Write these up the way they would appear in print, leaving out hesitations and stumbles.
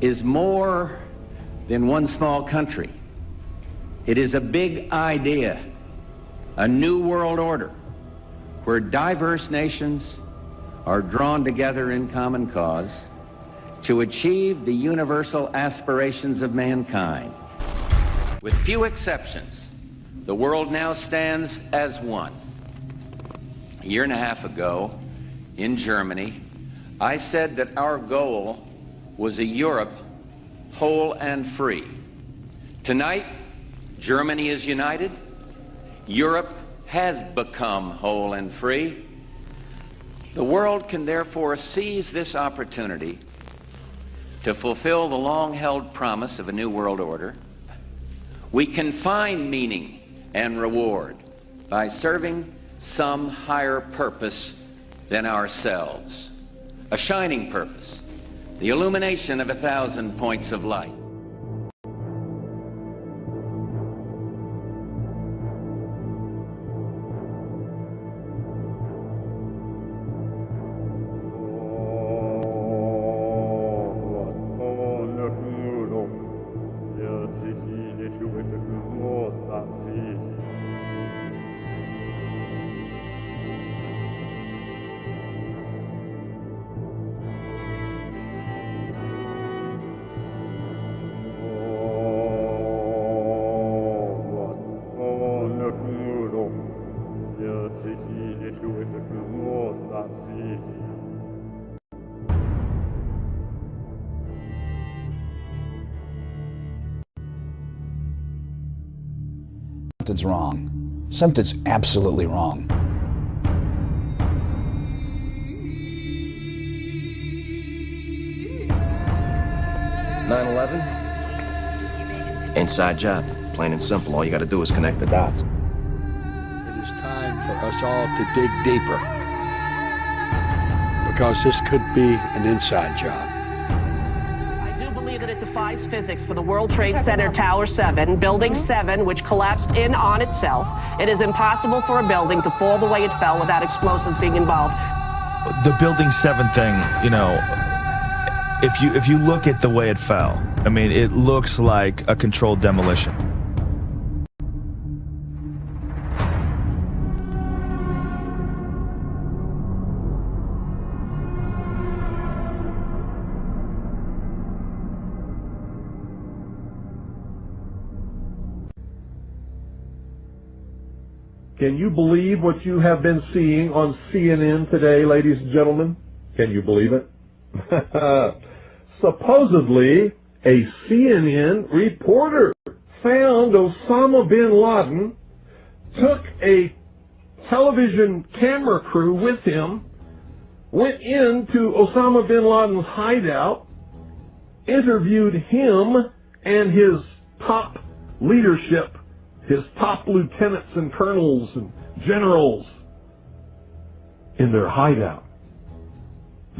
is more than one small country. It is a big idea, a new world order, where diverse nations are drawn together in common cause to achieve the universal aspirations of mankind. With few exceptions, the world now stands as one. A year and a half ago, in Germany, I said that our goal was a Europe whole and free. Tonight, Germany is united. Europe has become whole and free. The world can therefore seize this opportunity to fulfill the long-held promise of a new world order. We can find meaning and reward by serving some higher purpose than ourselves, a shining purpose, the illumination of 1,000 points of light. Something's wrong. Something's absolutely wrong. Inside job. Plain and simple. All you gotta do is connect the dots. It is time for us all to dig deeper, because this could be an inside job. I do believe that it defies physics for the World Trade Center Tower 7, Building 7, which collapsed in on itself. It is impossible for a building to fall the way it fell without explosives being involved. The Building 7 thing, you know, if you look at the way it fell, I mean, it looks like a controlled demolition. Can you believe what you have been seeing on CNN today, ladies and gentlemen? Can you believe it? Supposedly, a CNN reporter found Osama bin Laden, took a television camera crew with him, went into Osama bin Laden's hideout, interviewed him and his top leadership, his top lieutenants and colonels and generals in their hideout.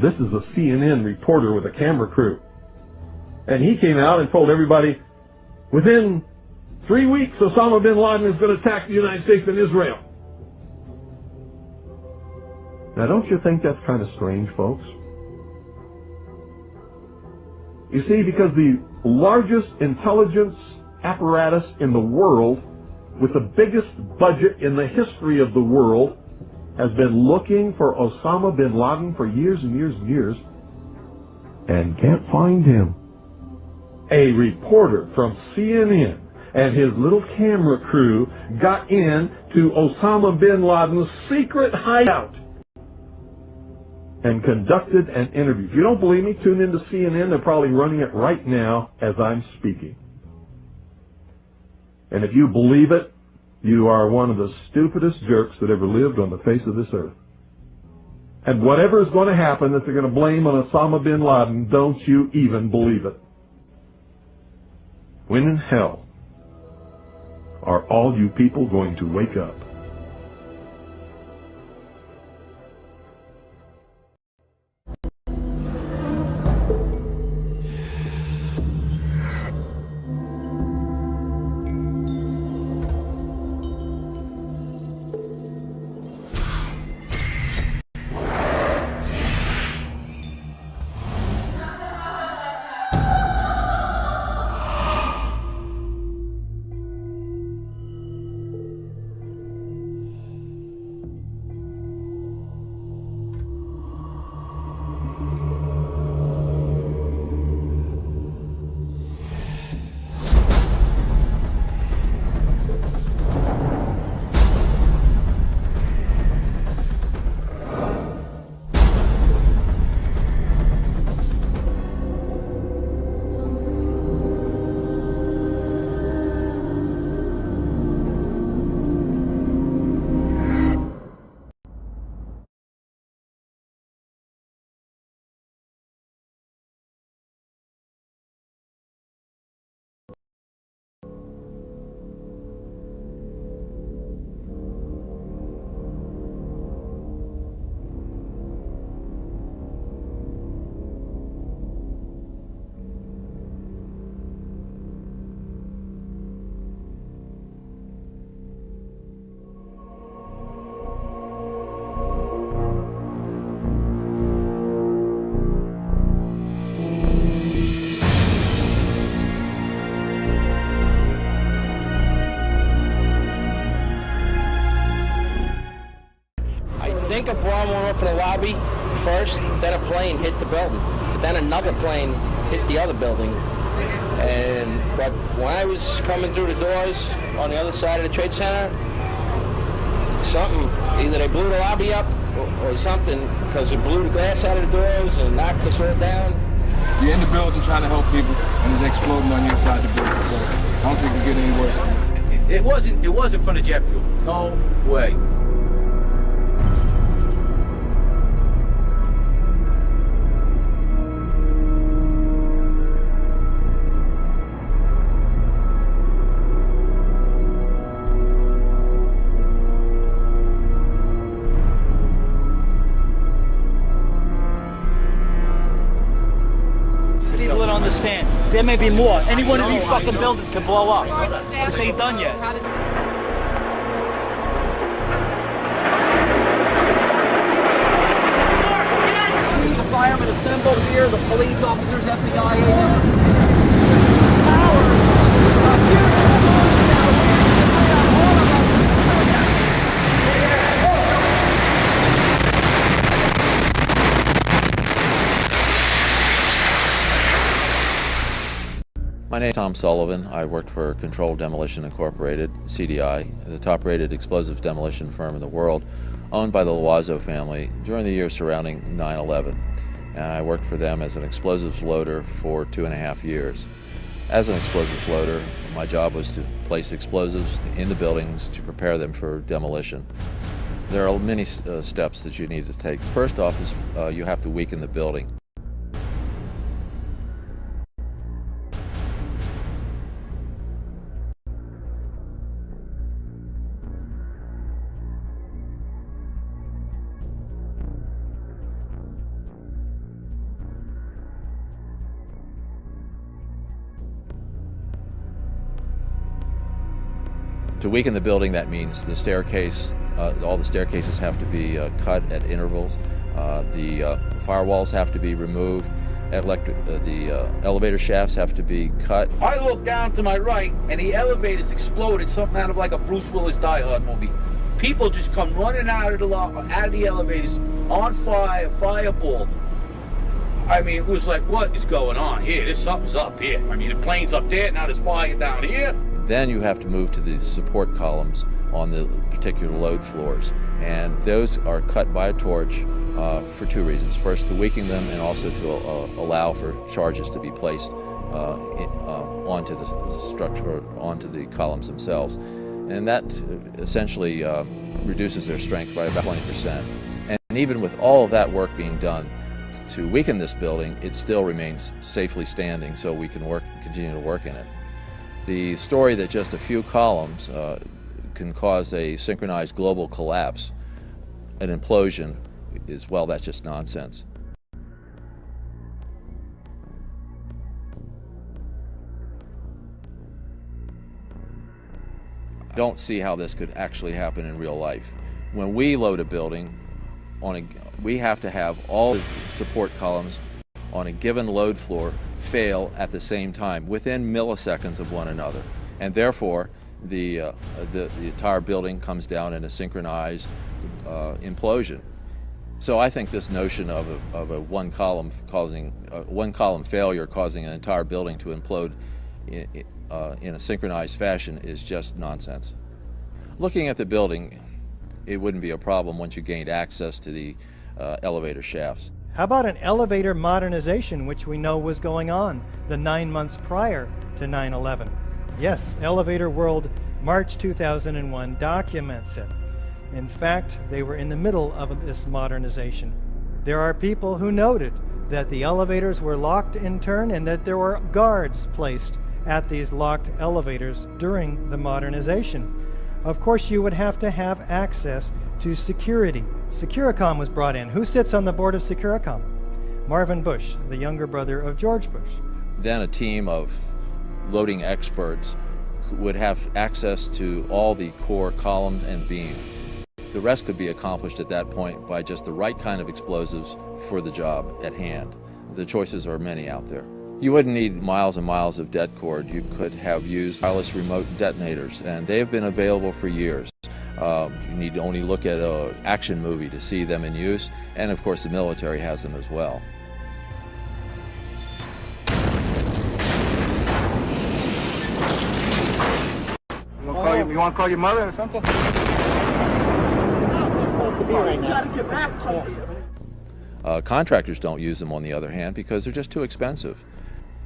This is a CNN reporter with a camera crew. And he came out and told everybody, within 3 weeks, Osama bin Laden is going to attack the United States and Israel. Now, don't you think that's kind of strange, folks? You see, because the largest intelligence apparatus in the world, with the biggest budget in the history of the world, has been looking for Osama bin Laden for years and years and years, and can't find him. A reporter from CNN and his little camera crew got in to Osama bin Laden's secret hideout and conducted an interview. If you don't believe me, tune into CNN. They're probably running it right now as I'm speaking. And if you believe it, you are one of the stupidest jerks that ever lived on the face of this earth. And whatever is going to happen that they're going to blame on Osama bin Laden, don't you even believe it. When in hell are all you people going to wake up? lobby first, then a plane hit the building, but then another plane hit the other building. But when I was coming through the doors on the other side of the Trade Center, something, either they blew the lobby up or something, because it blew the glass out of the doors and knocked us all down. You're in the building trying to help people, and it's exploding on your side of the building, so I don't think it can get any worse than this. It wasn't from the jet fuel. No way. People don't understand. There may be more. Any one of these fucking buildings can blow up. This ain't done yet. See the firemen assembled here, the police officers, FBI agents. Towers! A huge explosion now. Bring out all of us. My name is Tom Sullivan. I worked for Controlled Demolition Incorporated, CDI, the top-rated explosive demolition firm in the world, owned by the Loiseau family during the years surrounding 9/11. And I worked for them as an explosives loader for 2.5 years. As an explosives loader, my job was to place explosives in the buildings to prepare them for demolition. There are many steps that you need to take. First off is you have to weaken the building. To weaken the building, that means the staircase, all the staircases have to be cut at intervals. The firewalls have to be removed. The elevator shafts have to be cut. I looked down to my right, and the elevators exploded, something out of like a Bruce Willis Die Hard movie. People just come running out of the elevators on fire, fireballed. I mean, it was like, what is going on here? Something's up here. I mean, the plane's up there, now there's fire down here. Then you have to move to the support columns on the particular load floors. And those are cut by a torch for two reasons. First, to weaken them, and also to allow for charges to be placed onto the structure, onto the columns themselves. And that essentially reduces their strength by about 20%. And even with all of that work being done to weaken this building, it still remains safely standing, so we can continue to work in it. The story that just a few columns can cause a synchronized global collapse, an implosion, is, well, that's just nonsense. I don't see how this could actually happen in real life. When we load a building, we have to have all the support columns on a given load floor fail at the same time, within milliseconds of one another. And therefore, the entire building comes down in a synchronized implosion. So I think this notion of a one column failure causing an entire building to implode in a synchronized fashion is just nonsense. Looking at the building, it wouldn't be a problem once you gained access to the elevator shafts. How about an elevator modernization, which we know was going on the 9 months prior to 9/11? Yes, Elevator World, March 2001, documents it. In fact, they were in the middle of this modernization. There are people who noted that the elevators were locked in turn and that there were guards placed at these locked elevators during the modernization. Of course, you would have to have access to security. Securicom was brought in. Who sits on the board of Securicom? Marvin Bush, the younger brother of George Bush. Then a team of loading experts would have access to all the core columns and beams. The rest could be accomplished at that point by just the right kind of explosives for the job at hand. The choices are many out there. You wouldn't need miles and miles of det cord. You could have used wireless remote detonators, and they have been available for years. You need to only look at an action movie to see them in use, and of course the military has them as well. You want to call your mother or something? Contractors don't use them, on the other hand, because they're just too expensive.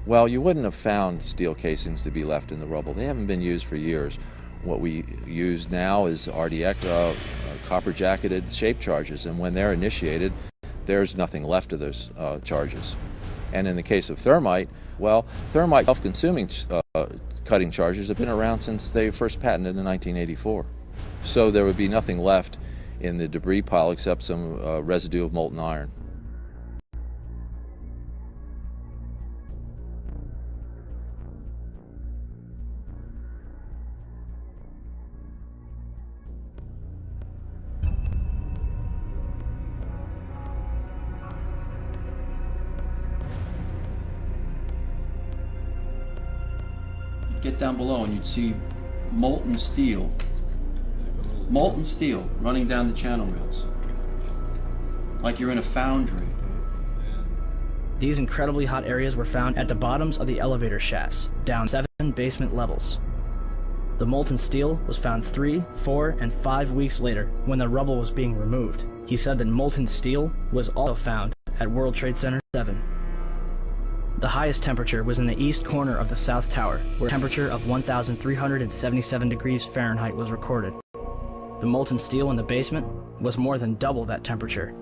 Well, you wouldn't have found steel casings to be left in the rubble. They haven't been used for years. What we use now is RDX, copper-jacketed shape charges, and when they're initiated, there's nothing left of those charges. And in the case of thermite, well, thermite self-consuming cutting charges have been around since they first patented in 1984. So there would be nothing left in the debris pile except some residue of molten iron. Get down below and you'd see molten steel running down the channel rails, like you're in a foundry. These incredibly hot areas were found at the bottoms of the elevator shafts, down 7 basement levels. The molten steel was found 3, 4, and 5 weeks later when the rubble was being removed. He said that molten steel was also found at World Trade Center 7. The highest temperature was in the east corner of the South Tower, where a temperature of 1,377 degrees Fahrenheit was recorded. The molten steel in the basement was more than double that temperature.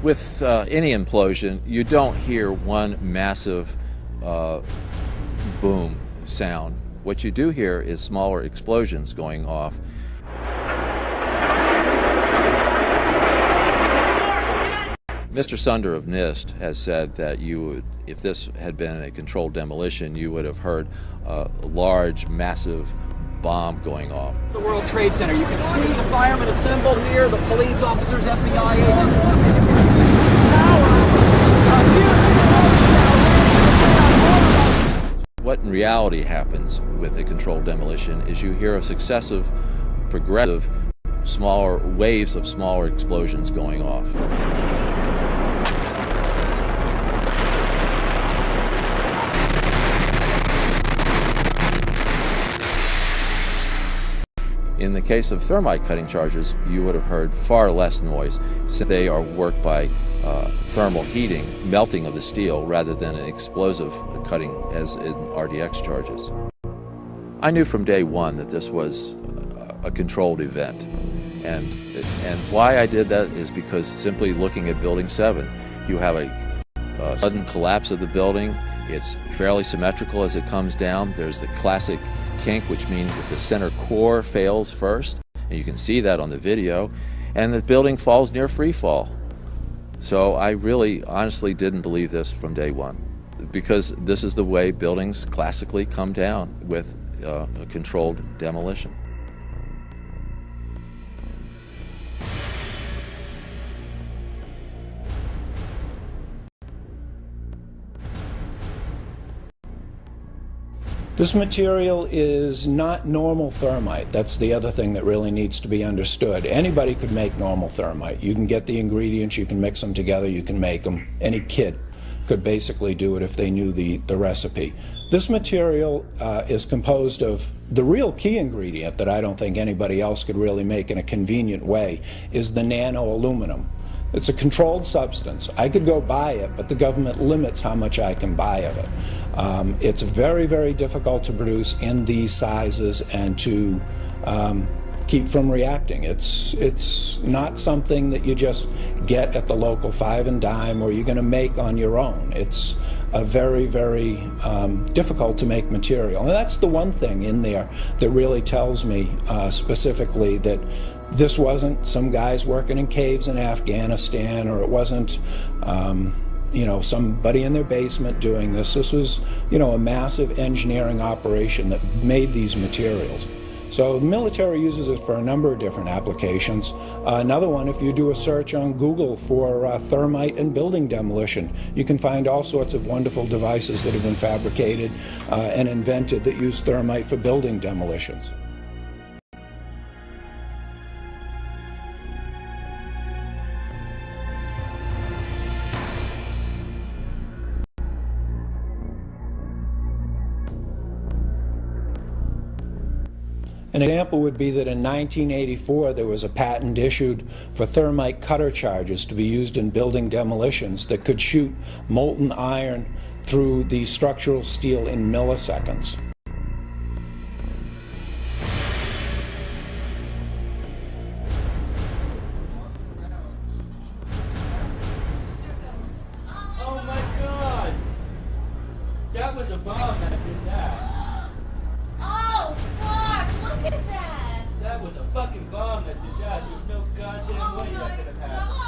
With any implosion, you don't hear one massive boom sound. What you do hear is smaller explosions going off. Mr. Sunder of NIST has said that you would, if this had been a controlled demolition, you would have heard a large, massive bomb going off. The World Trade Center. You can see the firemen assembled here, the police officers, FBI agents. What in reality happens with a controlled demolition is you hear a successive, progressive, smaller waves of smaller explosions going off. In the case of thermite cutting charges, you would have heard far less noise, since they are worked by thermal heating, melting of the steel, rather than an explosive cutting as in RDX charges. I knew from day one that this was a controlled event, and why I did that is because simply looking at Building 7, you have a sudden collapse of the building. It's fairly symmetrical as it comes down. There's the classic kink, which means that the center core fails first, and you can see that on the video, and the building falls near free fall. So I really honestly didn't believe this from day one, because this is the way buildings classically come down with a controlled demolition. This material is not normal thermite. That's the other thing that really needs to be understood. Anybody could make normal thermite. You can get the ingredients, you can mix them together, you can make them. Any kid could basically do it if they knew the recipe. This material is composed of the real key ingredient that I don't think anybody else could really make in a convenient way is the nano aluminum. It's a controlled substance. I could go buy it, but the government limits how much I can buy of it. It's very, very difficult to produce in these sizes and to keep from reacting. It's not something that you just get at the local five and dime or you're going to make on your own. It's a very, very difficult to make material. And that's the one thing in there that really tells me specifically that this wasn't some guys working in caves in Afghanistan, or it wasn't you know, somebody in their basement doing this. This was, you know, a massive engineering operation that made these materials. So the military uses it for a number of different applications. Another one, if you do a search on Google for thermite and building demolition, you can find all sorts of wonderful devices that have been fabricated and invented that use thermite for building demolitions. An example would be that in 1984 there was a patent issued for thermite cutter charges to be used in building demolitions that could shoot molten iron through the structural steel in milliseconds. Oh my God! That was a bomb that did that. Oh, God, look at that! That was a fucking bomb that did that. There's no goddamn way that could have happened.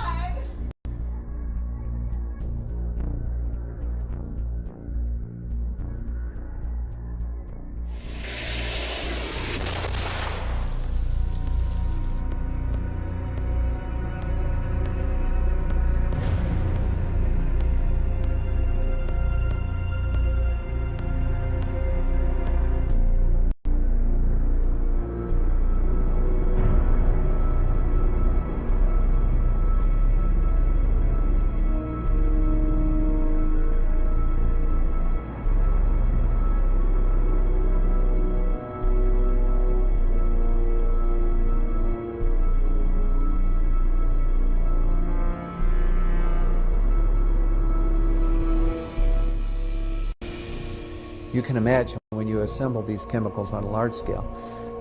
You can imagine when you assemble these chemicals on a large scale,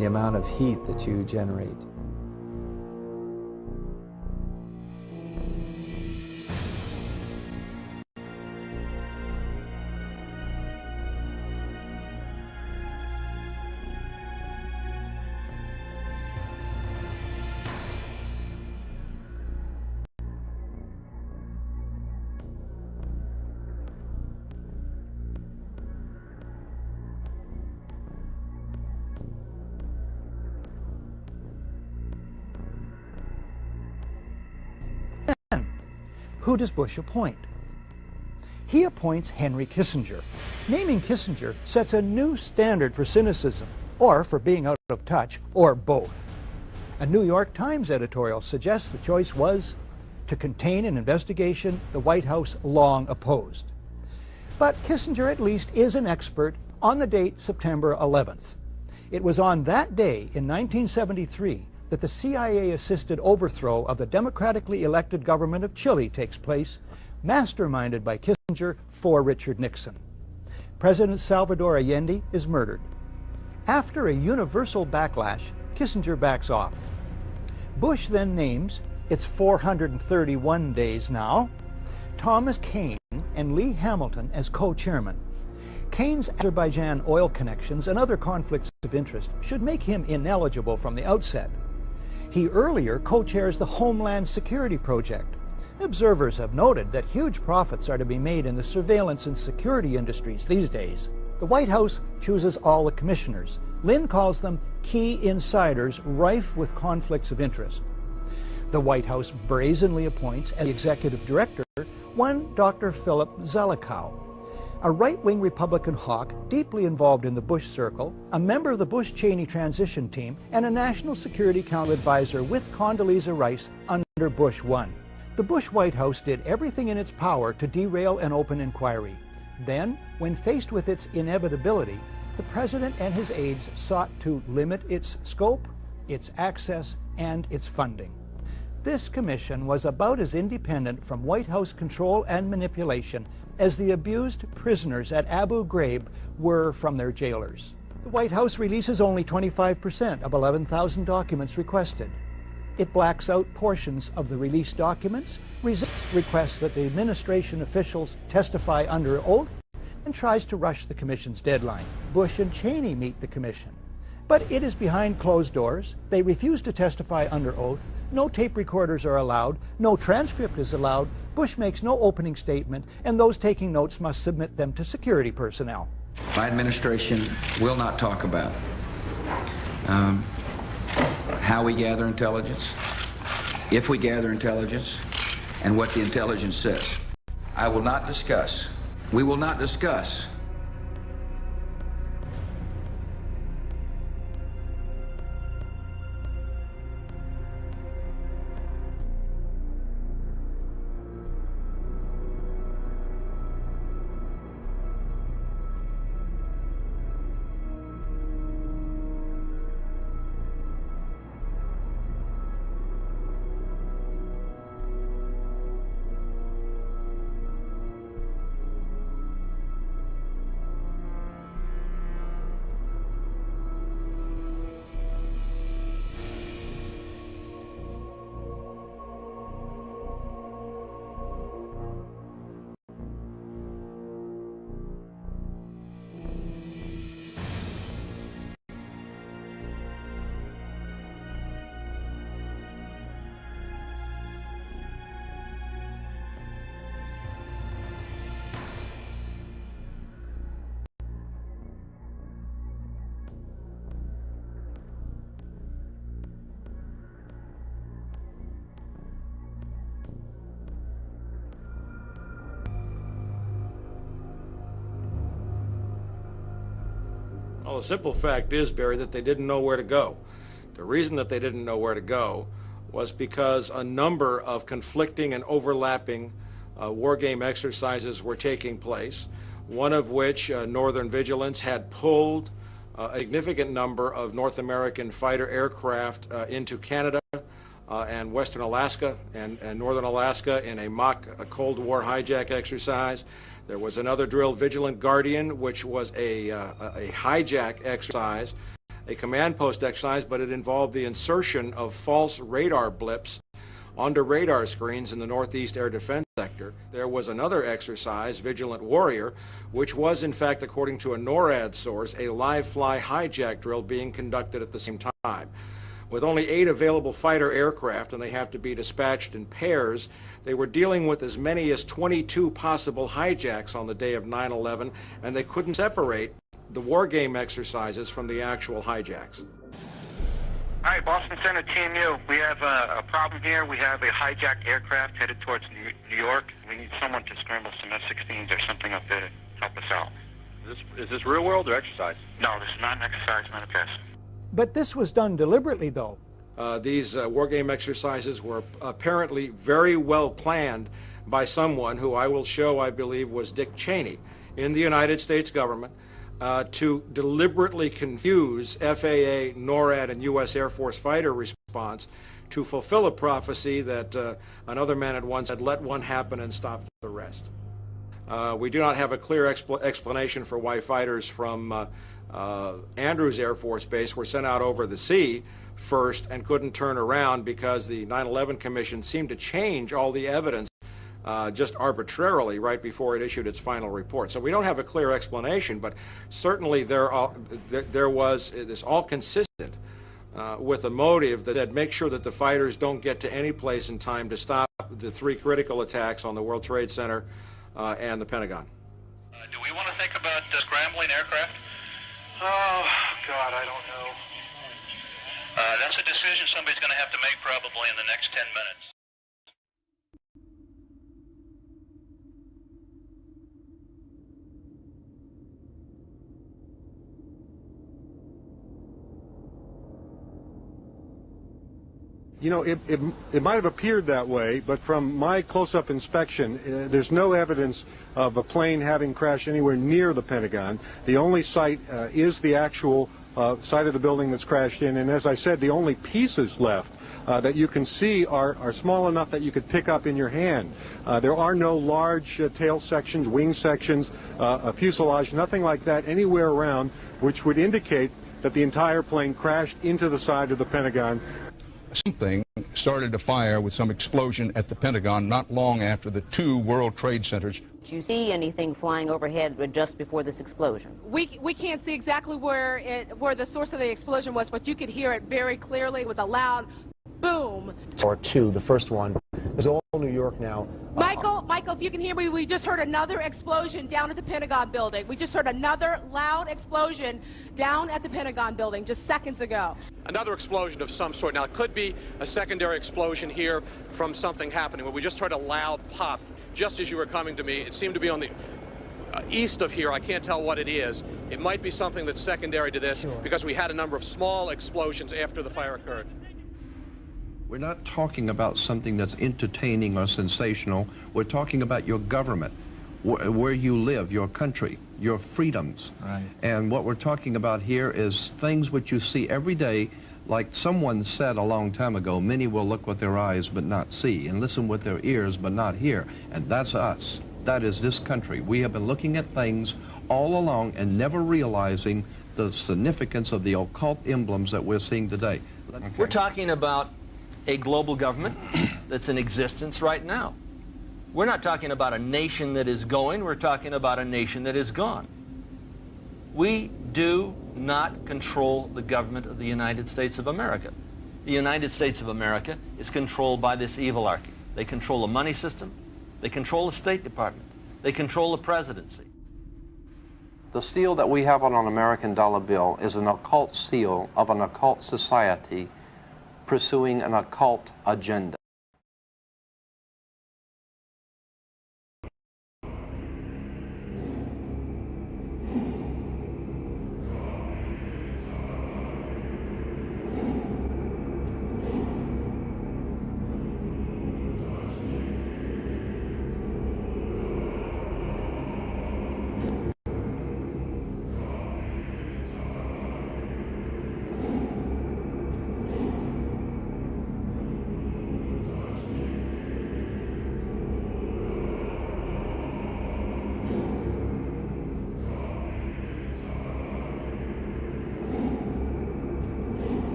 the amount of heat that you generate. Who does Bush appoint? He appoints Henry Kissinger. Naming Kissinger sets a new standard for cynicism, or for being out of touch, or both. A New York Times editorial suggests the choice was to contain an investigation the White House long opposed. But Kissinger at least is an expert on the date September 11th. It was on that day in 1973 that the CIA-assisted overthrow of the democratically elected government of Chile takes place, masterminded by Kissinger for Richard Nixon. President Salvador Allende is murdered. After a universal backlash, Kissinger backs off. Bush then names, it's 431 days now, Thomas Kean and Lee Hamilton as co-chairman. Kean's Azerbaijan oil connections and other conflicts of interest should make him ineligible from the outset. He earlier co-chairs the Homeland Security Project. Observers have noted that huge profits are to be made in the surveillance and security industries these days. The White House chooses all the commissioners. Lynn calls them key insiders rife with conflicts of interest. The White House brazenly appoints as the executive director one Dr. Philip Zelikow, a right-wing Republican hawk deeply involved in the Bush circle, a member of the Bush-Cheney transition team, and a National Security Council advisor with Condoleezza Rice under Bush 1. The Bush White House did everything in its power to derail an open inquiry. Then, when faced with its inevitability, the president and his aides sought to limit its scope, its access, and its funding. This commission was about as independent from White House control and manipulation as the abused prisoners at Abu Ghraib were from their jailers. The White House releases only 25% of 11,000 documents requested. It blacks out portions of the released documents, resists requests that the administration officials testify under oath, and tries to rush the commission's deadline. Bush and Cheney meet the commission, but it is behind closed doors. They refuse to testify under oath. No tape recorders are allowed. No transcript is allowed. Bush makes no opening statement, and those taking notes must submit them to security personnel. My administration will not talk about how we gather intelligence, if we gather intelligence, and what the intelligence says. I will not discuss. We will not discuss Well, the simple fact is, Barry, that they didn't know where to go. The reason that they didn't know where to go was because a number of conflicting and overlapping war game exercises were taking place, one of which, Northern Vigilance, had pulled a significant number of North American fighter aircraft into Canada and Western Alaska and Northern Alaska in a mock Cold War hijack exercise. There was another drill, Vigilant Guardian, which was a hijack exercise, a command post exercise, but it involved the insertion of false radar blips onto radar screens in the Northeast Air Defense Sector. There was another exercise, Vigilant Warrior, which was, in fact, according to a NORAD source, a live fly hijack drill being conducted at the same time. With only 8 available fighter aircraft, and they have to be dispatched in pairs, they were dealing with as many as 22 possible hijacks on the day of 9/11, and they couldn't separate the war game exercises from the actual hijacks. Hi, Boston Center, Team U. We have a problem here. We have a hijacked aircraft headed towards New York. We need someone to scramble some F-16s or something up there to help us out. Is this real world or exercise? No, this is not an exercise, not a test. But this was done deliberately, though. These war game exercises were apparently very well planned by someone who I will show, I believe, was Dick Cheney in the United States government to deliberately confuse FAA, NORAD, and U.S. Air Force fighter response to fulfill a prophecy that another man had once said, let one happen and stop the rest. We do not have a clear explanation for why fighters from Andrews Air Force Base were sent out over the sea first and couldn't turn around because the 9/11 Commission seemed to change all the evidence just arbitrarily right before it issued its final report. So we don't have a clear explanation, but certainly there was, it is all consistent with a motive that said make sure that the fighters don't get to any place in time to stop the 3 critical attacks on the World Trade Center and the Pentagon. Do we want to think about scrambling aircraft? Oh, God, I don't know. That's a decision somebody's going to have to make probably in the next 10 minutes. You know, it might have appeared that way, but from my close-up inspection, there's no evidence of a plane having crashed anywhere near the Pentagon. The only site is the actual side of the building that's crashed in, and as I said, the only pieces left that you can see are small enough that you could pick up in your hand. There are no large tail sections, wing sections, a fuselage, nothing like that anywhere around, which would indicate that the entire plane crashed into the side of the Pentagon. Something started to fire with some explosion at the Pentagon not long after the two World Trade Centers. Did you see anything flying overhead just before this explosion? We can't see exactly where the source of the explosion was, but you could hear it very clearly with a loud boom. Or two, the first one is all New York now. Michael, if you can hear me, we just heard another explosion down at the Pentagon building. We just heard another loud explosion down at the Pentagon building just seconds ago. Another explosion of some sort. Now, it could be a secondary explosion here from something happening, but we just heard a loud pop just as you were coming to me. It seemed to be on the east of here. I can't tell what it is. It might be something that's secondary to this because we had a number of small explosions after the fire occurred. We're not talking about something that's entertaining or sensational. We're talking about your government, where you live, your country, your freedoms. Right. And what we're talking about here is things which you see every day. Like someone said a long time ago, many will look with their eyes but not see, and listen with their ears but not hear. And that's us. That is this country. We have been looking at things all along and never realizing the significance of the occult emblems that we're seeing today. Okay. We're talking about a global government that's in existence right now. We're not talking about a nation that is going, we're talking about a nation that is gone. We do not control the government of the United States of America. The United States of America is controlled by this evilarchy. They control the money system, they control the State Department, they control the presidency. The seal that we have on an American dollar bill is an occult seal of an occult society pursuing an occult agenda.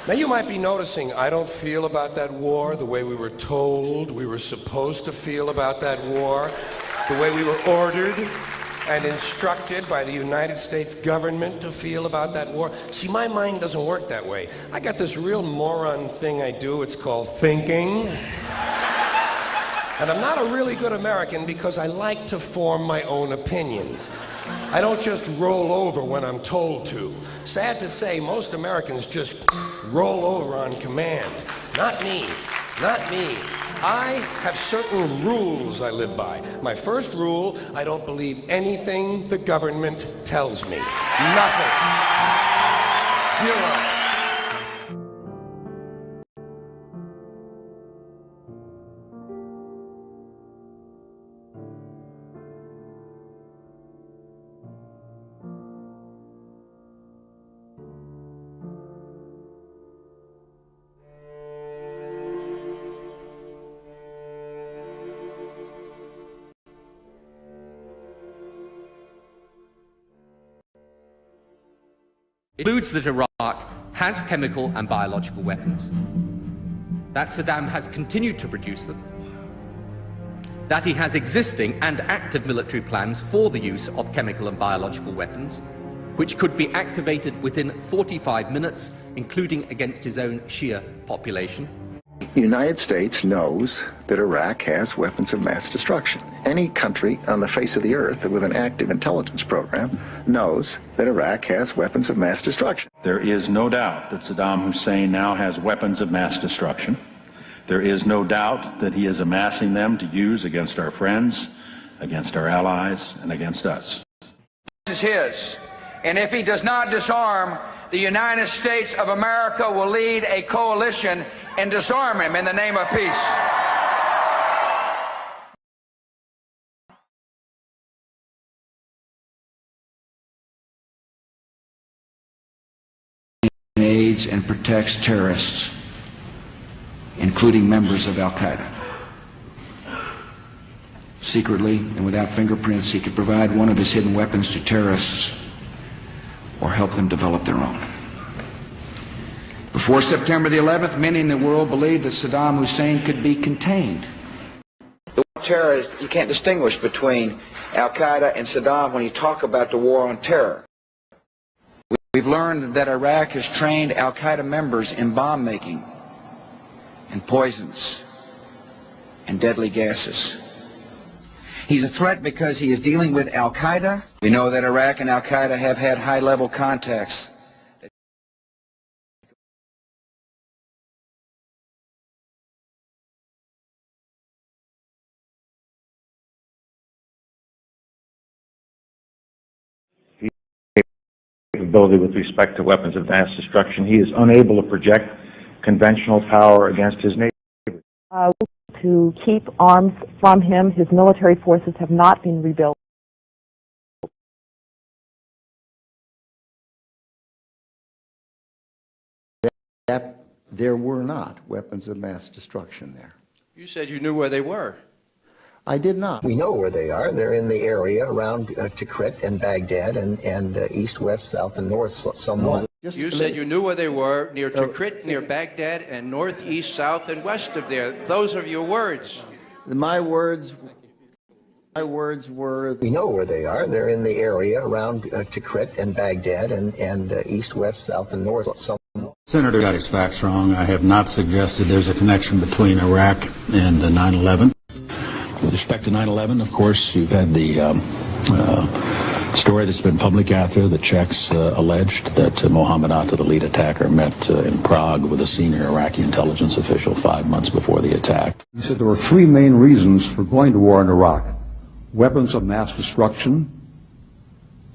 Now you might be noticing I don't feel about that war the way we were told we were supposed to feel about that war, the way we were ordered and instructed by the United States government to feel about that war. See, my mind doesn't work that way. I got this real moron thing I do, it's called thinking. And I'm not a really good American because I like to form my own opinions. I don't just roll over when I'm told to. Sad to say, most Americans just roll over on command. Not me. Not me. I have certain rules I live by. My first rule, I don't believe anything the government tells me. Nothing. Zero. It concludes that Iraq has chemical and biological weapons, that Saddam has continued to produce them, that he has existing and active military plans for the use of chemical and biological weapons, which could be activated within 45 minutes, including against his own Shia population. The United States knows that Iraq has weapons of mass destruction. Any country on the face of the earth with an active intelligence program knows that Iraq has weapons of mass destruction. There is no doubt that Saddam Hussein now has weapons of mass destruction. There is no doubt that he is amassing them to use against our friends, against our allies, and against us. This is his. And if he does not disarm, the United States of America will lead a coalition and disarm him in the name of peace. Aids and protects terrorists, including members of Al-Qaeda. Secretly and without fingerprints, he could provide one of his hidden weapons to terrorists or help them develop their own. Before September the 11th, many in the world believed that Saddam Hussein could be contained. The war on terror is, you can't distinguish between Al-Qaeda and Saddam when you talk about the war on terror. We've learned that Iraq has trained Al-Qaeda members in bomb making and poisons and deadly gases. He's a threat because he is dealing with Al-Qaeda. We know that Iraq and Al-Qaeda have had high-level contacts. Capability with respect to weapons of mass destruction. He is unable to project conventional power against his neighbors. To keep arms from him, his military forces have not been rebuilt. That there were not weapons of mass destruction there. You said you knew where they were. I did not. We know where they are. They're in the area around Tikrit and Baghdad and east, west, south, and north somewhat. You said you knew where they were, near Tikrit, near Baghdad, and north, east, south, and west of there. Those are your words. My words were... We know where they are. They're in the area around Tikrit and Baghdad and east, west, south, and north somewhat. Senator got his facts wrong. I have not suggested there's a connection between Iraq and 9/11. With respect to 9/11, of course, you've had the story that's been public out there. The Czechs alleged that Mohammed Atta, the lead attacker, met in Prague with a senior Iraqi intelligence official 5 months before the attack. He said there were three main reasons for going to war in Iraq: weapons of mass destruction,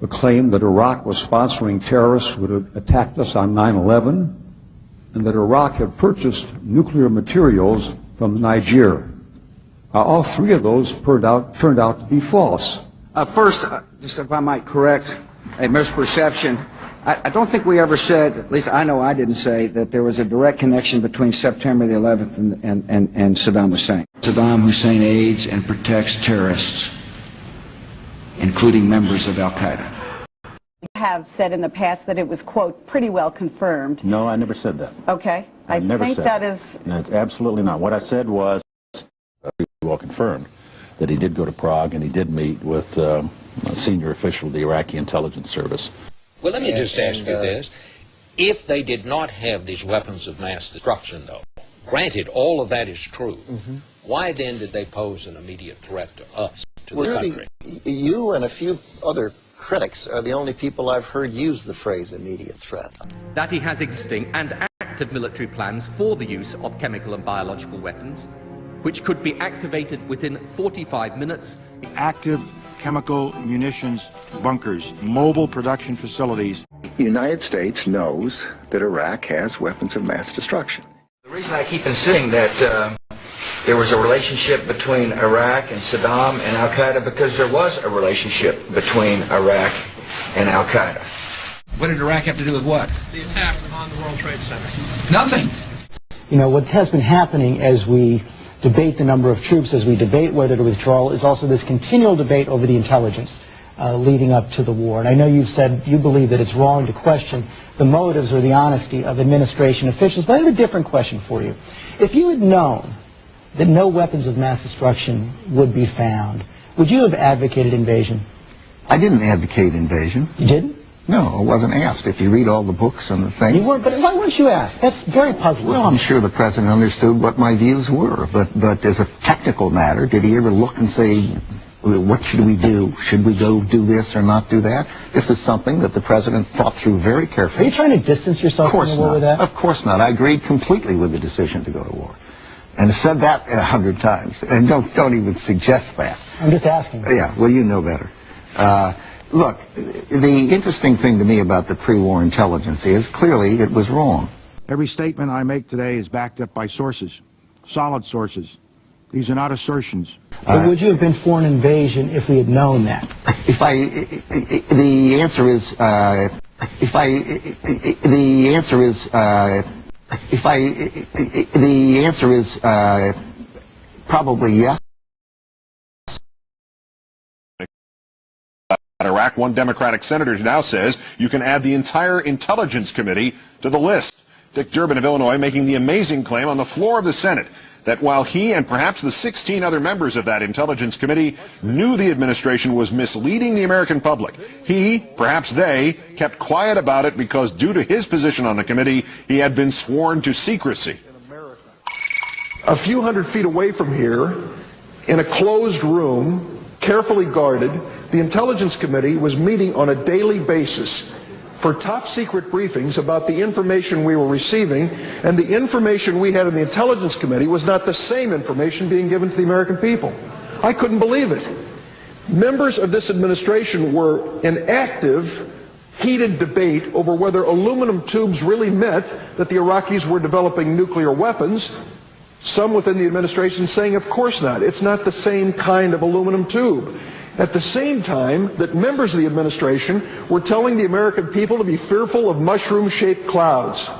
the claim that Iraq was sponsoring terrorists who had attacked us on 9/11, and that Iraq had purchased nuclear materials from Niger. All three of those turned out to be false. First, just if I might correct a misperception, I don't think we ever said, at least I know I didn't say, that there was a direct connection between September the 11th and Saddam Hussein. Saddam Hussein aids and protects terrorists, including members of Al-Qaeda. You have said in the past that it was, quote, pretty well confirmed. No, I never said that. Okay. I never think said that is... No, it's absolutely not. What I said was, well confirmed, that he did go to Prague and he did meet with a senior official of the Iraqi intelligence service. Well, let me just ask you this. If they did not have these weapons of mass destruction, though, granted, all of that is true, why then did they pose an immediate threat to us, to the country? You and a few other critics are the only people I've heard use the phrase immediate threat. That he has existing and active military plans for the use of chemical and biological weapons, which could be activated within 45 minutes. Active chemical munitions bunkers, mobile production facilities. The United States knows that Iraq has weapons of mass destruction. The reason I keep insisting that there was a relationship between Iraq and Saddam and Al-Qaeda, because there was a relationship between Iraq and Al-Qaeda. What did Iraq have to do with what? The attack on the World Trade Center. Nothing. You know, what has been happening as we debate the number of troops, as we debate whether to withdraw, is also this continual debate over the intelligence leading up to the war. And I know you've said you believe that it's wrong to question the motives or the honesty of administration officials, but I have a different question for you. If you had known that no weapons of mass destruction would be found, would you have advocated invasion? I didn't advocate invasion. You didn't? No, I wasn't asked. If you read all the books and the things... You weren't, but why weren't you asked? That's very puzzling. Well, I'm sure the president understood what my views were, but as a technical matter, did he ever look and say, what should we do? Should we go do this or not do that? This is something that the president thought through very carefully. Are you trying to distance yourself from the war with that? Of course not. I agreed completely with the decision to go to war. And I've said that 100 times. And don't even suggest that. I'm just asking. Yeah, well, you know better. Look, the interesting thing to me about the pre-war intelligence is clearly it was wrong. Every statement I make today is backed up by sources, solid sources. These are not assertions. But would you have been for an invasion if we had known that? The answer is, probably yes. Iraq, one Democratic senator now says you can add the entire Intelligence Committee to the list. Dick Durbin of Illinois making the amazing claim on the floor of the Senate that while he and perhaps the 16 other members of that Intelligence Committee knew the administration was misleading the American public, he, perhaps they, kept quiet about it because due to his position on the committee, he had been sworn to secrecy. A few hundred feet away from here, in a closed room, carefully guarded, the Intelligence Committee was meeting on a daily basis for top secret briefings about the information we were receiving, and the information we had in the Intelligence Committee was not the same information being given to the American people. I couldn't believe it. Members of this administration were in active, heated debate over whether aluminum tubes really meant that the Iraqis were developing nuclear weapons. Some within the administration saying, of course not. It's not the same kind of aluminum tube. At the same time that members of the administration were telling the American people to be fearful of mushroom-shaped clouds.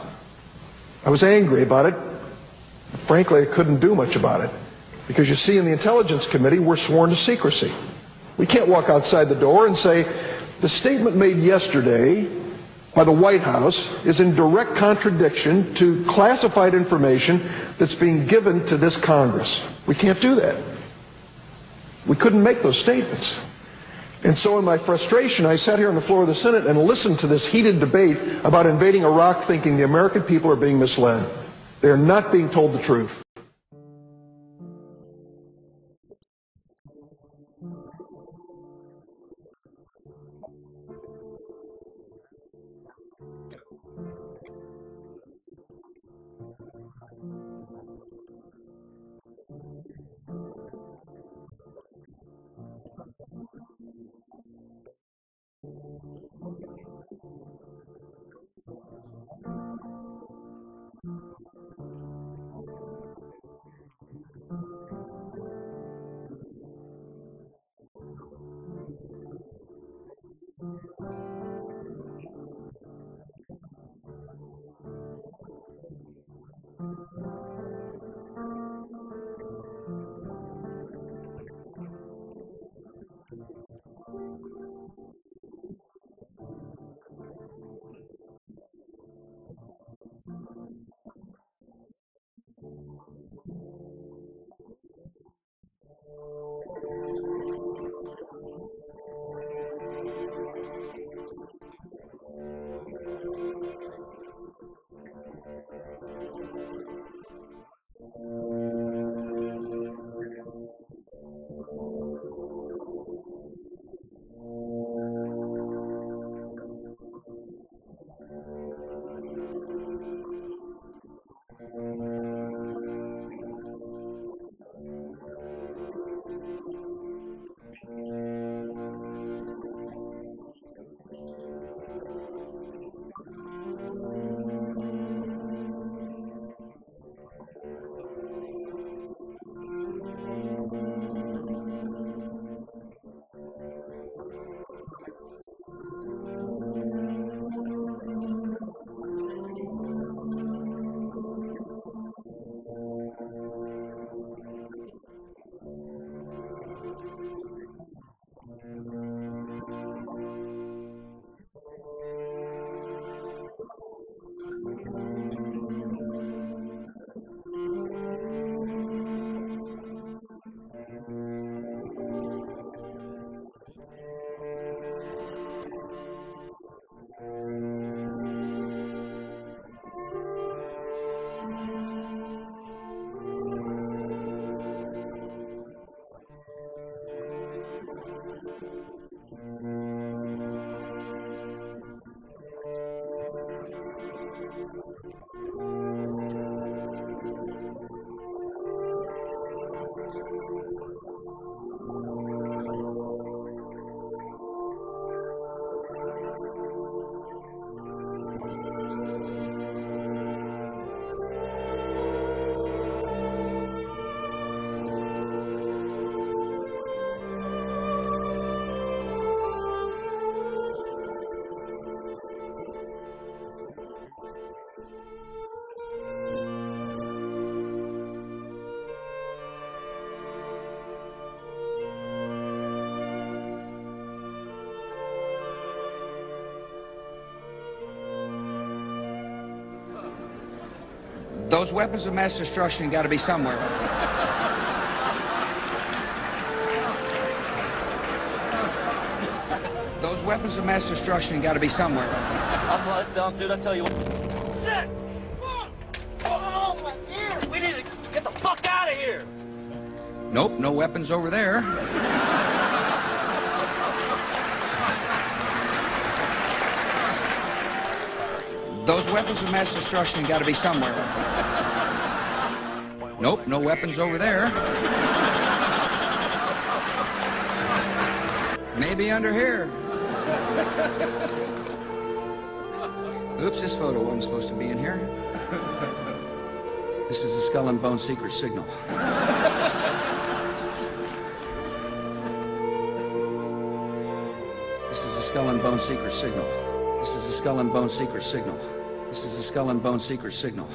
I was angry about it. Frankly, I couldn't do much about it. Because you see, in the Intelligence Committee, we're sworn to secrecy. We can't walk outside the door and say, the statement made yesterday by the White House is in direct contradiction to classified information that's being given to this Congress. We can't do that. We couldn't make those statements. And so in my frustration, I sat here on the floor of the Senate and listened to this heated debate about invading Iraq, thinking the American people are being misled. They are not being told the truth. Those weapons of mass destruction got to be somewhere. Those weapons of mass destruction got to be somewhere. I'm right down, dude. I tell you what. Shit! Oh, my ear! We need to get the fuck out of here! Nope, no weapons over there. Those weapons of mass destruction got to be somewhere. Nope, no weapons over there. Maybe under here. Oops, this photo wasn't supposed to be in here. This is a Skull and Bone secret signal. This is a Skull and Bone secret signal. This is a Skull and Bone secret signal. This is a Skull and Bone secret signal.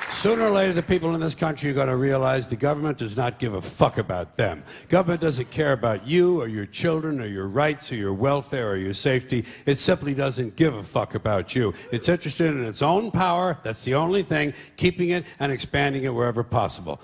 Sooner or later, the people in this country are going to realize the government does not give a fuck about them. Government doesn't care about you or your children or your rights or your welfare or your safety. It simply doesn't give a fuck about you. It's interested in its own power. That's the only thing, keeping it and expanding it wherever possible.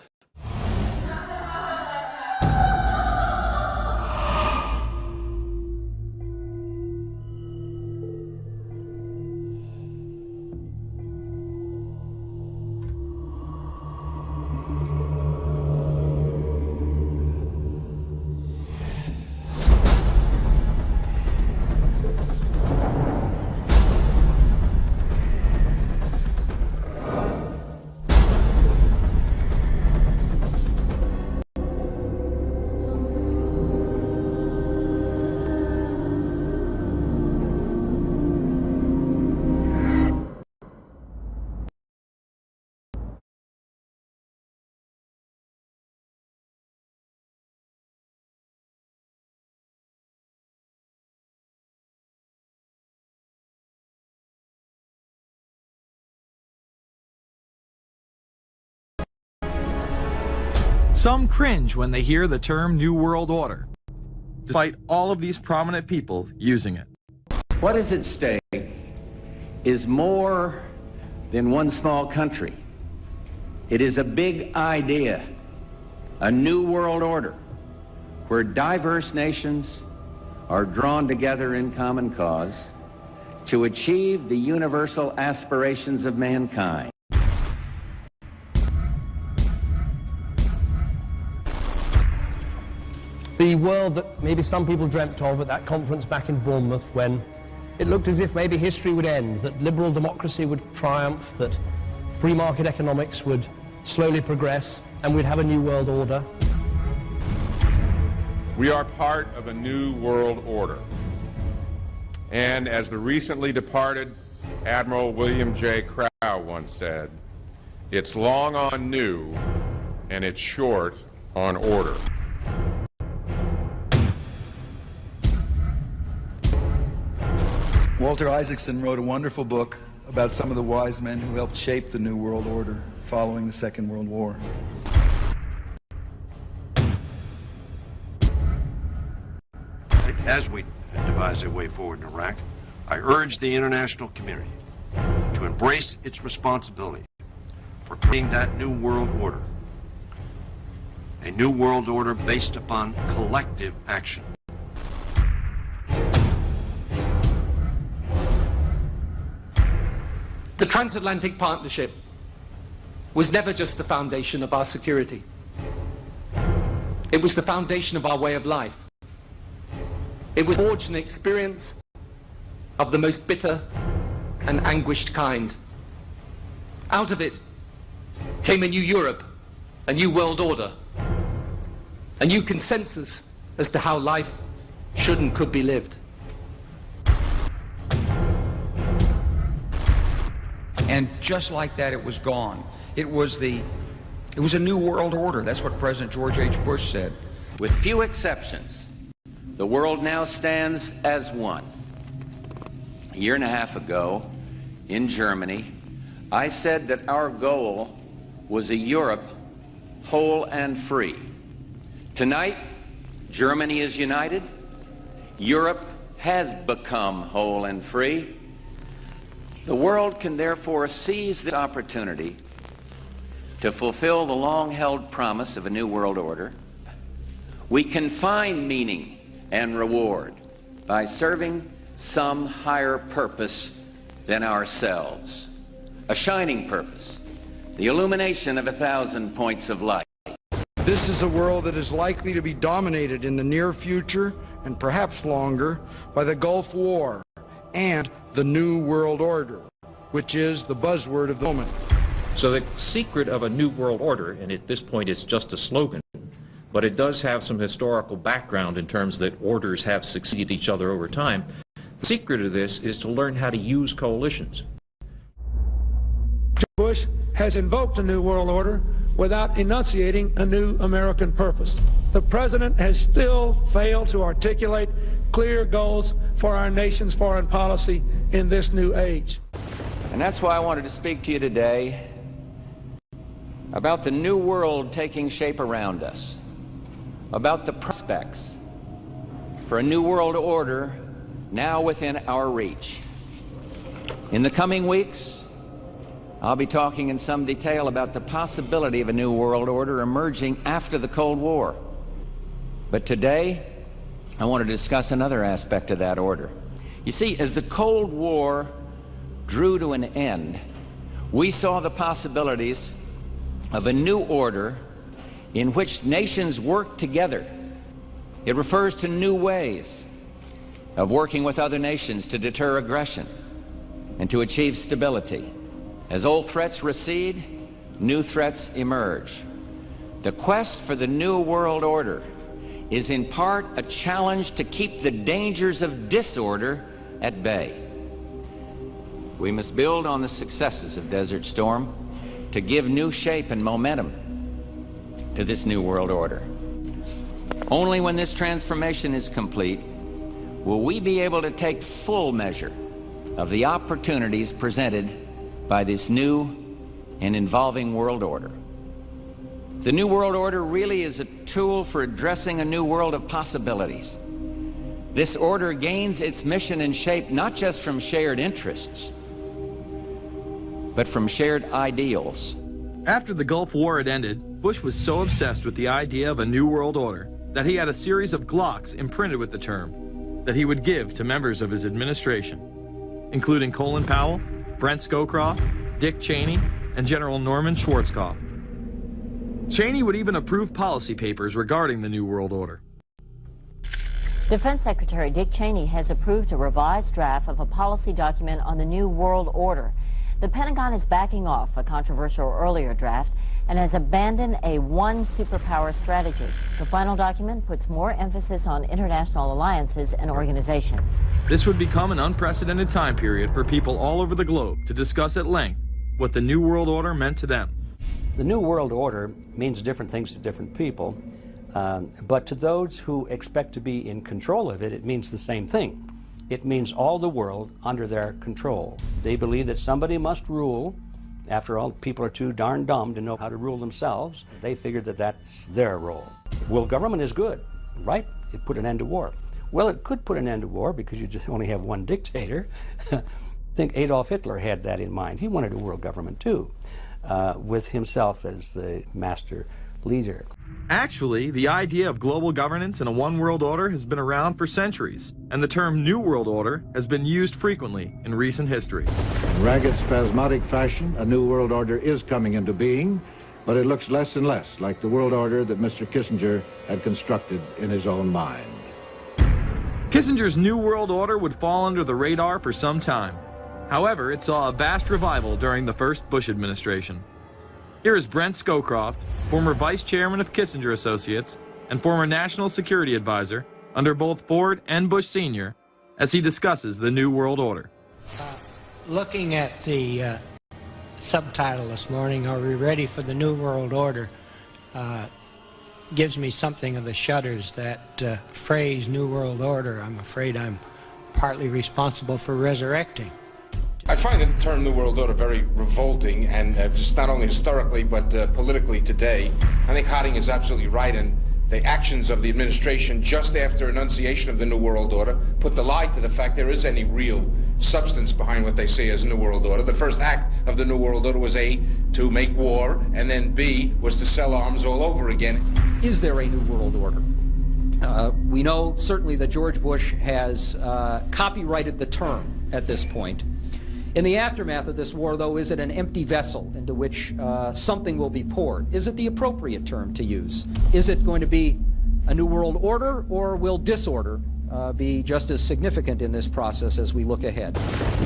Some cringe when they hear the term New World Order, despite all of these prominent people using it. What is at stake is more than one small country. It is a big idea, a new world order, where diverse nations are drawn together in common cause to achieve the universal aspirations of mankind. The world that maybe some people dreamt of at that conference back in Bournemouth, when it looked as if maybe history would end, that liberal democracy would triumph, that free market economics would slowly progress, and we'd have a new world order. We are part of a new world order. And as the recently departed Admiral William J. Crow once said, it's long on new and it's short on order. Walter Isaacson wrote a wonderful book about some of the wise men who helped shape the New World Order following the Second World War. As we devise a way forward in Iraq, I urge the international community to embrace its responsibility for creating that new world order. A new world order based upon collective action. The transatlantic partnership was never just the foundation of our security. It was the foundation of our way of life. It was forged an experience of the most bitter and anguished kind. Out of it, came a new Europe, a new world order, a new consensus as to how life should and could be lived. And just like that, it was gone. It was a new world order. That's what President George H. Bush said. With few exceptions, the world now stands as one. A year and a half ago, in Germany, I said that our goal was a Europe whole and free. Tonight, Germany is united. Europe has become whole and free. The world can therefore seize this opportunity to fulfill the long-held promise of a new world order. We can find meaning and reward by serving some higher purpose than ourselves. A shining purpose, the illumination of 1,000 points of light. This is a world that is likely to be dominated in the near future, and perhaps longer, by the Gulf War and the New World Order, which is the buzzword of the moment. So the secret of a new world order, and at this point it's just a slogan, but it does have some historical background in terms that orders have succeeded each other over time. The secret of this is to learn how to use coalitions. Bush has invoked a new world order without enunciating a new American purpose. The president has still failed to articulate clear goals for our nation's foreign policy in this new age. And that's why I wanted to speak to you today about the new world taking shape around us, about the prospects for a new world order now within our reach. In the coming weeks, I'll be talking in some detail about the possibility of a new world order emerging after the Cold War. But today, I want to discuss another aspect of that order. You see, as the Cold War drew to an end, we saw the possibilities of a new order in which nations work together. It refers to new ways of working with other nations to deter aggression and to achieve stability. As old threats recede, new threats emerge. The quest for the new world order is in part a challenge to keep the dangers of disorder at bay. We must build on the successes of Desert Storm to give new shape and momentum to this new world order. Only when this transformation is complete will we be able to take full measure of the opportunities presented by this new and evolving world order. The new world order really is a tool for addressing a new world of possibilities. This order gains its mission and shape not just from shared interests, but from shared ideals. After the Gulf War had ended, Bush was so obsessed with the idea of a new world order that he had a series of Glocks imprinted with the term that he would give to members of his administration, including Colin Powell, Brent Scowcroft, Dick Cheney, and General Norman Schwarzkopf. Cheney would even approve policy papers regarding the New World Order. Defense Secretary Dick Cheney has approved a revised draft of a policy document on the New World Order. The Pentagon is backing off a controversial earlier draft and has abandoned a one superpower strategy. The final document puts more emphasis on international alliances and organizations. This would become an unprecedented time period for people all over the globe to discuss at length what the New World Order meant to them. The New World Order means different things to different people, but to those who expect to be in control of it, it means the same thing. It means all the world under their control. They believe that somebody must rule. After all, people are too darn dumb to know how to rule themselves. They figured that that's their role. World government is good, right? It put an end to war. Well, it could put an end to war because you just only have one dictator. I think Adolf Hitler had that in mind. He wanted a world government too, with himself as the master leader. Actually, the idea of global governance and a one world order has been around for centuries, and the term New World Order has been used frequently in recent history. In ragged, spasmodic fashion, a new world order is coming into being, but it looks less and less like the world order that Mr. Kissinger had constructed in his own mind. Kissinger's New World Order would fall under the radar for some time. However, it saw a vast revival during the first Bush administration. Here is Brent Scowcroft, former vice chairman of Kissinger Associates and former national security advisor under both Ford and Bush Sr., as he discusses the New World Order. Looking at the subtitle this morning, Are We Ready for the New World Order? Gives me something of the shudders. That phrase, New World Order, I'm afraid I'm partly responsible for resurrecting. I find the term New World Order very revolting, and just not only historically but politically today. I think Harding is absolutely right, and the actions of the administration just after enunciation of the New World Order put the lie to the fact there is any real substance behind what they say as New World Order. The first act of the New World Order was A, to make war, and then B, was to sell arms all over again. Is there a New World Order? We know certainly that George Bush has copyrighted the term at this point. In the aftermath of this war, though, is it an empty vessel into which something will be poured? Is it the appropriate term to use? Is it going to be a New World Order, or will disorder be just as significant in this process as we look ahead?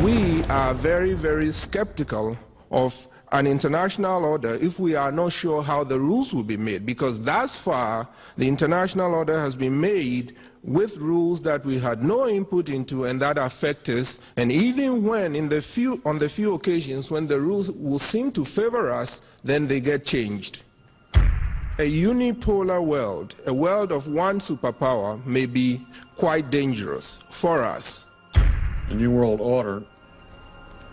We are very, very skeptical of an international order if we are not sure how the rules will be made, because thus far the international order has been made with rules that we had no input into and that affect us, and even when on the few occasions when the rules will seem to favor us, then they get changed. A unipolar world, a world of one superpower, may be quite dangerous for us. The New World Order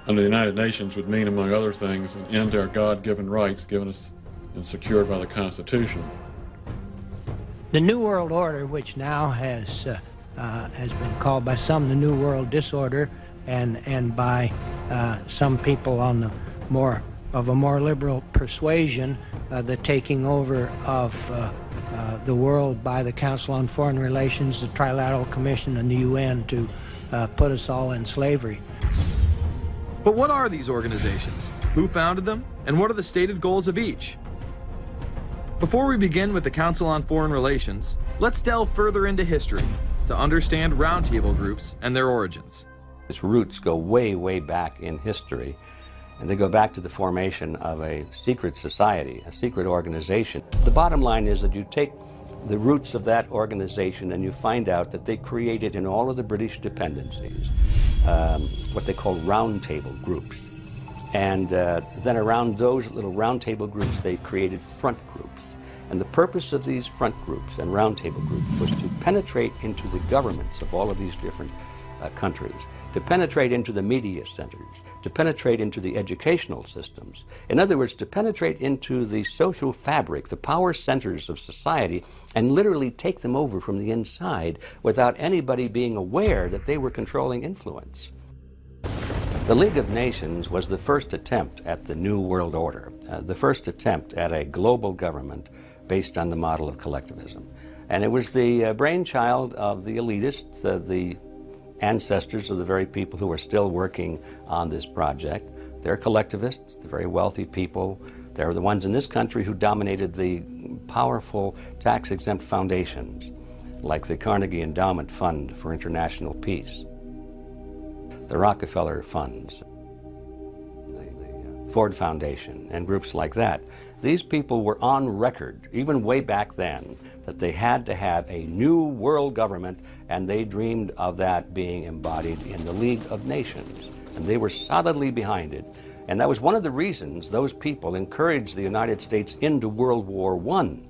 under the United Nations would mean, among other things, an end to our God-given rights given us and secured by the Constitution. The New World Order, which now has been called by some the New World Disorder, and by some people on the more liberal persuasion, the taking over of the world by the Council on Foreign Relations, the Trilateral Commission, and the UN to put us all in slavery. But what are these organizations? Who founded them? And what are the stated goals of each? Before we begin with the Council on Foreign Relations, let's delve further into history to understand roundtable groups and their origins. Its roots go way, way back in history, and they go back to the formation of a secret society, a secret organization. The bottom line is that you take the roots of that organization and you find out that they created in all of the British dependencies what they call roundtable groups. And then around those little roundtable groups, they created front groups. And the purpose of these front groups and roundtable groups was to penetrate into the governments of all of these different countries, to penetrate into the media centers, to penetrate into the educational systems. In other words, to penetrate into the social fabric, the power centers of society, and literally take them over from the inside without anybody being aware that they were controlling influence. The League of Nations was the first attempt at the New World Order, the first attempt at a global government based on the model of collectivism. And it was the brainchild of the elitists, the ancestors of the very people who are still working on this project. They're collectivists, they're very wealthy people. They're the ones in this country who dominated the powerful tax-exempt foundations, like the Carnegie Endowment Fund for International Peace, the Rockefeller Funds, the Ford Foundation, and groups like that. These people were on record, even way back then, that they had to have a new world government, and they dreamed of that being embodied in the League of Nations. And they were solidly behind it. And that was one of the reasons those people encouraged the United States into World War I,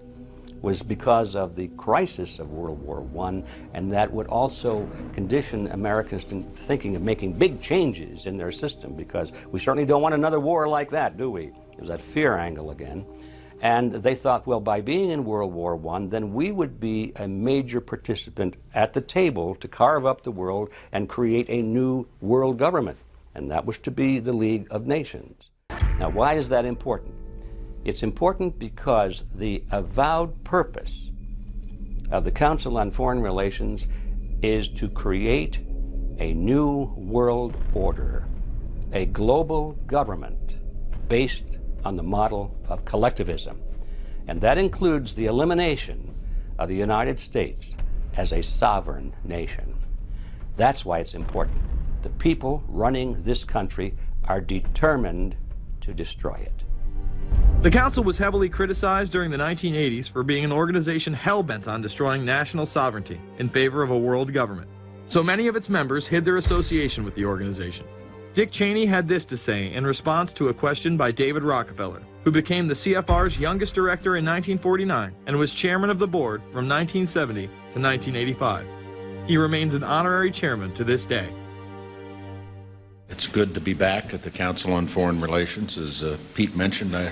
was because of the crisis of World War I, and that would also condition Americans to thinking of making big changes in their system, because we certainly don't want another war like that, do we? There's that fear angle again. And they thought, well, by being in World War I, then we would be a major participant at the table to carve up the world and create a new world government. And that was to be the League of Nations. Now, why is that important? It's important because the avowed purpose of the Council on Foreign Relations is to create a new world order, a global government based on the model of collectivism. And that includes the elimination of the United States as a sovereign nation. That's why it's important. The people running this country are determined to destroy it. The Council was heavily criticized during the 1980s for being an organization hell-bent on destroying national sovereignty in favor of a world government. So many of its members hid their association with the organization. Dick Cheney had this to say in response to a question by David Rockefeller, who became the CFR's youngest director in 1949 and was chairman of the board from 1970 to 1985. He remains an honorary chairman to this day. It's good to be back at the Council on Foreign Relations. As Pete mentioned, I've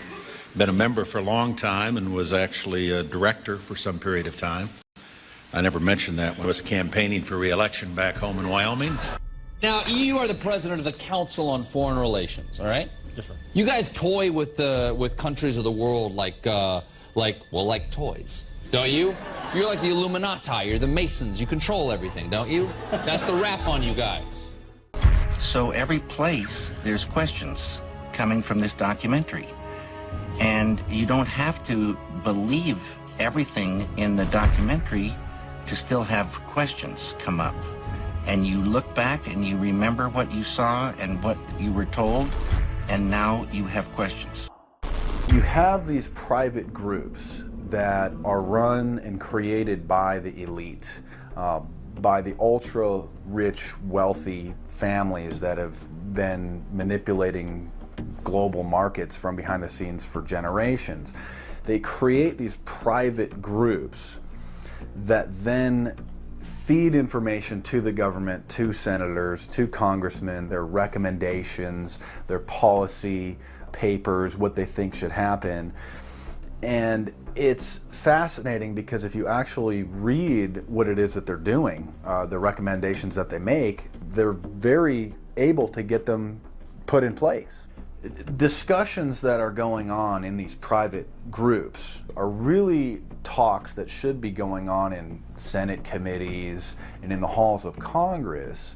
been a member for a long time and was actually a director for some period of time. I never mentioned that when I was campaigning for re-election back home in Wyoming. Now, you are the president of the Council on Foreign Relations, all right? Yes, sir. You guys toy with countries of the world like toys, don't you? You're like the Illuminati, you're the Masons, you control everything, don't you? That's the rap on you guys. So every place there's questions coming from this documentary. And you don't have to believe everything in the documentary to still have questions come up. And you look back and you remember what you saw and what you were told, and now you have questions. You have these private groups that are run and created by the elite, by the ultra-rich, wealthy families that have been manipulating global markets from behind the scenes for generations. They create these private groups that then feed information to the government, to senators, to congressmen, their recommendations, their policy papers, what they think should happen. And it's fascinating because if you actually read what it is that they're doing, the recommendations that they make, they're very able to get them put in place. Discussions that are going on in these private groups are really talks that should be going on in Senate committees and in the halls of Congress,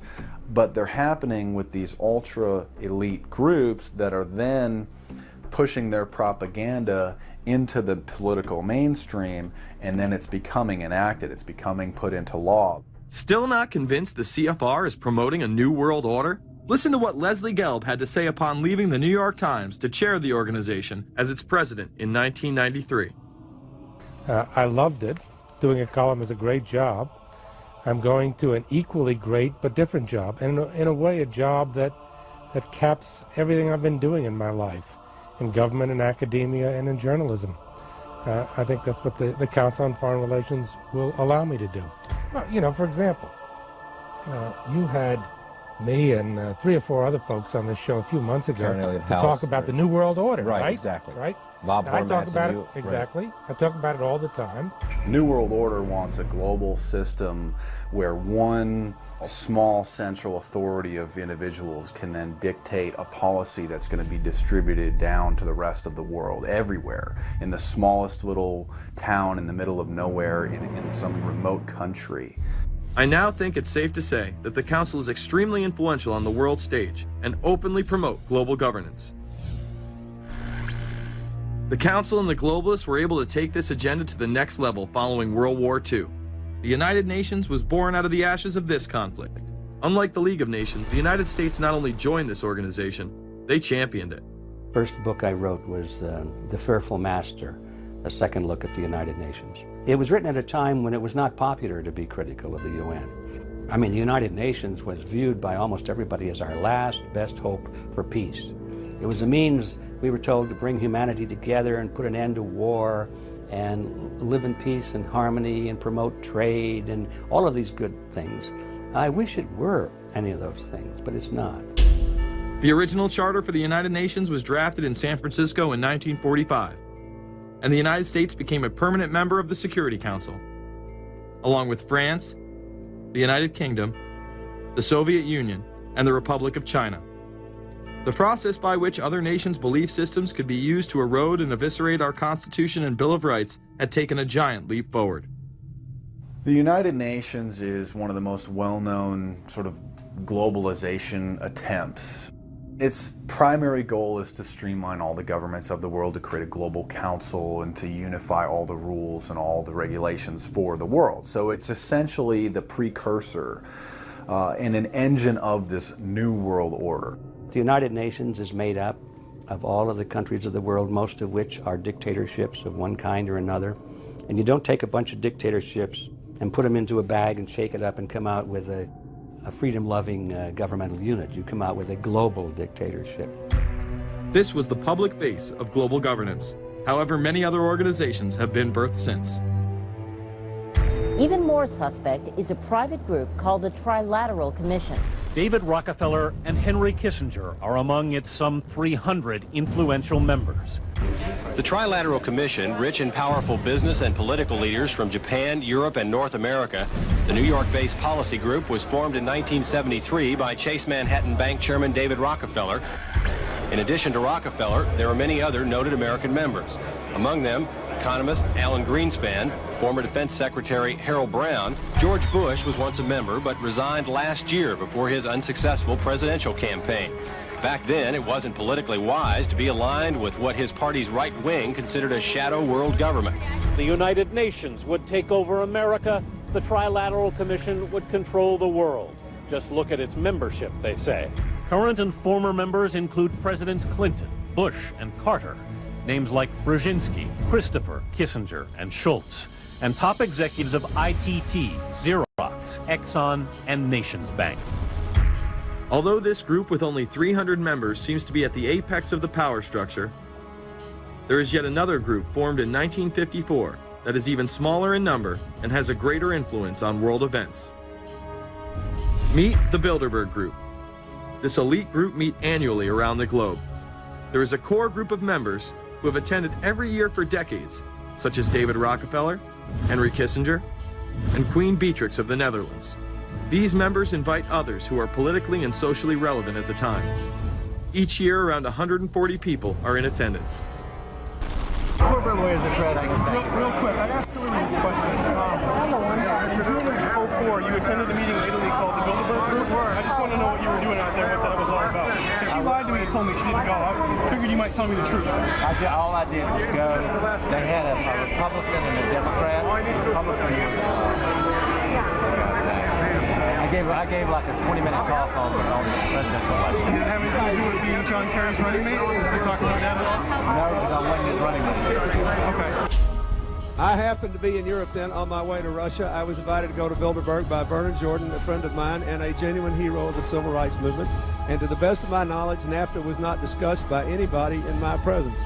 but they're happening with these ultra-elite groups that are then pushing their propaganda into the political mainstream, and then it's becoming enacted, it's becoming put into law. Still not convinced the CFR is promoting a new world order? Listen to what Leslie Gelb had to say upon leaving the New York Times to chair the organization as its president in 1993. I loved it. Doing a column is a great job. I'm going to an equally great but different job, and in a way a job that caps everything I've been doing in my life, in government, in academia, and in journalism. I think that's what the Council on Foreign Relations will allow me to do. Well, you know, for example, you had me and 3 or 4 other folks on this show a few months ago to talk about the New World Order, right? Exactly. Right? Bob I talk about it, right. exactly. I talk about it all the time. New World Order wants a global system where one small central authority of individuals can then dictate a policy that's going to be distributed down to the rest of the world, everywhere, in the smallest little town in the middle of nowhere in some remote country. I now think it's safe to say that the Council is extremely influential on the world stage and openly promote global governance. The Council and the globalists were able to take this agenda to the next level following World War II. The United Nations was born out of the ashes of this conflict. Unlike the League of Nations, the United States not only joined this organization, they championed it. First book I wrote was The Fearful Master, a second look at the United Nations. It was written at a time when it was not popular to be critical of the UN. I mean, the United Nations was viewed by almost everybody as our last best hope for peace. It was a means, we were told, to bring humanity together and put an end to war and live in peace and harmony and promote trade and all of these good things. I wish it were any of those things, but it's not. The original charter for the United Nations was drafted in San Francisco in 1945, and the United States became a permanent member of the Security Council, along with France, the United Kingdom, the Soviet Union, and the Republic of China. The process by which other nations' belief systems could be used to erode and eviscerate our Constitution and Bill of Rights had taken a giant leap forward. The United Nations is one of the most well-known sort of globalization attempts. Its primary goal is to streamline all the governments of the world, to create a global council and to unify all the rules and all the regulations for the world. So it's essentially the precursor and an engine of this new world order. The United Nations is made up of all of the countries of the world, most of which are dictatorships of one kind or another. And you don't take a bunch of dictatorships and put them into a bag and shake it up and come out with a freedom-loving governmental unit. You come out with a global dictatorship. This was the public face of global governance. However, many other organizations have been birthed since. Even more suspect is a private group called the Trilateral Commission. David Rockefeller and Henry Kissinger are among its some 300 influential members. The Trilateral Commission, rich and powerful business and political leaders from Japan, Europe, and North America. The New York-based policy group was formed in 1973 by Chase Manhattan Bank Chairman David Rockefeller. In addition to Rockefeller, there are many other noted American members. Among them, economist Alan Greenspan, former Defense Secretary Harold Brown. George Bush was once a member, but resigned last year before his unsuccessful presidential campaign. Back then, it wasn't politically wise to be aligned with what his party's right wing considered a shadow world government. The United Nations would take over America. The Trilateral Commission would control the world. Just look at its membership, they say. Current and former members include Presidents Clinton, Bush, and Carter. Names like Brzezinski, Christopher, Kissinger, and Schultz. And top executives of ITT, Xerox, Exxon, and Nations Bank. Although this group with only 300 members seems to be at the apex of the power structure, there is yet another group formed in 1954 that is even smaller in number and has a greater influence on world events. Meet the Bilderberg Group. This elite group meet annually around the globe. There is a core group of members who have attended every year for decades, such as David Rockefeller, Henry Kissinger, and Queen Beatrix of the Netherlands. These members invite others who are politically and socially relevant at the time. Each year, around 140 people are in attendance. Real quick, I asked two of these questions. In June of 2004, you attended a meeting in Italy called the Bilderberg Group. I just want to know what you were doing out there, what that was all about. Because she lied to me and told me she didn't go. I figured you might tell me the truth. All I did was go. They had a Republican and a Democrat. Republican was... I gave like a 20-minute talk on the presidential election. You didn't have anything to do with being John Kerry's running mate? You're talking about that at all? No, because I wasn't his running mate. Okay. I happened to be in Europe then on my way to Russia. I was invited to go to Bilderberg by Vernon Jordan, a friend of mine and a genuine hero of the civil rights movement. And to the best of my knowledge, NAFTA was not discussed by anybody in my presence.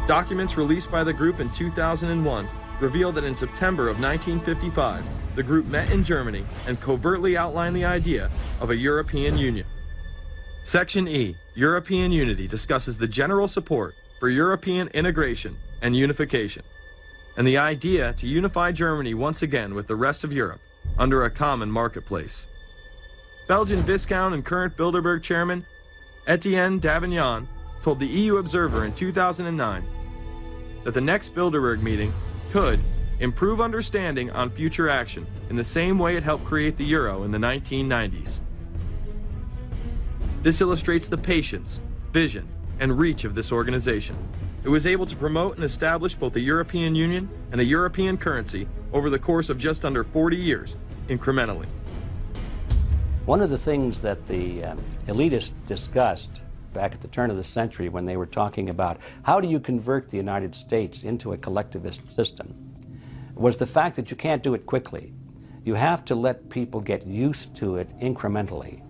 Documents released by the group in 2001 revealed that in September of 1955, the group met in Germany and covertly outlined the idea of a European Union. Section E, European Unity, discusses the general support for European integration and unification, and the idea to unify Germany once again with the rest of Europe under a common marketplace. Belgian Viscount and current Bilderberg chairman Etienne Davignon told the EU Observer in 2009 that the next Bilderberg meeting could improve understanding on future action in the same way it helped create the euro in the 1990s. This illustrates the patience, vision, and reach of this organization. It was able to promote and establish both the European Union and a European currency over the course of just under 40 years, incrementally. One of the things that the elitists discussed back at the turn of the century when they were talking about how do you convert the United States into a collectivist system was the fact that you can't do it quickly. You have to let people get used to it incrementally,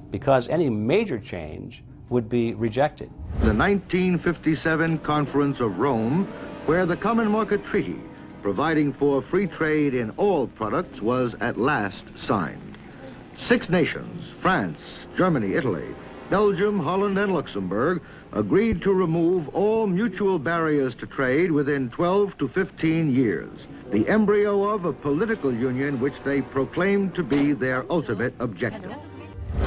because any major change would be rejected. The 1957 Conference of Rome, where the Common Market Treaty, providing for free trade in all products, was at last signed. 6 nations, France, Germany, Italy, Belgium, Holland, and Luxembourg, agreed to remove all mutual barriers to trade within 12 to 15 years, the embryo of a political union which they proclaimed to be their ultimate objective.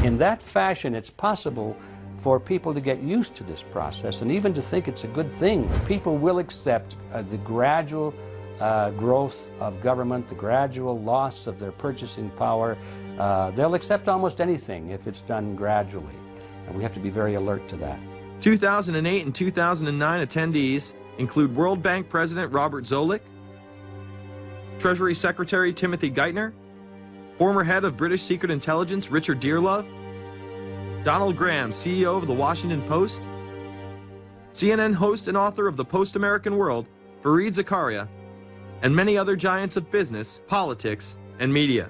In that fashion, it's possible for people to get used to this process and even to think it's a good thing. People will accept the gradual growth of government, the gradual loss of their purchasing power. They'll accept almost anything if it's done gradually, and we have to be very alert to that. 2008 and 2009 attendees include World Bank President Robert Zoellick, Treasury Secretary Timothy Geithner, former head of British Secret Intelligence Richard Dearlove, Donald Graham, CEO of the Washington Post, CNN host and author of The Post-American World, Fareed Zakaria, and many other giants of business, politics, and media.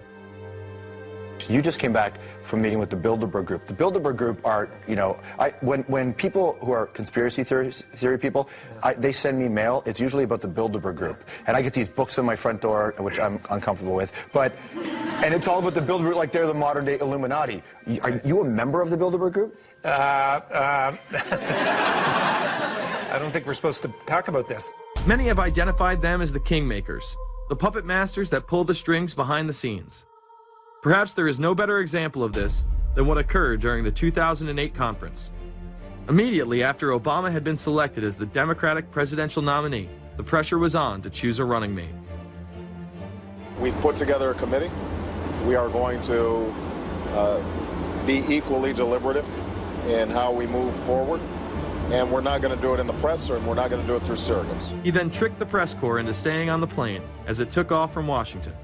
You just came back from meeting with the Bilderberg Group. The Bilderberg Group are, you know, when people who are conspiracy theory people, they send me mail, it's usually about the Bilderberg Group. And I get these books on my front door, which I'm uncomfortable with, and it's all about the Bilderberg, like they're the modern day Illuminati. Are you a member of the Bilderberg Group? I don't think we're supposed to talk about this. Many have identified them as the kingmakers, the puppet masters that pull the strings behind the scenes. Perhaps there is no better example of this than what occurred during the 2008 conference. Immediately after Obama had been selected as the Democratic presidential nominee, the pressure was on to choose a running mate. We've put together a committee. We are going to be equally deliberative in how we move forward, and we're not going to do it in the press, and we're not going to do it through surrogates. He then tricked the press corps into staying on the plane as it took off from Washington.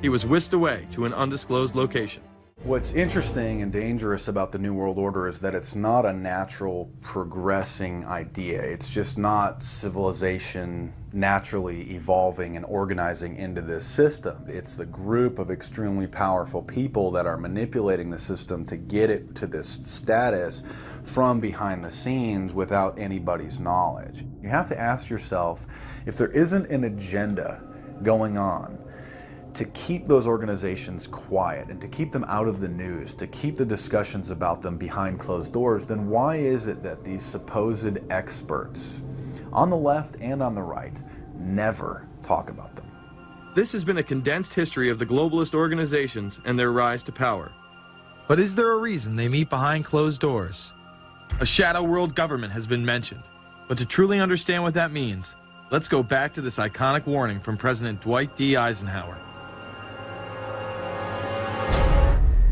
He was whisked away to an undisclosed location. What's interesting and dangerous about the New World Order is that it's not a natural progressing idea. It's just not civilization naturally evolving and organizing into this system. It's the group of extremely powerful people that are manipulating the system to get it to this status from behind the scenes without anybody's knowledge. You have to ask yourself, if there isn't an agenda going on to keep those organizations quiet and to keep them out of the news, to keep the discussions about them behind closed doors, then why is it that these supposed experts on the left and on the right never talk about them? This has been a condensed history of the globalist organizations and their rise to power. But is there a reason they meet behind closed doors? A shadow world government has been mentioned, but to truly understand what that means, let's go back to this iconic warning from President Dwight D. Eisenhower.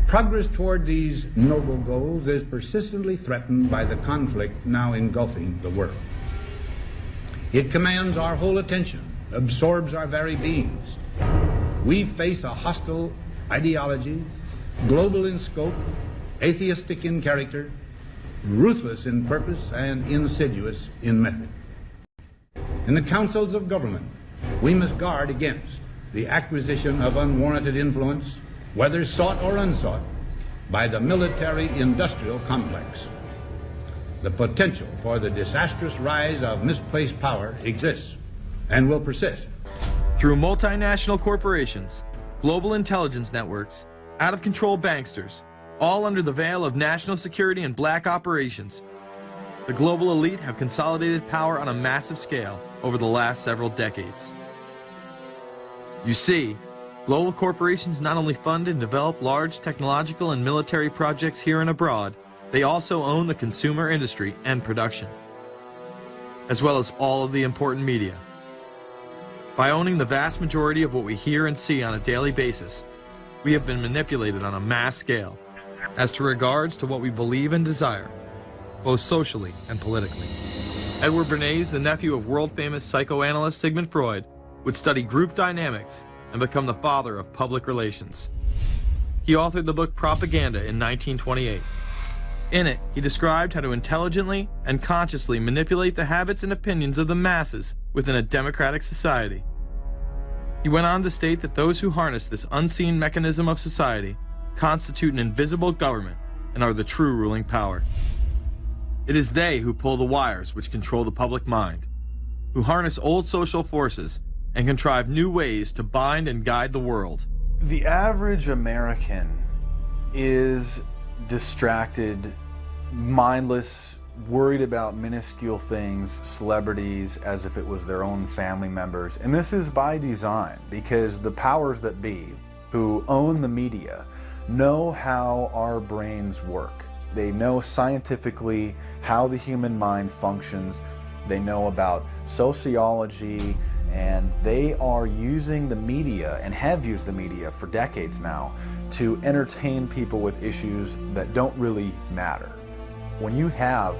Progress toward these noble goals is persistently threatened by the conflict now engulfing the world. It commands our whole attention, absorbs our very beings. We face a hostile ideology, global in scope, atheistic in character, ruthless in purpose, and insidious in method. In the councils of government, we must guard against the acquisition of unwarranted influence, whether sought or unsought, by the military-industrial complex. The potential for the disastrous rise of misplaced power exists and will persist. Through multinational corporations, global intelligence networks, out-of-control banksters, all under the veil of national security and black operations, the global elite have consolidated power on a massive scale over the last several decades. You see, global corporations not only fund and develop large technological and military projects here and abroad, they also own the consumer industry and production, as well as all of the important media. By owning the vast majority of what we hear and see on a daily basis, we have been manipulated on a mass scale as to regards to what we believe and desire, both socially and politically. Edward Bernays, the nephew of world-famous psychoanalyst Sigmund Freud, would study group dynamics and become the father of public relations. He authored the book Propaganda in 1928. In it, he described how to intelligently and consciously manipulate the habits and opinions of the masses within a democratic society. He went on to state that those who harness this unseen mechanism of society constitute an invisible government and are the true ruling power. It is they who pull the wires which control the public mind, who harness old social forces and contrive new ways to bind and guide the world. The average American is distracted, mindless, worried about minuscule things, celebrities, as if it was their own family members. And this is by design, because the powers that be, who own the media, know how our brains work. They know scientifically how the human mind functions. They know about sociology, and they are using the media, and have used the media for decades now, to entertain people with issues that don't really matter. When you have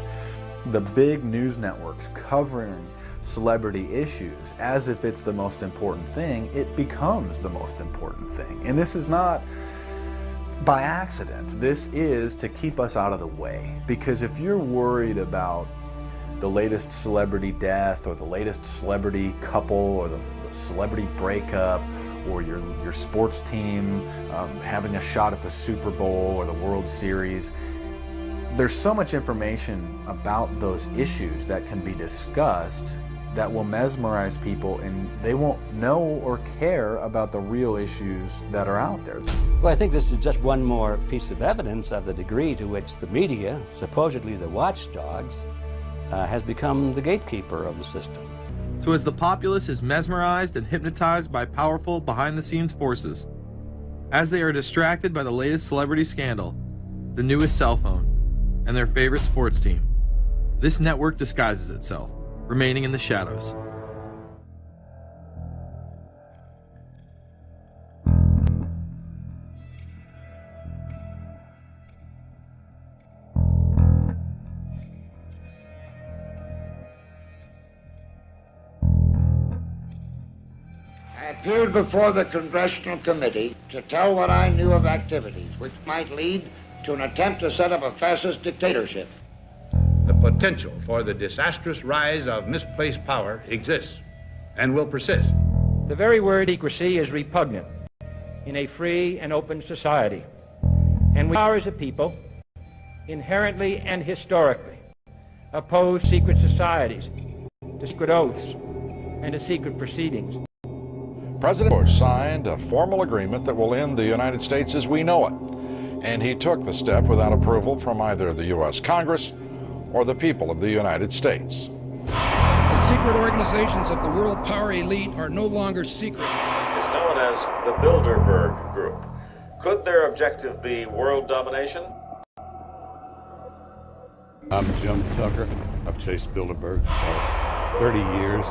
the big news networks covering celebrity issues as if it's the most important thing, it becomes the most important thing. And this is not by accident. This is to keep us out of the way. Because if you're worried about the latest celebrity death or the latest celebrity couple or the celebrity breakup or your sports team having a shot at the Super Bowl or the World Series. There's so much information about those issues that can be discussed that will mesmerize people, and they won't know or care about the real issues that are out there. Well, I think this is just one more piece of evidence of the degree to which the media, supposedly the watchdogs, has become the gatekeeper of the system. So as the populace is mesmerized and hypnotized by powerful behind-the-scenes forces, as they are distracted by the latest celebrity scandal, the newest cell phone, and their favorite sports team, this network disguises itself, remaining in the shadows. I appeared before the Congressional Committee to tell what I knew of activities which might lead to an attempt to set up a fascist dictatorship. The potential for the disastrous rise of misplaced power exists and will persist. The very word secrecy is repugnant in a free and open society. And we are, as a people, inherently and historically opposed secret societies, to secret oaths, and to secret proceedings. President Bush signed a formal agreement that will end the United States as we know it. And he took the step without approval from either the U.S. Congress or the people of the United States. The secret organizations of the world power elite are no longer secret. It's known as the Bilderberg Group. Could their objective be world domination? I'm Jim Tucker. I've chased Bilderberg for 30 years.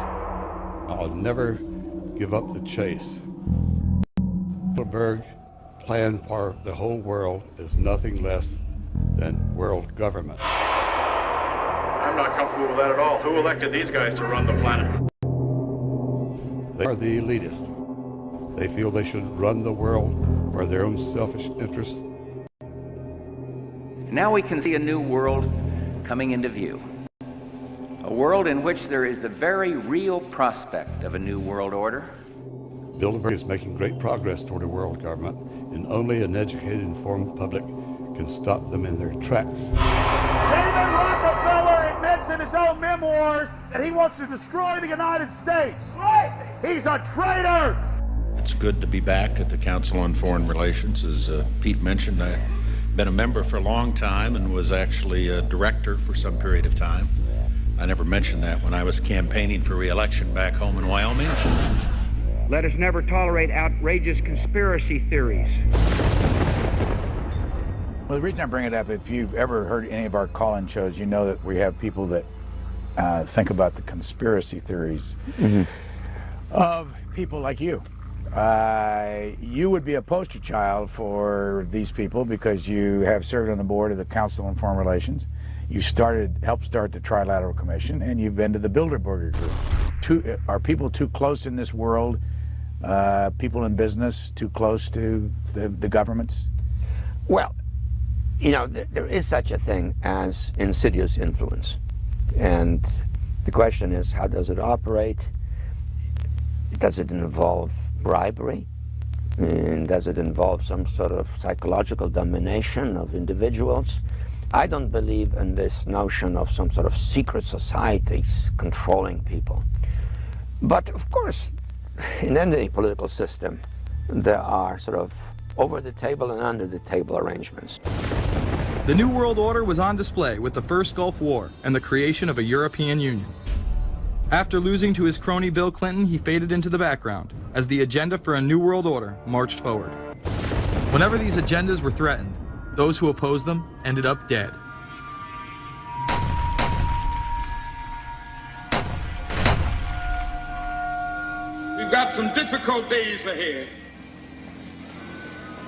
I'll never give up the chase. Bilderberg plan for the whole world is nothing less than world government. I'm not comfortable with that at all. Who elected these guys to run the planet? They are the elitists. They feel they should run the world for their own selfish interests. Now we can see a new world coming into view. A world in which there is the very real prospect of a new world order. Bilderberg is making great progress toward a world government, and only an educated, informed public can stop them in their tracks. David Rockefeller admits in his own memoirs that he wants to destroy the United States. Right. He's a traitor. It's good to be back at the Council on Foreign Relations. As Pete mentioned, I've been a member for a long time and was actually a director for some period of time. I never mentioned that when I was campaigning for re-election back home in Wyoming. Let us never tolerate outrageous conspiracy theories. Well, the reason I bring it up, if you've ever heard any of our call-in shows, you know that we have people that think about the conspiracy theories of people like you. You would be a poster child for these people because you have served on the board of the Council on Foreign Relations. You helped start the Trilateral Commission, and you've been to the Bilderberger Group. Are people too close in this world? People in business too close to the governments? Well, you know, there is such a thing as insidious influence. And the question is, how does it operate? Does it involve bribery? And does it involve some sort of psychological domination of individuals? I don't believe in this notion of some sort of secret societies controlling people. But of course, in any political system, there are sort of over-the-table and under-the-table arrangements. The New World Order was on display with the first Gulf War and the creation of a European Union. After losing to his crony Bill Clinton, he faded into the background as the agenda for a New World Order marched forward. Whenever these agendas were threatened, those who opposed them ended up dead. We've got some difficult days ahead,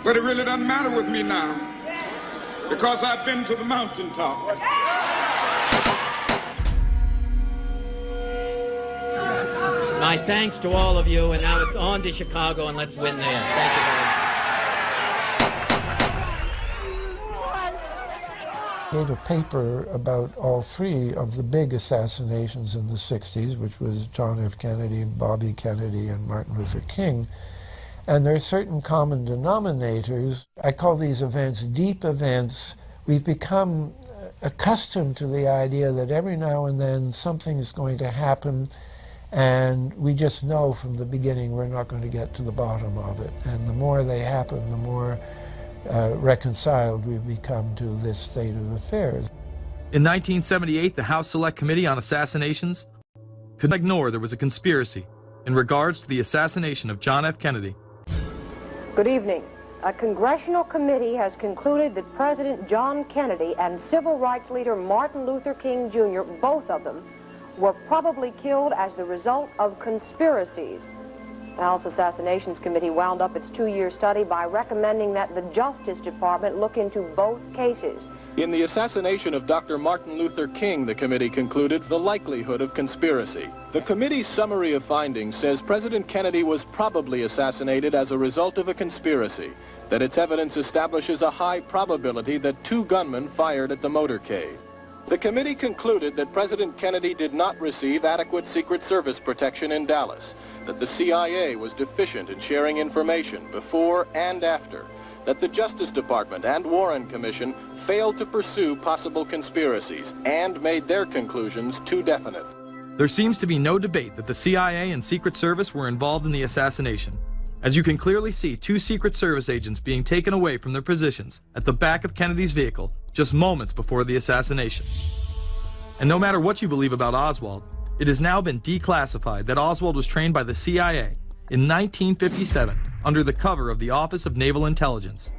but it really doesn't matter with me now because I've been to the mountaintop. My thanks to all of you, and now it's on to Chicago, and let's win there. Thank you very much. gave a paper about all three of the big assassinations in the 60s, which was John F. Kennedy, Bobby Kennedy, and Martin Luther King. And there are certain common denominators. I call these events deep events. We've become accustomed to the idea that every now and then something is going to happen, and we just know from the beginning we're not going to get to the bottom of it. And the more they happen, the more reconciled we've become to this state of affairs. In 1978, the House Select Committee on Assassinations could not ignore there was a conspiracy in regards to the assassination of John F. Kennedy. Good evening. A congressional committee has concluded that President John Kennedy and civil rights leader Martin Luther King Jr., both of them, were probably killed as the result of conspiracies. The House Assassinations Committee wound up its 2-year study by recommending that the Justice Department look into both cases. In the assassination of Dr. Martin Luther King, the committee concluded the likelihood of conspiracy. The committee's summary of findings says President Kennedy was probably assassinated as a result of a conspiracy, that its evidence establishes a high probability that 2 gunmen fired at the motorcade. The committee concluded that President Kennedy did not receive adequate Secret Service protection in Dallas, that the CIA was deficient in sharing information before and after, that the Justice Department and Warren Commission failed to pursue possible conspiracies and made their conclusions too definite. There seems to be no debate that the CIA and Secret Service were involved in the assassination, as you can clearly see 2 Secret Service agents being taken away from their positions at the back of Kennedy's vehicle just moments before the assassination. And no matter what you believe about Oswald, it has now been declassified that Oswald was trained by the CIA in 1957 under the cover of the Office of Naval Intelligence.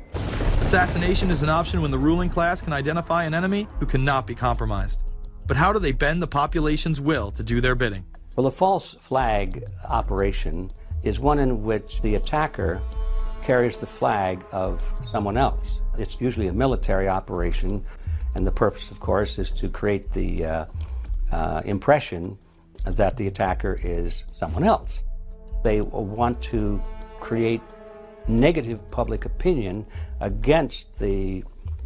Assassination is an option when the ruling class can identify an enemy who cannot be compromised. But how do they bend the population's will to do their bidding? Well, the false flag operation is one in which the attacker carries the flag of someone else. It's usually a military operation, and the purpose, of course, is to create the impression that the attacker is someone else. They want to create negative public opinion against the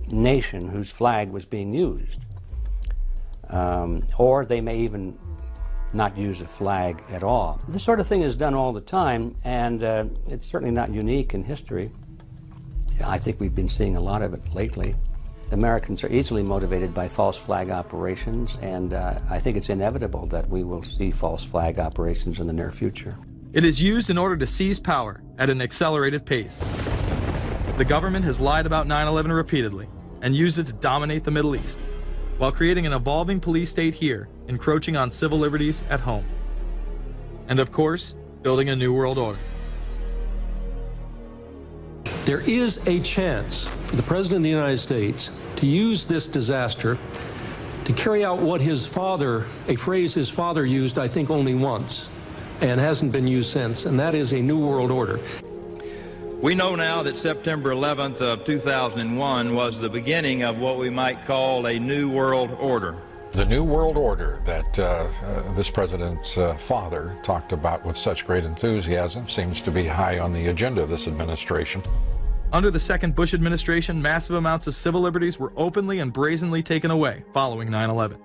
nation whose flag was being used. Or they may even not use a flag at all. This sort of thing is done all the time, and it's certainly not unique in history. I think we've been seeing a lot of it lately. Americans are easily motivated by false flag operations, and I think it's inevitable that we will see false flag operations in the near future. It is used in order to seize power at an accelerated pace. The government has lied about 9/11 repeatedly and used it to dominate the Middle East, while creating an evolving police state here, encroaching on civil liberties at home. And of course, building a new world order. There is a chance for the President of the United States to use this disaster to carry out what his father, a phrase his father used, I think, only once, and hasn't been used since, and that is a new world order. We know now that September 11th of 2001 was the beginning of what we might call a new world order. The new world order that this president's father talked about with such great enthusiasm seems to be high on the agenda of this administration. Under the second Bush administration, massive amounts of civil liberties were openly and brazenly taken away following 9/11.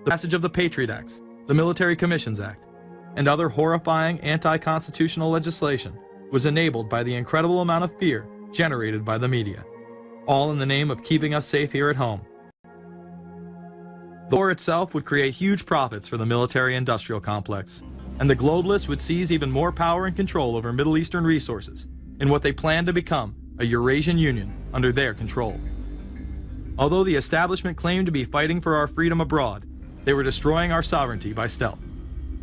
The passage of the Patriot Acts, the Military Commissions Act, and other horrifying anti-constitutional legislation was enabled by the incredible amount of fear generated by the media, all in the name of keeping us safe here at home. The war itself would create huge profits for the military-industrial complex, and the globalists would seize even more power and control over Middle Eastern resources in what they planned to become a Eurasian Union under their control. Although the establishment claimed to be fighting for our freedom abroad, they were destroying our sovereignty by stealth.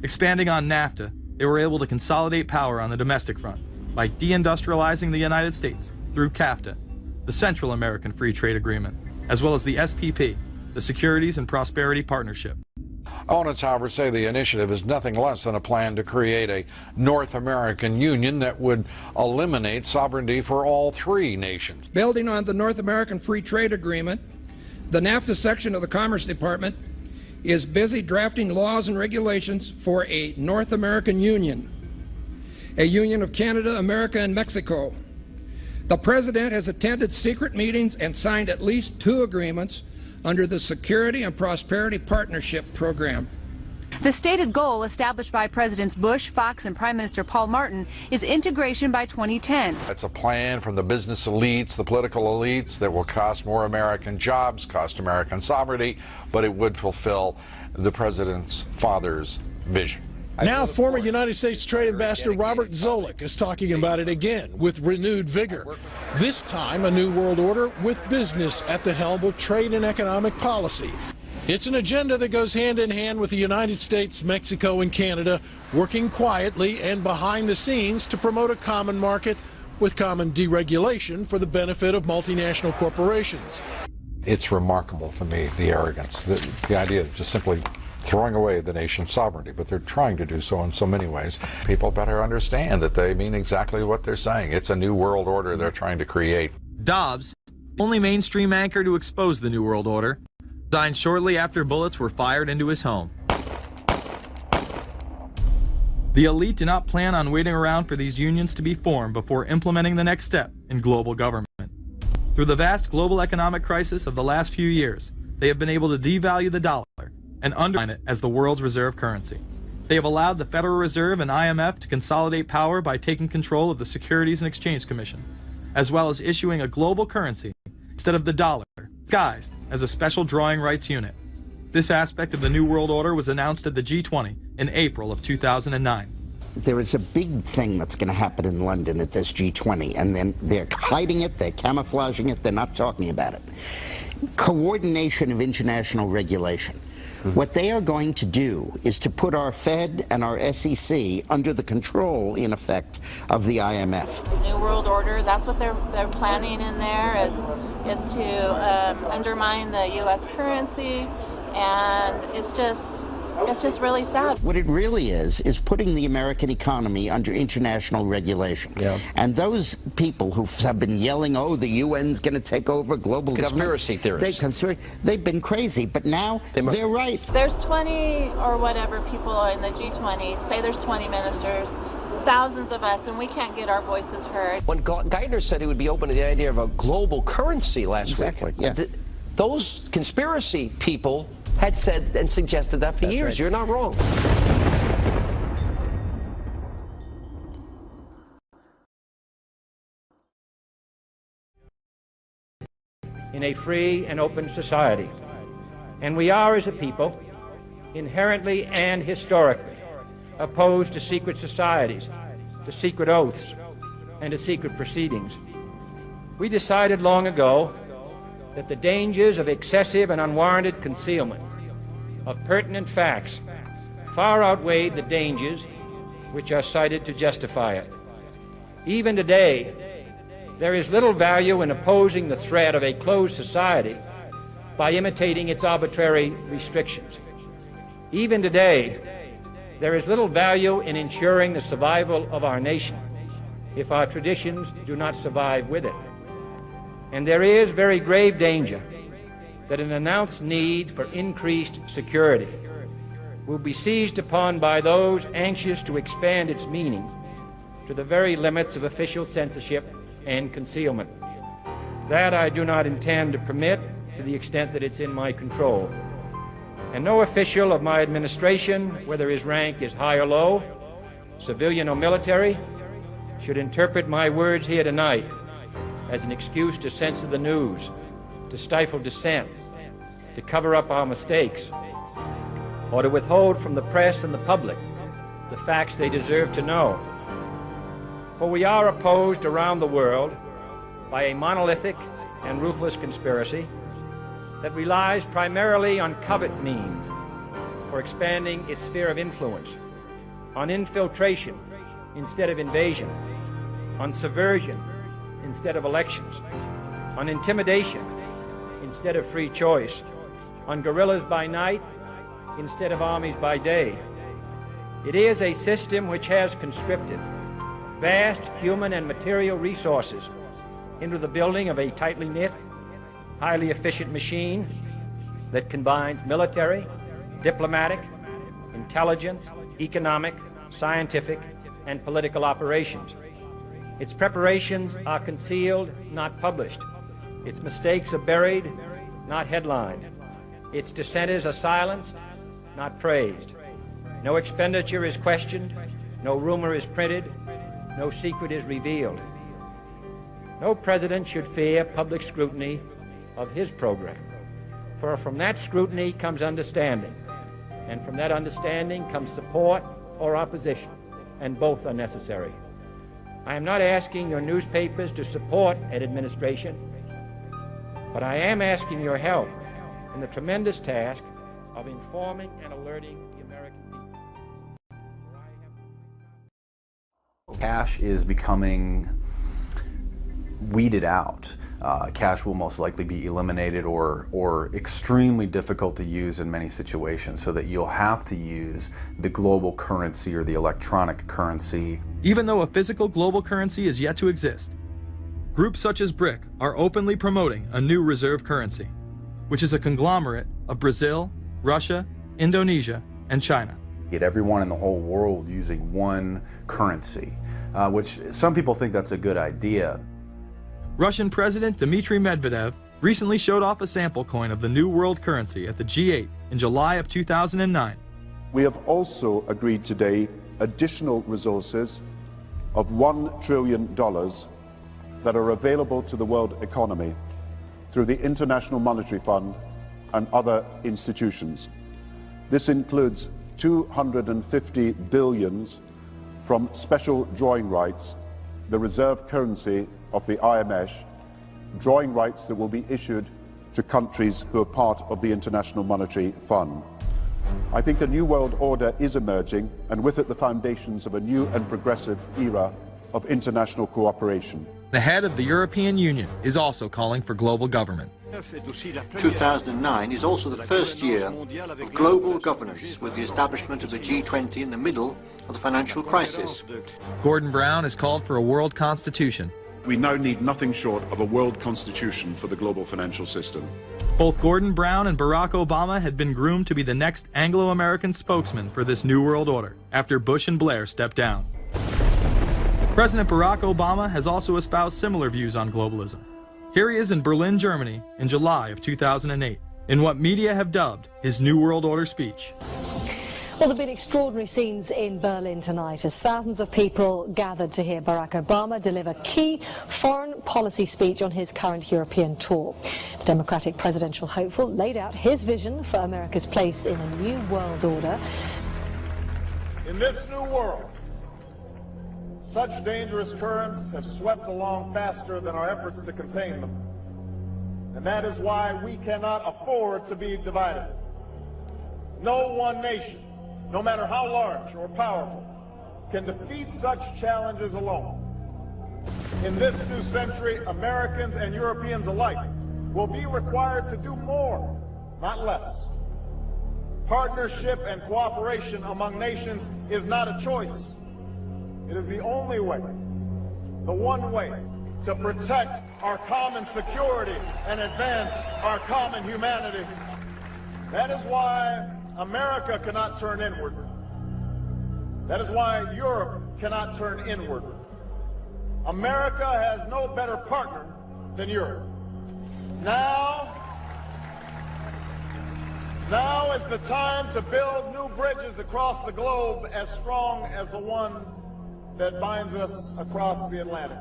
Expanding on NAFTA, they were able to consolidate power on the domestic front by deindustrializing the United States through CAFTA, the Central American Free Trade Agreement, as well as the SPP, the Securities and Prosperity Partnership. Opponents, however, say the initiative is nothing less than a plan to create a North American Union that would eliminate sovereignty for all three nations. Building on the North American Free Trade Agreement, the NAFTA section of the Commerce Department is busy drafting laws and regulations for a North American Union, a union of Canada, America, and Mexico. The President has attended secret meetings and signed at least 2 agreements under the Security and Prosperity Partnership Program. The stated goal established by Presidents Bush, Fox, and Prime Minister Paul Martin is integration by 2010. It's a plan from the business elites, the political elites, that will cost more American jobs, cost American sovereignty, but it would fulfill the President's father's vision. Now, former United States Trade Ambassador Robert Zoellick is talking about it again with renewed vigor. This time, a new world order with business at the helm of trade and economic policy. It's an agenda that goes hand in hand with the United States, Mexico, and Canada working quietly and behind the scenes to promote a common market with common deregulation for the benefit of multinational corporations. It's remarkable to me, the arrogance, the idea of just simply throwing away the nation's sovereignty, but they're trying to do so in so many ways. People better understand that they mean exactly what they're saying. It's a new world order they're trying to create. Dobbs, only mainstream anchor to expose the New World Order, resigned shortly after bullets were fired into his home. The elite do not plan on waiting around for these unions to be formed before implementing the next step in global government. Through the vast global economic crisis of the last few years, they have been able to devalue the dollar and undermine it as the world's reserve currency. They have allowed the Federal Reserve and IMF to consolidate power by taking control of the Securities and Exchange Commission, as well as issuing a global currency instead of the dollar, disguised as a special drawing rights unit. This aspect of the New World Order was announced at the G20 in April of 2009. There is a big thing that's going to happen in London at this G20, and then they're hiding it, they're camouflaging it, they're not talking about it. Coordination of international regulation. What they are going to do is to put our Fed and our SEC under the control, in effect, of the IMF. The New World Order, that's what they're planning in there, is to undermine the U.S. currency, and it's just really sad. What it really is putting the American economy under international regulation. Yeah. And those people who have been yelling, oh, the UN's going to take over global conspiracy government. Theorists. They've been crazy, but now they're right. There's 20 or whatever people in the G20, say there's 20 ministers, thousands of us, and we can't get our voices heard. When Geithner said he would be open to the idea of a global currency last week, yeah. Those conspiracy people had said and suggested that for years. Right. You're not wrong. In a free and open society. And we are, as a people, inherently and historically opposed to secret societies, to secret oaths, and to secret proceedings. We decided long ago that the dangers of excessive and unwarranted concealment of pertinent facts far outweighed the dangers which are cited to justify it. Even today, there is little value in opposing the threat of a closed society by imitating its arbitrary restrictions. Even today, there is little value in ensuring the survival of our nation if our traditions do not survive with it. And there is very grave danger that an announced need for increased security will be seized upon by those anxious to expand its meaning to the very limits of official censorship and concealment. That I do not intend to permit to the extent that it's in my control. And no official of my administration, whether his rank is high or low, civilian or military, should interpret my words here tonight as an excuse to censor the news, to stifle dissent, to cover up our mistakes, or to withhold from the press and the public the facts they deserve to know. For we are opposed around the world by a monolithic and ruthless conspiracy that relies primarily on covert means for expanding its sphere of influence, on infiltration instead of invasion, on subversion instead of elections, on intimidation instead of free choice, on guerrillas by night instead of armies by day. It is a system which has conscripted vast human and material resources into the building of a tightly knit, highly efficient machine that combines military, diplomatic, intelligence, economic, scientific, and political operations. Its preparations are concealed, not published. Its mistakes are buried, not headlined. Its dissenters are silenced, not praised. No expenditure is questioned, no rumor is printed, no secret is revealed. No president should fear public scrutiny of his program, for from that scrutiny comes understanding, and from that understanding comes support or opposition, and both are necessary. I am not asking your newspapers to support an administration, but I am asking your help in the tremendous task of informing and alerting the American people. Cash is becoming weeded out. Cash will most likely be eliminated or extremely difficult to use in many situations, so that you'll have to use the global currency or the electronic currency. Even though a physical global currency is yet to exist, groups such as BRIC are openly promoting a new reserve currency, which is a conglomerate of Brazil, Russia, Indonesia, and China. Get everyone in the whole world using one currency, which some people think that's a good idea. Russian President Dmitry Medvedev recently showed off a sample coin of the new world currency at the G8 in July of 2009. We have also agreed today additional resources of $1 trillion that are available to the world economy through the International Monetary Fund and other institutions. This includes $250 billion from special drawing rights, the reserve currency of the IMF, drawing rights that will be issued to countries who are part of the International Monetary Fund. I think a new world order is emerging, and with it the foundations of a new and progressive era of international cooperation. The head of the European Union is also calling for global government. 2009 is also the first year of global governance, with the establishment of the G20 in the middle of the financial crisis. Gordon Brown has called for a world constitution. We now need nothing short of a world constitution for the global financial system. Both Gordon Brown and Barack Obama had been groomed to be the next Anglo-American spokesman for this new world order after Bush and Blair stepped down. President Barack Obama has also espoused similar views on globalism. Here he is in Berlin, Germany, in July of 2008, in what media have dubbed his New World Order speech. Well, there have been extraordinary scenes in Berlin tonight as thousands of people gathered to hear Barack Obama deliver key foreign policy speech on his current European tour. The Democratic presidential hopeful laid out his vision for America's place in a new world order. In this new world, such dangerous currents have swept along faster than our efforts to contain them. And that is why we cannot afford to be divided. No one nation, no matter how large or powerful, can defeat such challenges alone. In this new century, Americans and Europeans alike will be required to do more, not less. Partnership and cooperation among nations is not a choice. It is the only way, the one way, to protect our common security and advance our common humanity. That is why America cannot turn inward. That is why Europe cannot turn inward. America has no better partner than Europe. Now is the time to build new bridges across the globe as strong as the one that binds us across the Atlantic.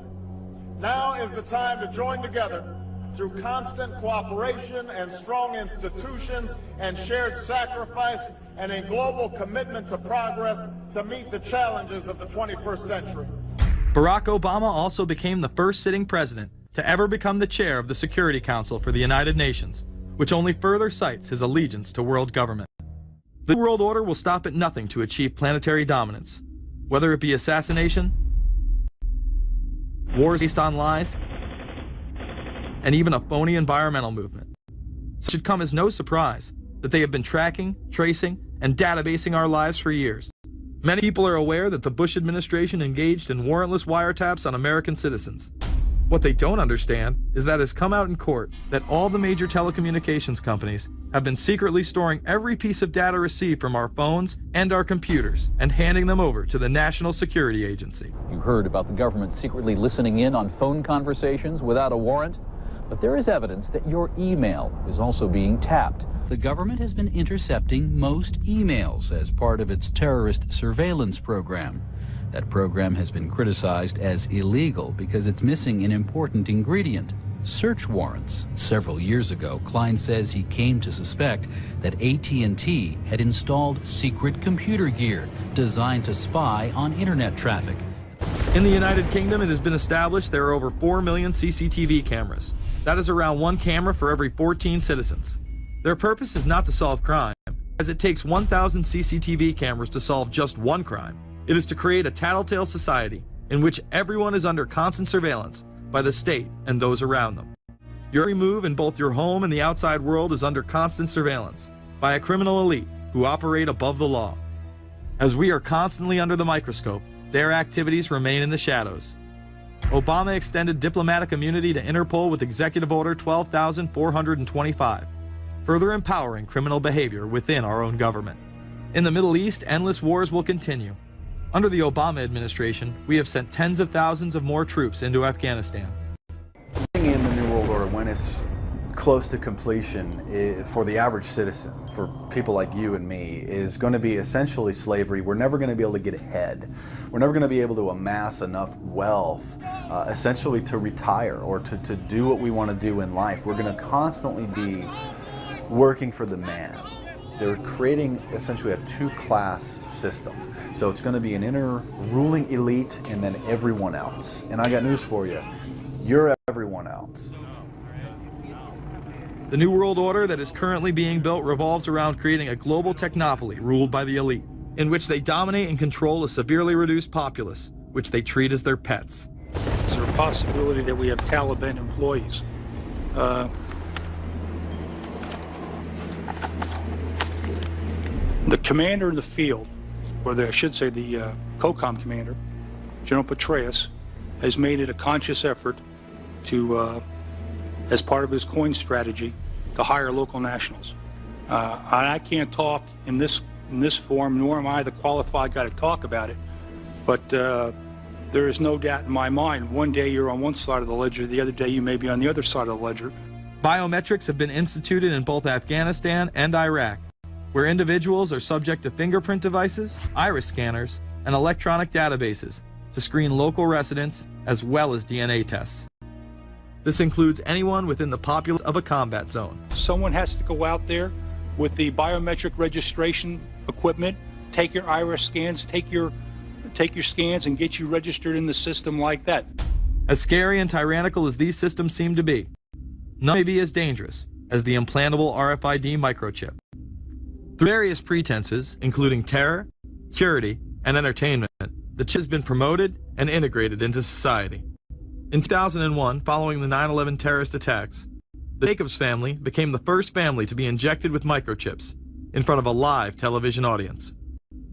Now is the time to join together through constant cooperation and strong institutions and shared sacrifice and a global commitment to progress to meet the challenges of the 21st century. Barack Obama also became the first sitting president to ever become the chair of the Security Council for the United Nations, which only further cites his allegiance to world government. The New World Order will stop at nothing to achieve planetary dominance, whether it be assassination, wars based on lies, and even a phony environmental movement. It should come as no surprise that they have been tracking, tracing, and databasing our lives for years. Many people are aware that the Bush administration engaged in warrantless wiretaps on American citizens. What they don't understand is that it has come out in court that all the major telecommunications companies have been secretly storing every piece of data received from our phones and our computers and handing them over to the National Security Agency. You heard about the government secretly listening in on phone conversations without a warrant, but there is evidence that your email is also being tapped. the government has been intercepting most emails as part of its terrorist surveillance program. That program has been criticized as illegal because it's missing an important ingredient: search warrants. Several years ago, Klein says he came to suspect that AT&T had installed secret computer gear designed to spy on internet traffic. In the United Kingdom, it has been established there are over 4 million CCTV cameras. That is around 1 camera for every 14 citizens. Their purpose is not to solve crime, as it takes 1,000 CCTV cameras to solve just one crime. It is to create a tattletale society in which everyone is under constant surveillance by the state and those around them. Your every move in both your home and the outside world is under constant surveillance by a criminal elite who operate above the law. As we are constantly under the microscope, their activities remain in the shadows. Obama extended diplomatic immunity to Interpol with Executive Order 12,425, further empowering criminal behavior within our own government. In the Middle East, endless wars will continue. Under the Obama administration, we have sent tens of thousands of more troops into Afghanistan. In the New World Order, when it's close to completion, for the average citizen, for people like you and me, is going to be essentially slavery. We're never going to be able to get ahead. We're never going to be able to amass enough wealth, essentially to retire or to do what we want to do in life. We're going to constantly be working for the man. They're creating essentially a two-class system. So it's going to be an inner ruling elite and then everyone else. And I got news for you. You're everyone else. The New World Order that is currently being built revolves around creating a global technopoly ruled by the elite, in which they dominate and control a severely reduced populace, which they treat as their pets. Is there a possibility that we have Taliban employees? The commander in the field, or I should say the COCOM commander, General Petraeus, has made it a conscious effort to, as part of his coin strategy, to hire local nationals. I can't talk in this form, nor am I the qualified guy to talk about it, but there is no doubt in my mind, one day you're on one side of the ledger, the other day you may be on the other side of the ledger. Biometrics have been instituted in both Afghanistan and Iraq, where individuals are subject to fingerprint devices, iris scanners, and electronic databases to screen local residents as well as DNA tests. This includes anyone within the populace of a combat zone. Someone has to go out there with the biometric registration equipment, take your iris scans, take your scans and get you registered in the system like that. As scary and tyrannical as these systems seem to be, none may be as dangerous as the implantable RFID microchip. Through various pretenses, including terror, security, and entertainment, the chip has been promoted and integrated into society. In 2001, following the 9/11 terrorist attacks, the Jacobs family became the first family to be injected with microchips in front of a live television audience.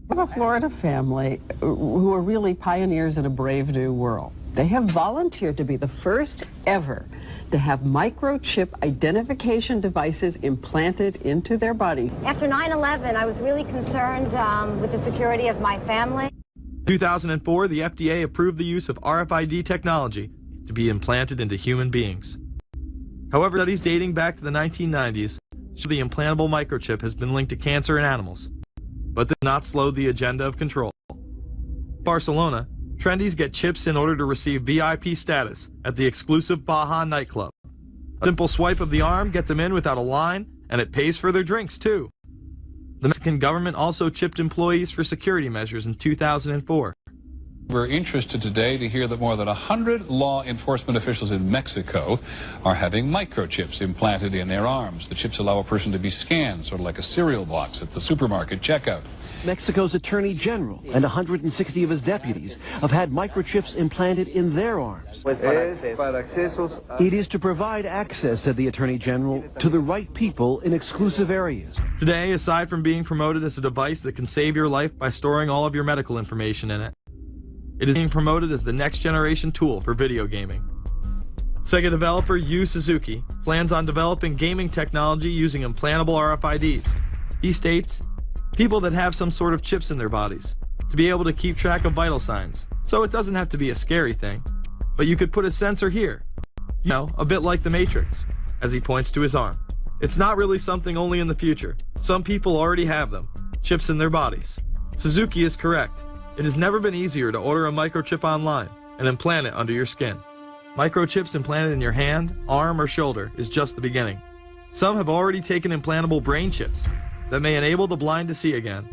We have a Florida family who are really pioneers in a brave new world. They have volunteered to be the first ever to have microchip identification devices implanted into their body. After 9/11, I was really concerned with the security of my family. In 2004, the FDA approved the use of RFID technology to be implanted into human beings. However, studies dating back to the 1990s show the implantable microchip has been linked to cancer in animals, but this has not slowed the agenda of control. In Barcelona, trendies get chips in order to receive VIP status at the exclusive Baja nightclub. A simple swipe of the arm gets them in without a line, and it pays for their drinks too. The Mexican government also chipped employees for security measures in 2004. We're interested today to hear that more than 100 law enforcement officials in Mexico are having microchips implanted in their arms. The chips allow a person to be scanned, sort of like a cereal box at the supermarket checkout. Mexico's Attorney General and 160 of his deputies have had microchips implanted in their arms. It is to provide access, said the Attorney General, to the right people in exclusive areas. Today, aside from being promoted as a device that can save your life by storing all of your medical information in it, it is being promoted as the next generation tool for video gaming. Sega developer Yu Suzuki plans on developing gaming technology using implantable RFIDs. He states, people that have some sort of chips in their bodies, to be able to keep track of vital signs. So it doesn't have to be a scary thing, but you could put a sensor here. You know, a bit like the Matrix, as he points to his arm. It's not really something only in the future. Some people already have them, chips in their bodies. Suzuki is correct. It has never been easier to order a microchip online and implant it under your skin. Microchips implanted in your hand, arm, or shoulder is just the beginning. Some have already taken implantable brain chips that may enable the blind to see again,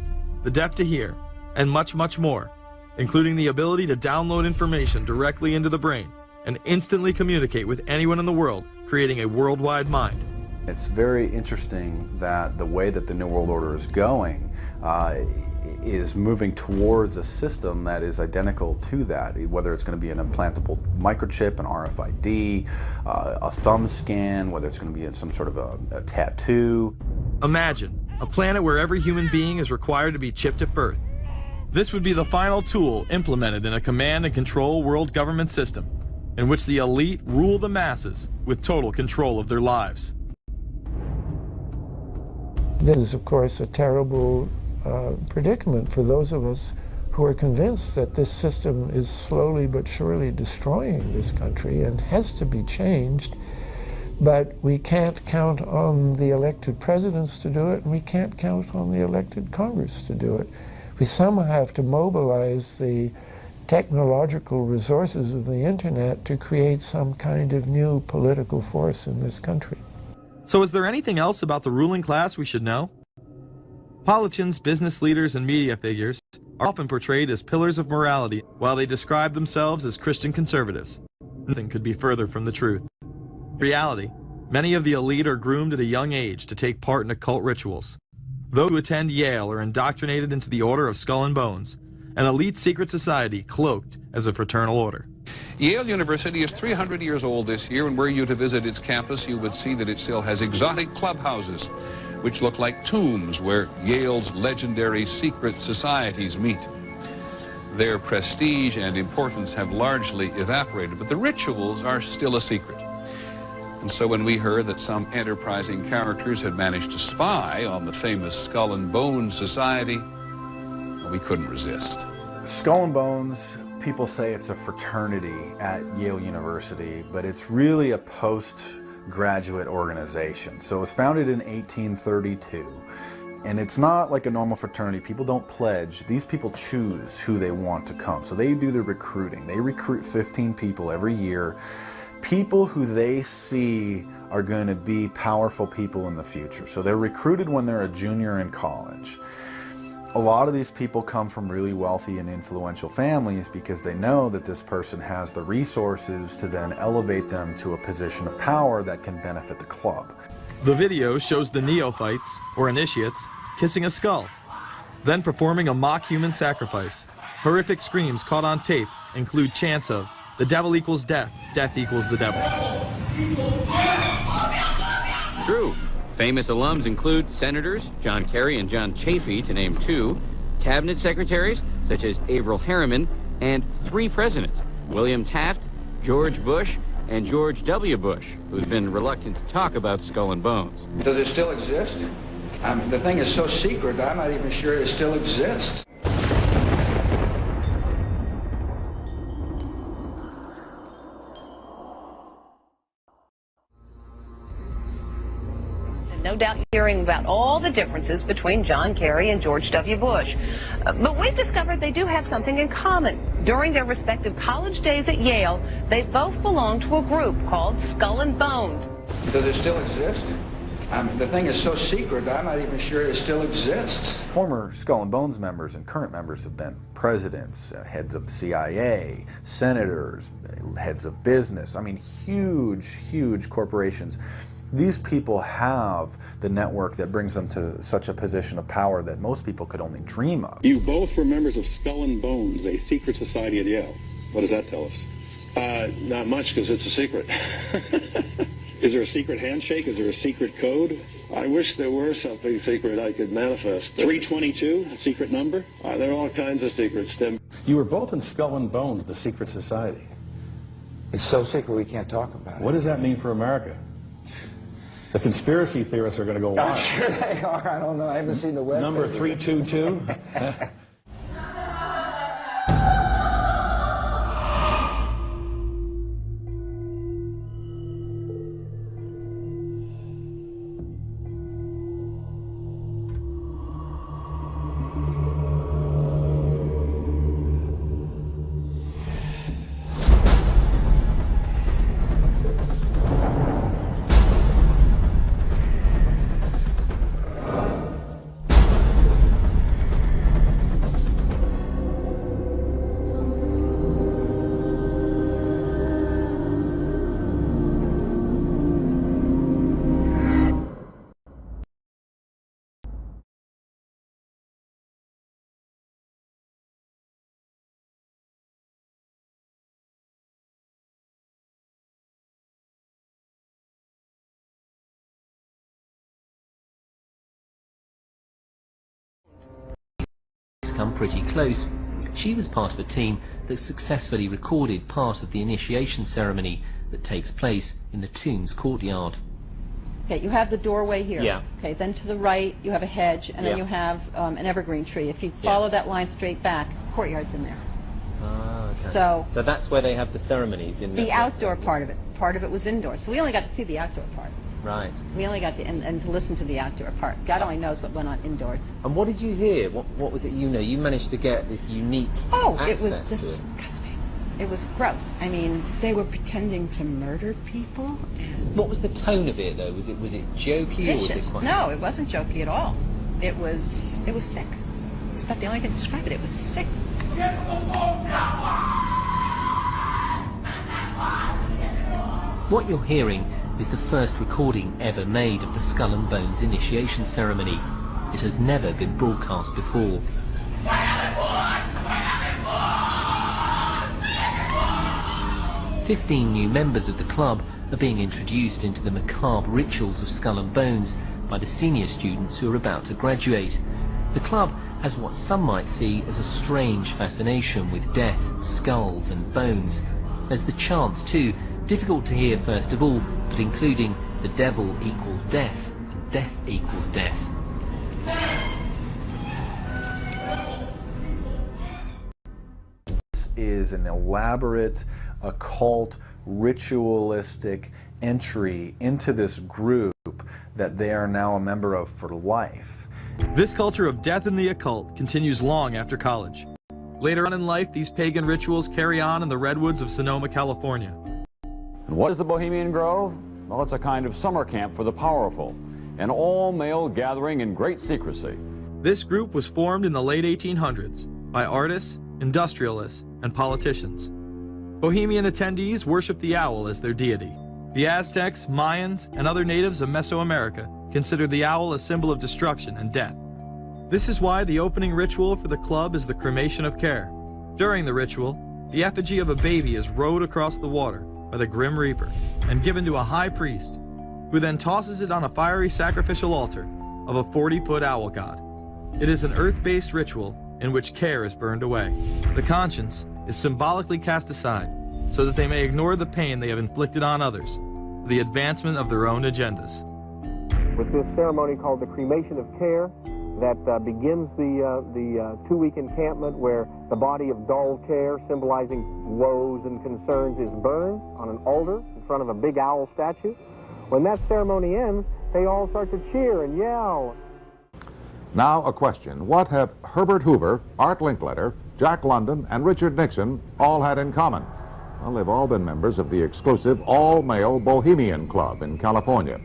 the deaf to hear, and much, much more, including the ability to download information directly into the brain and instantly communicate with anyone in the world, creating a worldwide mind. It's very interesting that the way that the New World Order is going is moving towards a system that is identical to that, whether it's going to be an implantable microchip, an RFID, a thumb scan, whether it's going to be some sort of a tattoo. Imagine a planet where every human being is required to be chipped at birth. This would be the final tool implemented in a command and control world government system in which the elite rule the masses with total control of their lives. This is, of course, a terrible predicament for those of us who are convinced that this system is slowly but surely destroying this country and has to be changed. But we can't count on the elected presidents to do it, and we can't count on the elected Congress to do it. We somehow have to mobilize the technological resources of the internet to create some kind of new political force in this country. So is there anything else about the ruling class we should know? Politicians, business leaders, and media figures are often portrayed as pillars of morality while they describe themselves as Christian conservatives. Nothing could be further from the truth. In reality, many of the elite are groomed at a young age to take part in occult rituals. Those who attend Yale are indoctrinated into the Order of Skull and Bones, an elite secret society cloaked as a fraternal order. Yale University is 300 years old this year, and were you to visit its campus, you would see that it still has exotic clubhouses, which look like tombs where Yale's legendary secret societies meet. Their prestige and importance have largely evaporated, but the rituals are still a secret. And so when we heard that some enterprising characters had managed to spy on the famous Skull and Bones Society, we couldn't resist. Skull and Bones, people say it's a fraternity at Yale University, but it's really a postgraduate organization. So it was founded in 1832, and it's not like a normal fraternity. People don't pledge. These people choose who they want to come. So they do the recruiting. They recruit 15 people every year, people who they see are going to be powerful people in the future. So they're recruited when they're a junior in college. A lot of these people come from really wealthy and influential families because they know that this person has the resources to then elevate them to a position of power that can benefit the club. The video shows the neophytes, or initiates, kissing a skull, then performing a mock human sacrifice. Horrific screams caught on tape include chants of, "The devil equals death, death equals the devil." True. Famous alums include Senators John Kerry and John Chafee, to name two, cabinet secretaries such as Averell Harriman, and 3 presidents, William Taft, George Bush, and George W. Bush, who's been reluctant to talk about Skull and Bones. Does it still exist? The thing is so secret, I'm not even sure it still exists. No doubt hearing about all the differences between John Kerry and George W. Bush. But we've discovered they do have something in common. During their respective college days at Yale, they both belonged to a group called Skull and Bones. Does it still exist? The thing is so secret, I'm not even sure it still exists. Former Skull and Bones members and current members have been presidents, heads of the CIA, senators, heads of business. I mean, huge, huge corporations. These people have the network that brings them to such a position of power that most people could only dream of. You both were members of Skull and Bones, a secret society at Yale. What does that tell us? Not much, because it's a secret. Is there a secret handshake? Is there a secret code? I wish there were something secret I could manifest. 322, a secret number? There are all kinds of secrets, Tim. You were both in Skull and Bones, the secret society. It's so secret we can't talk about it. What does that mean for America? The conspiracy theorists are going to go wild. I'm sure they are. I don't know. I haven't seen the web. Number 322? she's come pretty close. She was part of a team that successfully recorded part of the initiation ceremony that takes place in the tomb's courtyard. Okay, you have the doorway here. Yeah. Okay, then to the right you have a hedge, and then Yeah. you have an evergreen tree. If you follow that line straight back, courtyard's in there. Ah, okay. So that's where they have the ceremonies in the outdoor part of it. Part of it was indoors. So we only got to see the outdoor part. Right. We only got to, and to listen to the outdoor part. God only knows what went on indoors. And what did you hear? What was it you know? You managed to get this unique It was access to it. disgusting. It was gross. I mean, they were pretending to murder people. What was the tone of it, though? Was it jokey or was it Vicious. quite... No, it wasn't jokey at all. It was sick. It's about the only thing to describe it. It was sick. What you're hearing is the first recording ever made of the Skull and Bones initiation ceremony. It has never been broadcast before. 15 new members of the club are being introduced into the macabre rituals of Skull and Bones by the senior students who are about to graduate. The club has what some might see as a strange fascination with death, skulls and bones. There's the chants too, difficult to hear first of all, but including the devil equals death, and death equals death. This is an elaborate, occult, ritualistic entry into this group that they are now a member of for life. This culture of death and the occult continues long after college. Later on in life, these pagan rituals carry on in the redwoods of Sonoma, California. And what is the Bohemian Grove? Well, it's a kind of summer camp for the powerful, an all-male gathering in great secrecy. This group was formed in the late 1800s by artists, industrialists, and politicians. Bohemian attendees worship the owl as their deity. The Aztecs, Mayans, and other natives of Mesoamerica considered the owl a symbol of destruction and death. This is why the opening ritual for the club is the cremation of care. During the ritual, the effigy of a baby is rowed across the water by the Grim Reaper and given to a high priest, who then tosses it on a fiery sacrificial altar of a 40-foot owl god. It is an earth-based ritual in which care is burned away. The conscience is symbolically cast aside so that they may ignore the pain they have inflicted on others for the advancement of their own agendas. With this ceremony called the cremation of care, that begins the two-week encampment where the body of dull care, symbolizing woes and concerns, is burned on an altar in front of a big owl statue. When that ceremony ends, they all start to cheer and yell. Now a question. What have Herbert Hoover, Art Linkletter, Jack London, and Richard Nixon all had in common? Well, they've all been members of the exclusive all-male Bohemian Club in California,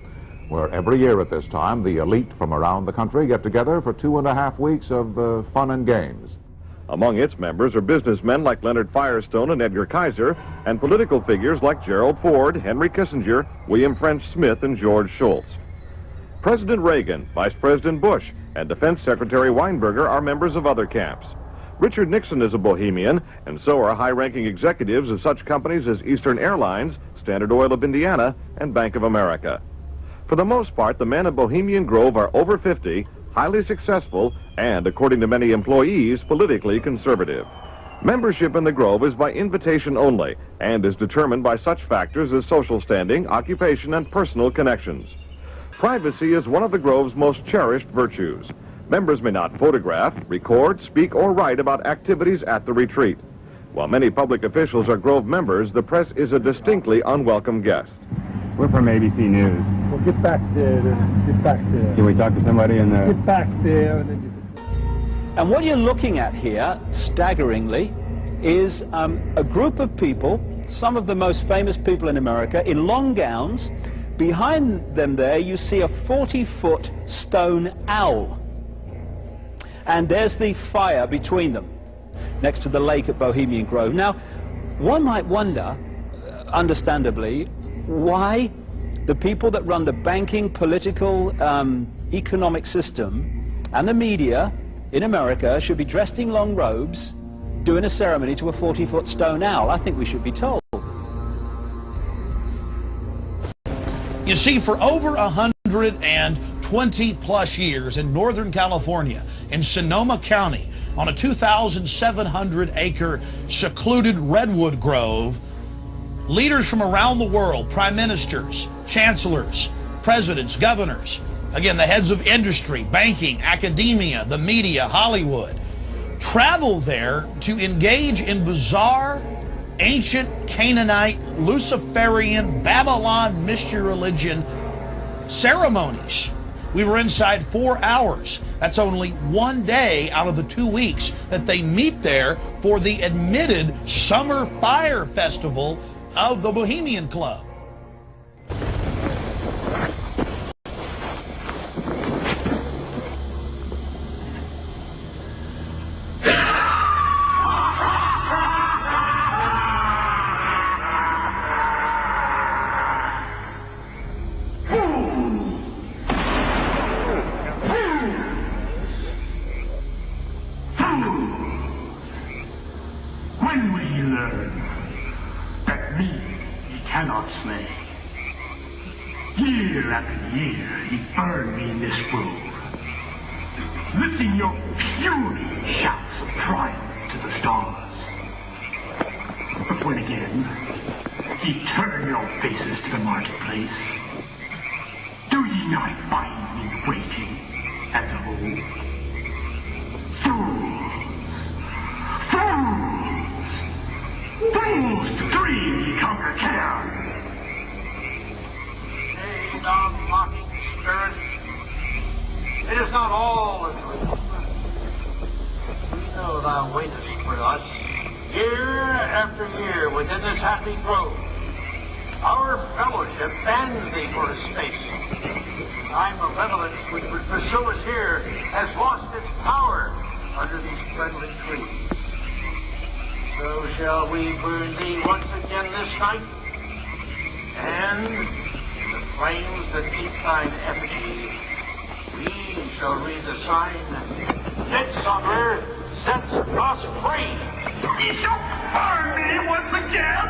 where every year at this time the elite from around the country get together for 2.5 weeks of fun and games. Among its members are businessmen like Leonard Firestone and Edgar Kaiser, and political figures like Gerald Ford, Henry Kissinger, William French Smith, and George Shultz. President Reagan, Vice President Bush, and Defense Secretary Weinberger are members of other camps. Richard Nixon is a Bohemian, and so are high-ranking executives of such companies as Eastern Airlines, Standard Oil of Indiana, and Bank of America. For the most part, the men of Bohemian Grove are over 50, highly successful, and, according to many employees, politically conservative. Membership in the Grove is by invitation only, and is determined by such factors as social standing, occupation, and personal connections. Privacy is one of the Grove's most cherished virtues. Members may not photograph, record, speak, or write about activities at the retreat. While many public officials are Grove members, the press is a distinctly unwelcome guest. We're from ABC News. Well, get back there. Get back there. Can we talk to somebody in the... Get back there. And what you're looking at here, staggeringly, is a group of people, some of the most famous people in America, in long gowns. Behind them there, you see a 40-foot stone owl. And there's the fire between them, next to the lake at Bohemian Grove. Now, one might wonder, understandably, why the people that run the banking, political, economic system and the media in America should be dressed in long robes doing a ceremony to a 40-foot stone owl. I think we should be told. You see, for over 120 20-plus years in Northern California, in Sonoma County, on a 2,700-acre secluded redwood grove, leaders from around the world, prime ministers, chancellors, presidents, governors, again, the heads of industry, banking, academia, the media, Hollywood, travel there to engage in bizarre, ancient Canaanite, Luciferian, Babylon mystery religion ceremonies. We were inside 4 hours. That's only one day out of the 2 weeks that they meet there for the admitted Summer Fire Festival of the Bohemian Club. When will he learn that me he cannot slay? Year after year he burned me in this grove, lifting your puny shouts of triumph to the stars. But when again he turned your faces to the marketplace, do ye not find me waiting as of old? Fools! Fools to dream ye conquer care! Nay, thou mocking spirit, it is not all a dream. We know thou waitest for us, year after year within this happy grove. Our fellowship bans thee for a space. Thy malevolence which would pursue us here has lost its power under these friendly trees. So shall we burn thee once again this night, and in the flames that eat thine effigy, we shall read the sign, Midsummer sets us free. Ye shall burn me once again!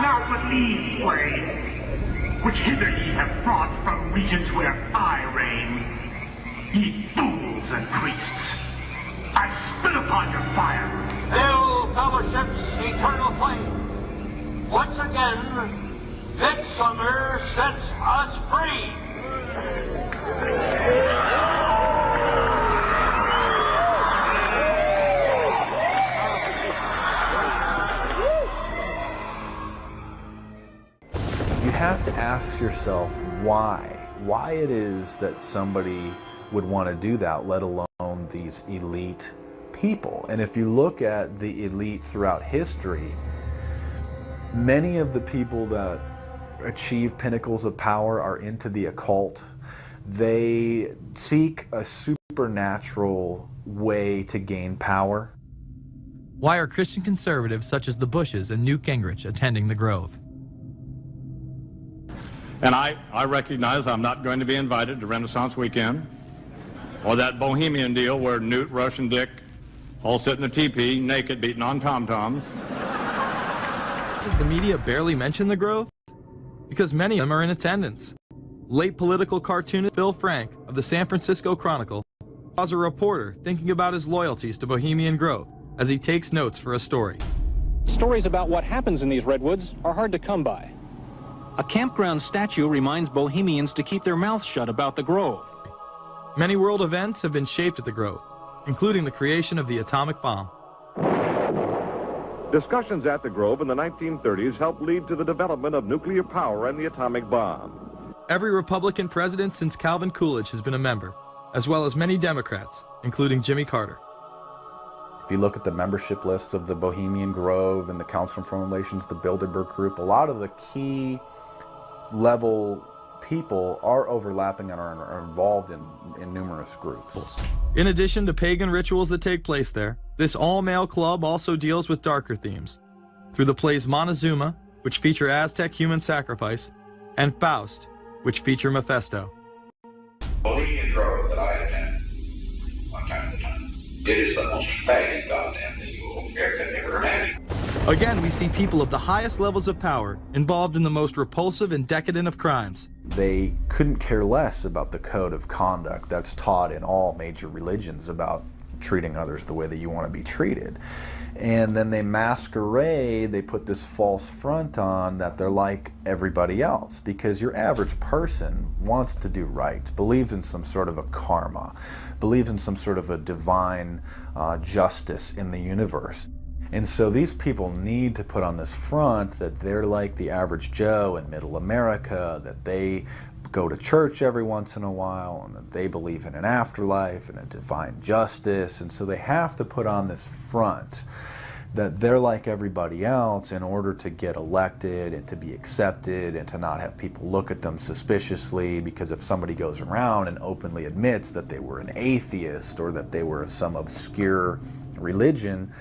Now but these flames, which hither ye have brought from regions where I reign, ye fools and priests, I spit upon your fire. Hail fellowship's eternal flame. Once again, Midsummer sets us free. You have to ask yourself why it is that somebody would want to do that, let alone these elite people. And if you look at the elite throughout history, many of the people that achieve pinnacles of power are into the occult. They seek a supernatural way to gain power. Why are Christian conservatives such as the Bushes and Newt Gingrich attending the Grove? And I recognize I'm not going to be invited to Renaissance Weekend or that Bohemian deal where Newt, Rush, and Dick all sit in a teepee naked beating on tom-toms. Does the media barely mention the Grove? Because many of them are in attendance. Late political cartoonist Bill Frank of the San Francisco Chronicle was a reporter thinking about his loyalties to Bohemian Grove as he takes notes for a story. Stories about what happens in these redwoods are hard to come by. A campground statue reminds Bohemians to keep their mouths shut about the Grove. Many world events have been shaped at the Grove, including the creation of the atomic bomb. Discussions at the Grove in the 1930s helped lead to the development of nuclear power and the atomic bomb. Every Republican president since Calvin Coolidge has been a member, as well as many Democrats, including Jimmy Carter. If you look at the membership lists of the Bohemian Grove and the Council on Foreign Relations, the Bilderberg Group, a lot of the key level people are overlapping and are involved in numerous groups. In addition to pagan rituals that take place there, this all-male club also deals with darker themes through the plays Montezuma, which feature Aztec human sacrifice, and Faust, which feature Mephisto. Bohemian Grove that I attend one time at a time. It is the most faggot goddamn thing you will ever imagine. Again, we see people of the highest levels of power involved in the most repulsive and decadent of crimes. They couldn't care less about the code of conduct that's taught in all major religions about treating others the way that you want to be treated. And then they masquerade, they put this false front on that they're like everybody else, because your average person wants to do right, believes in some sort of a karma, believes in some sort of a divine justice in the universe. And so these people need to put on this front that they're like the average Joe in middle America, that they go to church every once in a while, and that they believe in an afterlife and a divine justice. And so they have to put on this front that they're like everybody else in order to get elected and to be accepted and to not have people look at them suspiciously, because if somebody goes around and openly admits that they were an atheist or that they were some obscure religion,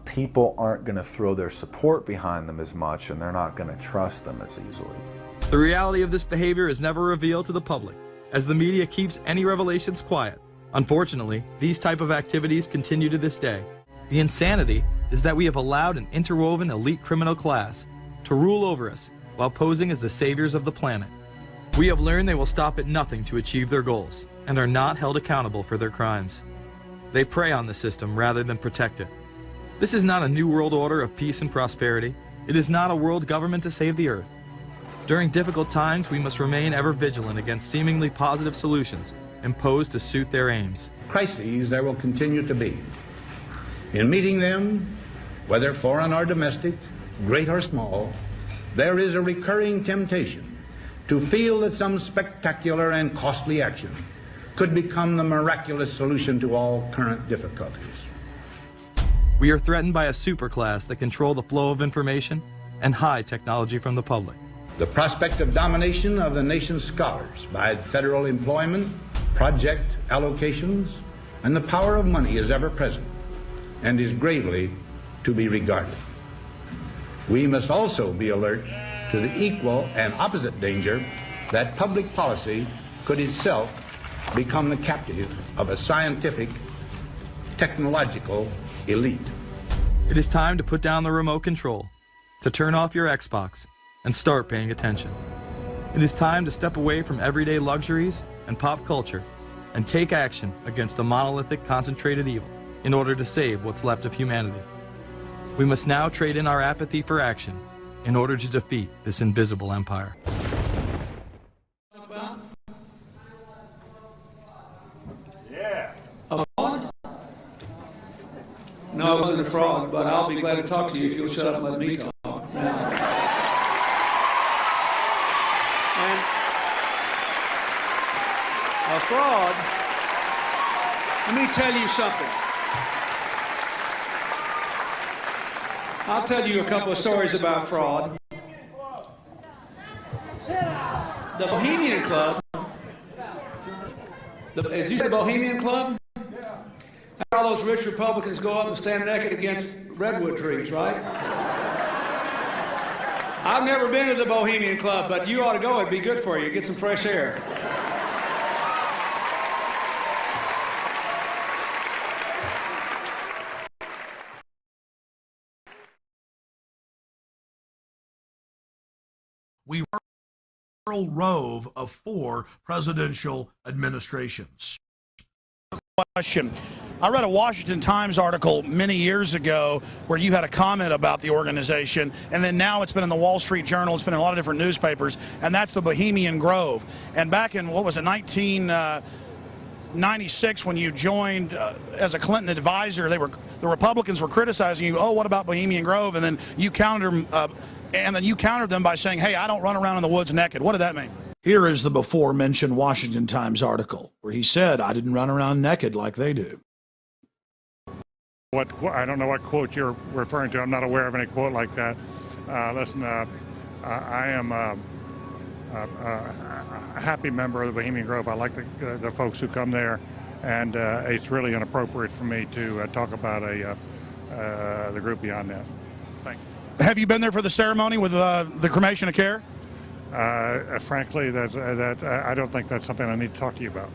people aren't going to throw their support behind them as much, and they're not going to trust them as easily. The reality of this behavior is never revealed to the public, as the media keeps any revelations quiet. Unfortunately, these type of activities continue to this day. The insanity is that we have allowed an interwoven elite criminal class to rule over us while posing as the saviors of the planet. We have learned they will stop at nothing to achieve their goals and are not held accountable for their crimes. They prey on the system rather than protect it. This is not a new world order of peace and prosperity. It is not a world government to save the earth. During difficult times, we must remain ever vigilant against seemingly positive solutions imposed to suit their aims. Crises there will continue to be. In meeting them, whether foreign or domestic, great or small, there is a recurring temptation to feel that some spectacular and costly action could become the miraculous solution to all current difficulties. We are threatened by a superclass that control the flow of information and hide technology from the public. The prospect of domination of the nation's scholars by federal employment, project allocations, and the power of money is ever present and is gravely to be regarded. We must also be alert to the equal and opposite danger that public policy could itself become the captive of a scientific, technological elite. It is time to put down the remote control, to turn off your Xbox, and start paying attention. It is time to step away from everyday luxuries and pop culture and take action against a monolithic, concentrated evil in order to save what's left of humanity. We must now trade in our apathy for action in order to defeat this invisible empire. Yeah. A fraud? No, it wasn't a fraud, but I'll be glad to talk to you if you'll shut up and let me talk now. And a fraud, let me tell you something. I'll tell you a couple of stories about fraud. The Bohemian Club, as you said, the Bohemian Club? All those rich Republicans go up and stand naked against redwood trees, right? I've never been to the Bohemian Club, but you ought to go. It'd be good for you. Get some fresh air. We were a rove of 4 presidential administrations. Question. I read a Washington Times article many years ago where you had a comment about the organization, and then now it's been in the Wall Street Journal, it's been in a lot of different newspapers, and that's the Bohemian Grove. And back in, what was it, 1996, when you joined as a Clinton advisor, the Republicans were criticizing you, oh, what about Bohemian Grove? And then you countered them by saying, hey, I don't run around in the woods naked. What did that mean? Here is the before-mentioned Washington Times article where he said, I didn't run around naked like they do. I don't know what quote you're referring to. I'm not aware of any quote like that. Listen, I am a happy member of the Bohemian Grove. I like the folks who come there, and it's really inappropriate for me to talk about the group beyond that. Thank you. Have you been there for the ceremony with the cremation of care? Frankly, I don't think that's something I need to talk to you about.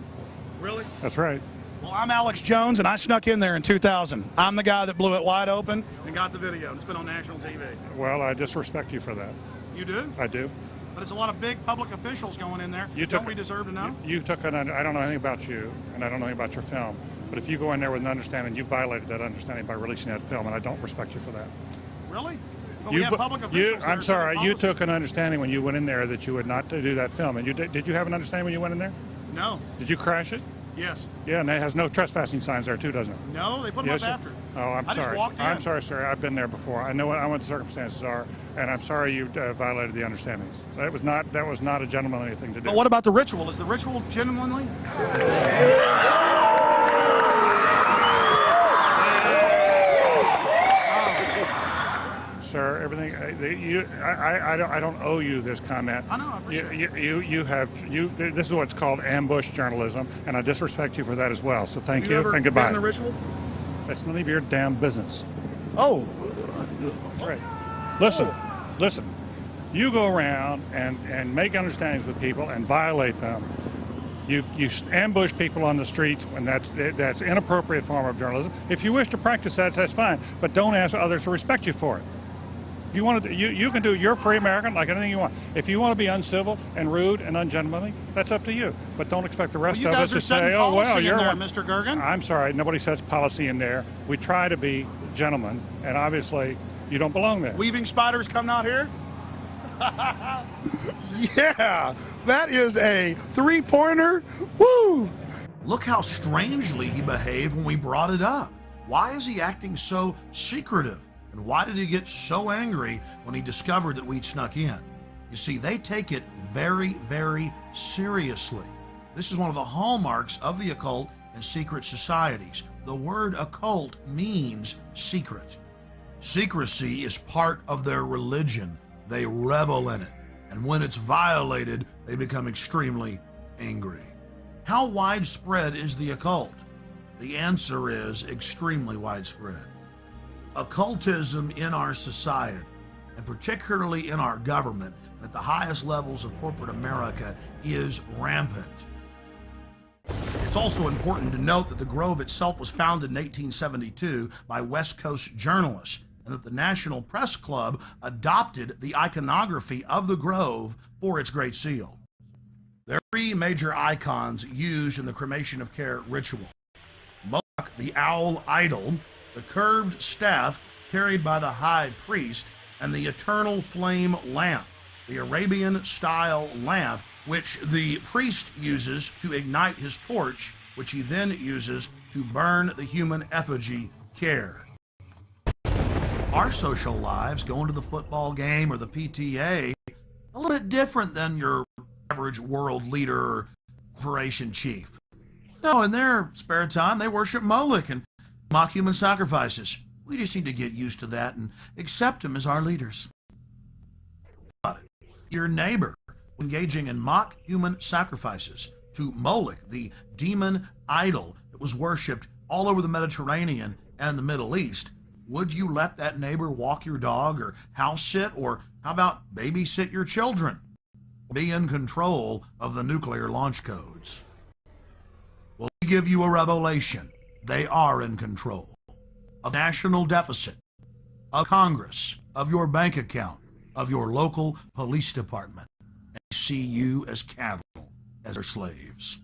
Really? That's right. Well, I'm Alex Jones, and I snuck in there in 2000. I'm the guy that blew it wide open and got the video. It's been on national TV. Well, I disrespect you for that. You do? I do. But it's a lot of big public officials going in there. Don't we deserve to know? You took an, I don't know anything about you, and I don't know anything about your film. But if you go in there with an understanding, you violated that understanding by releasing that film, and I don't respect you for that. Really? But we have public officials. I'm sorry, you took an understanding when you went in there that you would not do that film. And did you have an understanding when you went in there? No. Did you crash it? Yes. Yeah, and it has no trespassing signs there too, doesn't it? No, they put them up after. Oh, I'm sorry. I just walked in. I'm sorry, sir. I've been there before. I know what the circumstances are, and I'm sorry you violated the understandings. That was not a gentlemanly thing to do. But what about the ritual? Is the ritual genuinely? Sir, everything I don't owe you this comment. I know. I appreciate it. This is what's called ambush journalism, and I disrespect you for that as well. So thank you ever and goodbye. been in the ritual? That's none of your damn business. Oh. Right. Listen. You go around and make understandings with people and violate them. You ambush people on the streets, and that's inappropriate form of journalism. If you wish to practice that, that's fine, but don't ask others to respect you for it. If you want to, you can do. You're a free American, like anything you want. If you want to be uncivil and rude and ungentlemanly, that's up to you. But don't expect the rest of us to say, "Oh well, you're there, Mr. Gergen." I'm sorry, nobody sets policy in there. We try to be gentlemen, and obviously, you don't belong there. Weaving spiders come out here. Yeah, that is a three-pointer. Woo! Look how strangely he behaved when we brought it up. Why is he acting so secretive? And why did he get so angry when he discovered that we'd snuck in? You see, they take it very, very seriously. This is one of the hallmarks of the occult and secret societies. The word occult means secret. Secrecy is part of their religion. They revel in it. And when it's violated, they become extremely angry. How widespread is the occult? The answer is extremely widespread. Occultism in our society, and particularly in our government, at the highest levels of corporate America, is rampant. It's also important to note that the Grove itself was founded in 1872 by West Coast journalists, and that the National Press Club adopted the iconography of the Grove for its Great Seal. There are three major icons used in the cremation of care ritual: Moloch, the owl idol, the curved staff carried by the high priest, and the eternal flame lamp, the Arabian-style lamp, which the priest uses to ignite his torch, which he then uses to burn the human effigy, Care. Our social lives, going to the football game or the PTA, a little bit different than your average world leader or corporation chief. No, in their spare time, they worship Moloch and mock human sacrifices. We just need to get used to that and accept him as our leaders. Your neighbor engaging in mock human sacrifices to Moloch, the demon idol that was worshipped all over the Mediterranean and the Middle East, would you let that neighbor walk your dog or house sit, or how about babysit your children? Be in control of the nuclear launch codes. Well, we give you a revelation. They are in control of national deficit, of Congress, of your bank account, of your local police department, and see you as cattle, as their slaves.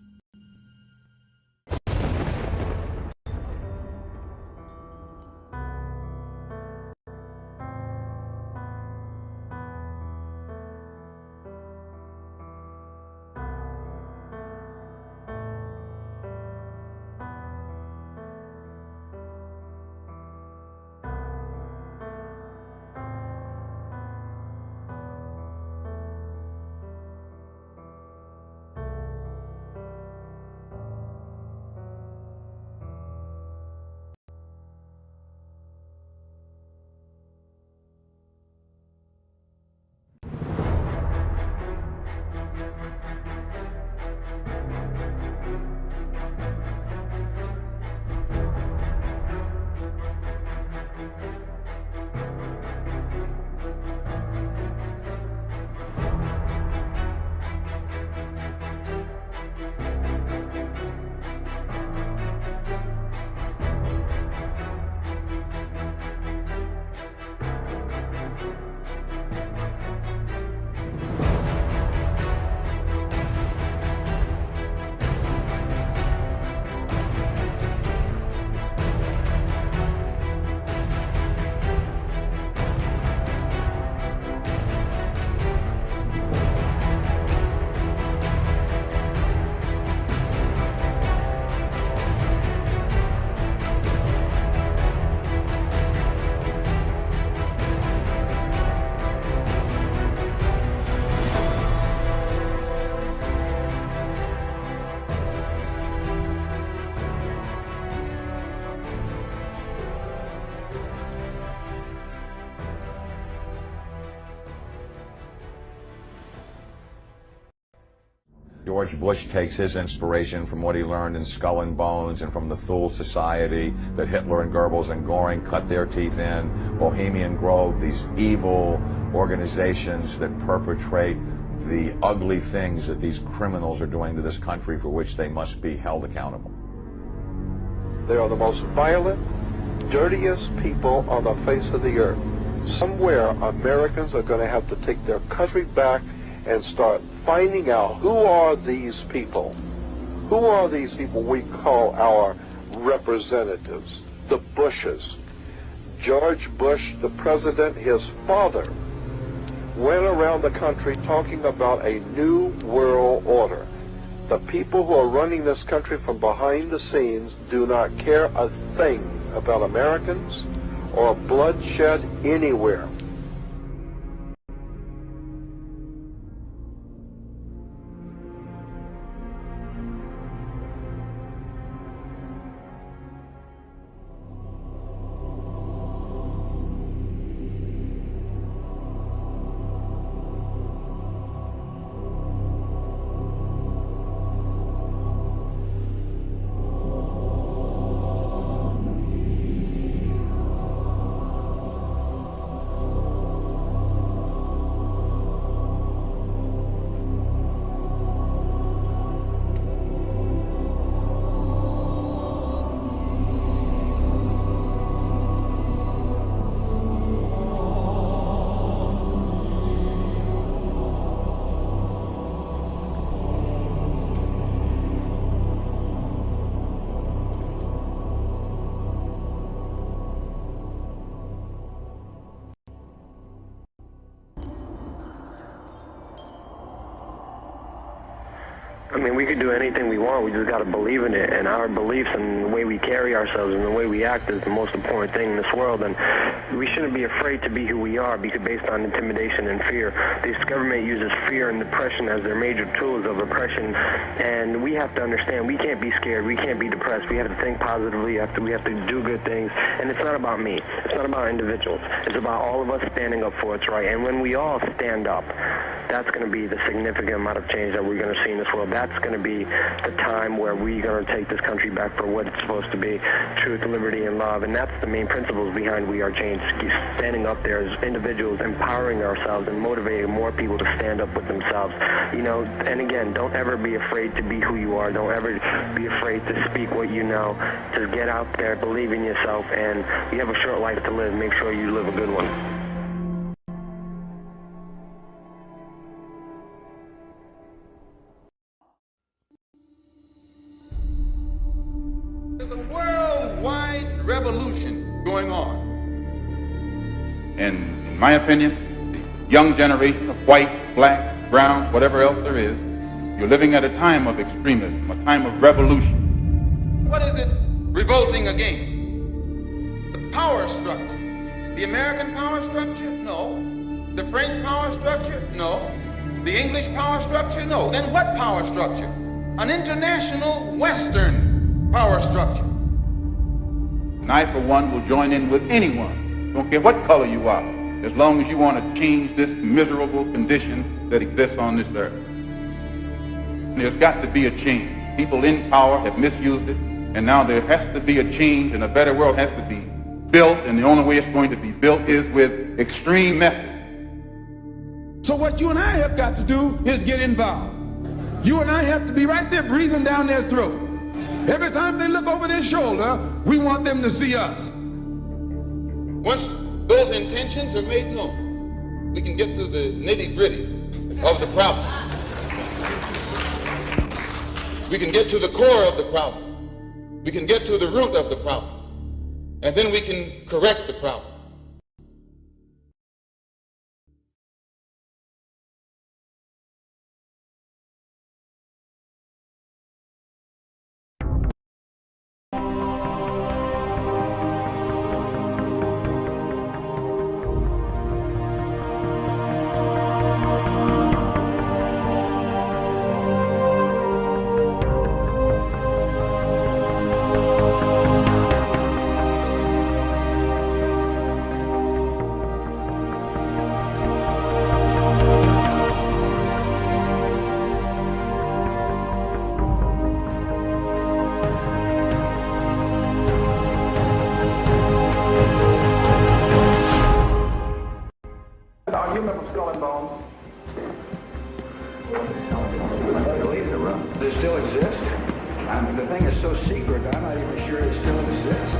George Bush takes his inspiration from what he learned in Skull and Bones and from the Thule Society that Hitler and Goebbels and Goring cut their teeth in, Bohemian Grove, these evil organizations that perpetrate the ugly things that these criminals are doing to this country for which they must be held accountable. They are the most violent, dirtiest people on the face of the earth. Somewhere Americans are going to have to take their country back and start finding out who are these people. Who are these people we call our representatives, the Bushes. George Bush, the president, his father, went around the country talking about a new world order. The people who are running this country from behind the scenes do not care a thing about Americans or bloodshed anywhere. I mean, we could do anything we want. We just got to believe in it. And our beliefs and the way we carry ourselves and the way we act is the most important thing in this world. And we shouldn't be afraid to be who we are because based on intimidation and fear. This government uses fear and depression as their major tools of oppression. And we have to understand we can't be scared. We can't be depressed. We have to think positively. We have to do good things. And it's not about me. It's not about individuals. It's about all of us standing up for what's right. And when we all stand up, that's going to be the significant amount of change that we're going to see in this world. That's going to be the time where we're going to take this country back for what it's supposed to be, truth, liberty, and love. And that's the main principles behind We Are Change. Standing up there as individuals, empowering ourselves and motivating more people to stand up with themselves. You know, and again, don't ever be afraid to be who you are. Don't ever be afraid to speak what you know. Just get out there, believe in yourself, and you have a short life to live. Make sure you live a good one. There's a worldwide revolution going on. And in my opinion, the young generation of white, black, brown, whatever else there is, you're living at a time of extremism, a time of revolution. What is it revolting against? The power structure. The American power structure? No. The French power structure? No. The English power structure? No. Then what power structure? An international Western power structure. And I, for one, will join in with anyone, don't care what color you are, as long as you want to change this miserable condition that exists on this earth. And there's got to be a change. People in power have misused it, and now there has to be a change, and a better world has to be built, and the only way it's going to be built is with extreme methods. So what you and I have got to do is get involved. You and I have to be right there breathing down their throat. Every time they look over their shoulder, we want them to see us. Once those intentions are made known, we can get to the nitty-gritty of the problem. We can get to the core of the problem. We can get to the root of the problem. And then we can correct the problem. They still exist? The thing is so secret, I'm not even sure it still exists.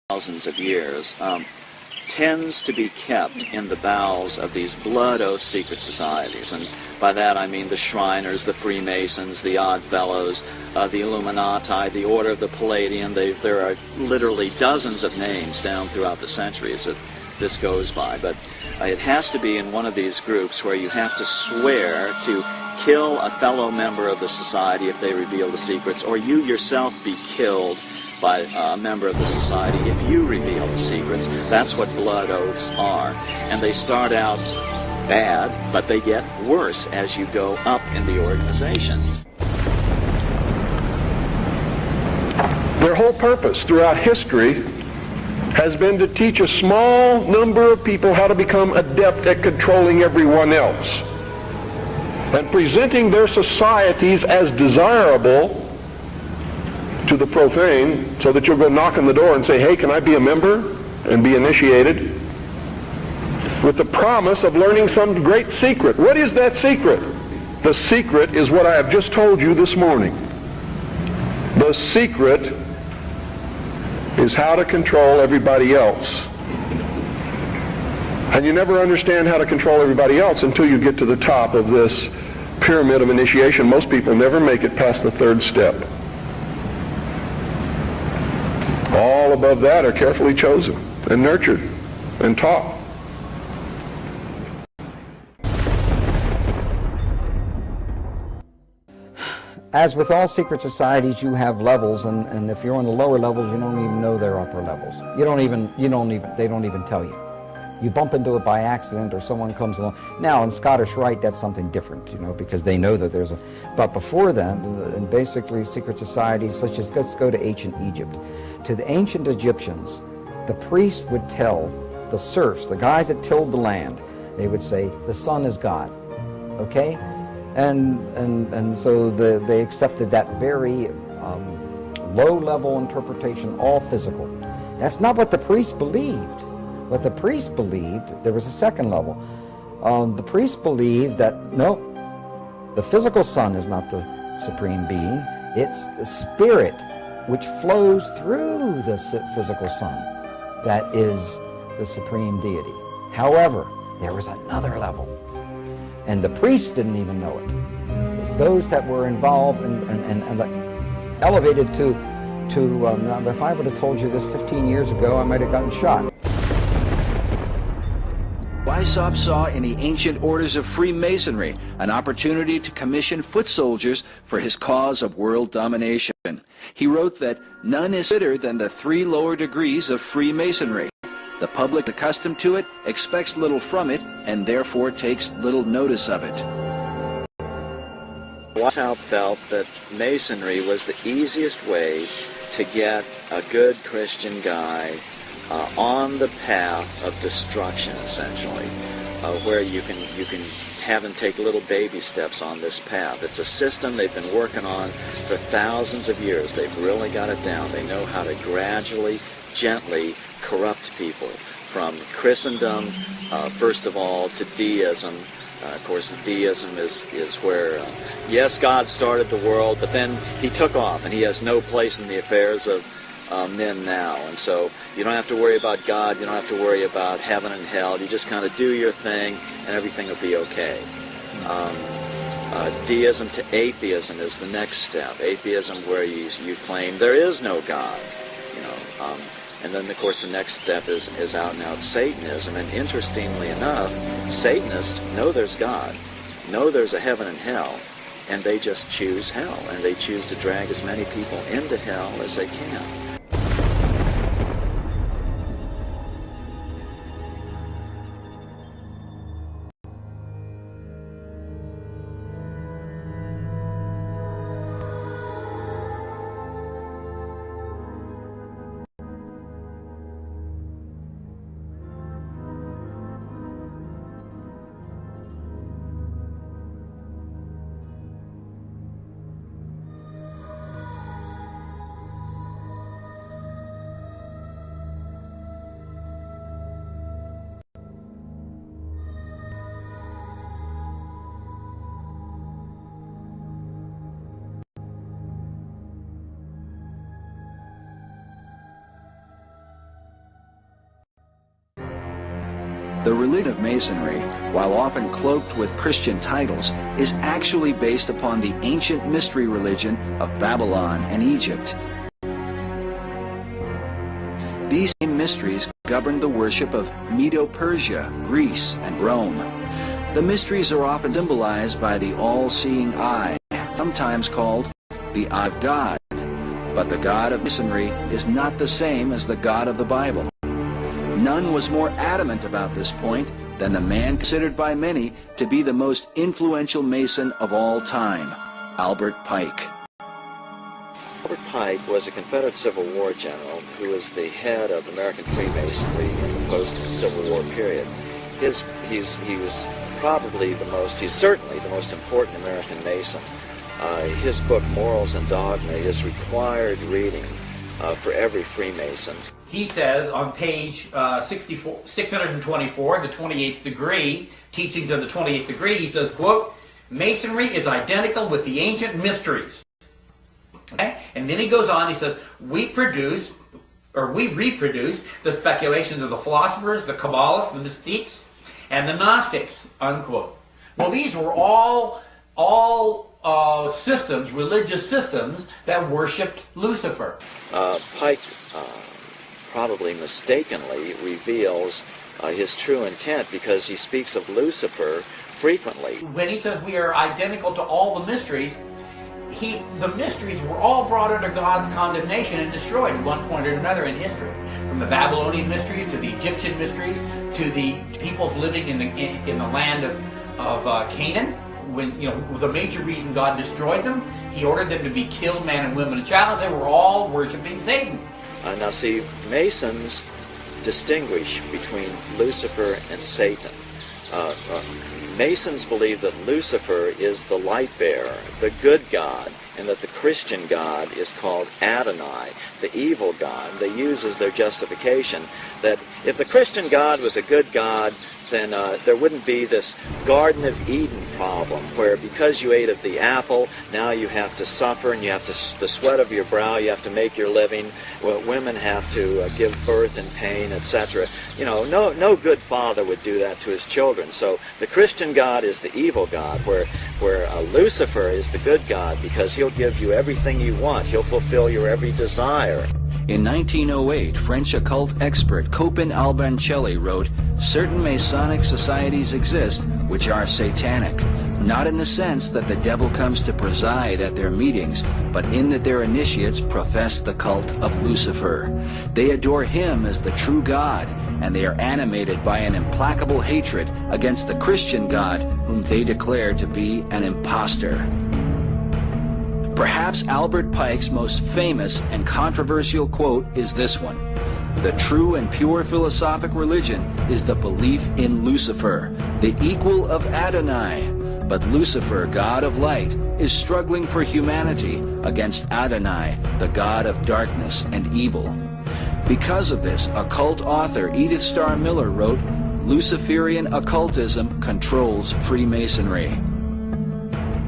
Thousands of years, tends to be kept in the bowels of these blood oath secret societies. And by that I mean the Shriners, the Freemasons, the Odd Fellows, the Illuminati, the Order of the Palladian. There are literally dozens of names down throughout the centuries that this goes by. But it has to be in one of these groups where you have to swear to kill a fellow member of the society if they reveal the secrets, or you yourself be killed by a member of the society if you reveal the secrets. That's what blood oaths are. And they start out bad, but they get worse as you go up in the organization. Their whole purpose throughout history has been to teach a small number of people how to become adept at controlling everyone else and presenting their societies as desirable to the profane, so that you'll go knock on the door and say, hey, can I be a member? And be initiated with the promise of learning some great secret. What is that secret? The secret is what I have just told you this morning. The secret is how to control everybody else. And you never understand how to control everybody else until you get to the top of this pyramid of initiation. Most people never make it past the third step. All above that are carefully chosen and nurtured and taught. As with all secret societies, you have levels, and if you're on the lower levels, you don't even know they're upper levels. They don't even tell you. You bump into it by accident, or someone comes along. Now, in Scottish Rite, that's something different, because they know that there's a... But before then, and basically secret societies, let's go to ancient Egypt. To the ancient Egyptians, the priest would tell the serfs, the guys that tilled the land, they would say, the sun is God, okay? And so they accepted that very low-level interpretation, all physical. That's not what the priest believed. What the priest believed, there was a second level. The priest believed that, no, the physical sun is not the supreme being. It's the spirit which flows through the physical sun that is the supreme deity. However, there was another level, and the priests didn't even know it. It was those that were involved and elevated to if I would have told you this 15 years ago, I might have gotten shot. Weishaupt saw in the ancient orders of Freemasonry an opportunity to commission foot soldiers for his cause of world domination. He wrote that none is fitter than the 3 lower degrees of Freemasonry. The public accustomed to it expects little from it and therefore takes little notice of it. Weishaupt felt that Masonry was the easiest way to get a good Christian guy on the path of destruction, essentially, where you can have them take little baby steps on this path. It's a system they've been working on for thousands of years. They've really got it down. They know how to gradually, gently corrupt people from Christendom, first of all, to deism. Of course, deism is where, yes, God started the world, but then he took off, and he has no place in the affairs of men now. And so you don't have to worry about God, you don't have to worry about heaven and hell. You just kind of do your thing, and everything will be okay. Deism to atheism is the next step. Atheism, where you claim there is no God, you know. And then, of course, the next step is out-and-out Satanism. And interestingly enough, Satanists know there's God, know there's a heaven and hell, and they just choose hell, and they choose to drag as many people into hell as they can. The religion of Masonry, while often cloaked with Christian titles, is actually based upon the ancient mystery religion of Babylon and Egypt. These same mysteries governed the worship of Medo-Persia, Greece, and Rome. The mysteries are often symbolized by the all-seeing eye, sometimes called the eye of God. But the God of Masonry is not the same as the God of the Bible. None was more adamant about this point than the man considered by many to be the most influential Mason of all time, Albert Pike. Albert Pike was a Confederate Civil War general who was the head of American Freemasonry in the post-Civil War period. He was probably he's certainly the most important American Mason. His book, Morals and Dogma, is required reading for every Freemason. He says on page 624, the 28th degree, Teachings of the 28th Degree, he says, quote, Masonry is identical with the ancient mysteries. Okay? And then he goes on, he says, we reproduce the speculations of the philosophers, the Kabbalists, the mystiques, and the Gnostics, unquote. Well, these were all systems, religious systems, that worshipped Lucifer. Pike probably mistakenly reveals his true intent, because he speaks of Lucifer frequently. When he says we are identical to all the mysteries, the mysteries were all brought under God's condemnation and destroyed at one point or another in history. From the Babylonian mysteries to the Egyptian mysteries to the peoples living in the land of Canaan. When, you know, the major reason God destroyed them, he ordered them to be killed, man and women and child, as they were all worshiping Satan. Now see, Masons distinguish between Lucifer and Satan. Masons believe that Lucifer is the light bearer, the good God, and that the Christian God is called Adonai, the evil God. They use as their justification that if the Christian God was a good God, then there wouldn't be this Garden of Eden problem where because you ate of the apple, now you have to suffer and you have to, the sweat of your brow, you have to make your living. Well, women have to give birth in pain, etc. You know, no good father would do that to his children. So the Christian God is the evil God, where Lucifer is the good God, because he'll give you everything you want. He'll fulfill your every desire. In 1908, French occult expert Copin Albancelli wrote, certain Masonic societies exist which are satanic, not in the sense that the devil comes to preside at their meetings, but in that their initiates profess the cult of Lucifer. They adore him as the true God, and they are animated by an implacable hatred against the Christian God, whom they declare to be an impostor. Perhaps Albert Pike's most famous and controversial quote is this one: the true and pure philosophic religion is the belief in Lucifer, the equal of Adonai. But Lucifer, God of light, is struggling for humanity against Adonai, the God of darkness and evil. Because of this, occult author Edith Starr Miller wrote, "Luciferian occultism controls Freemasonry."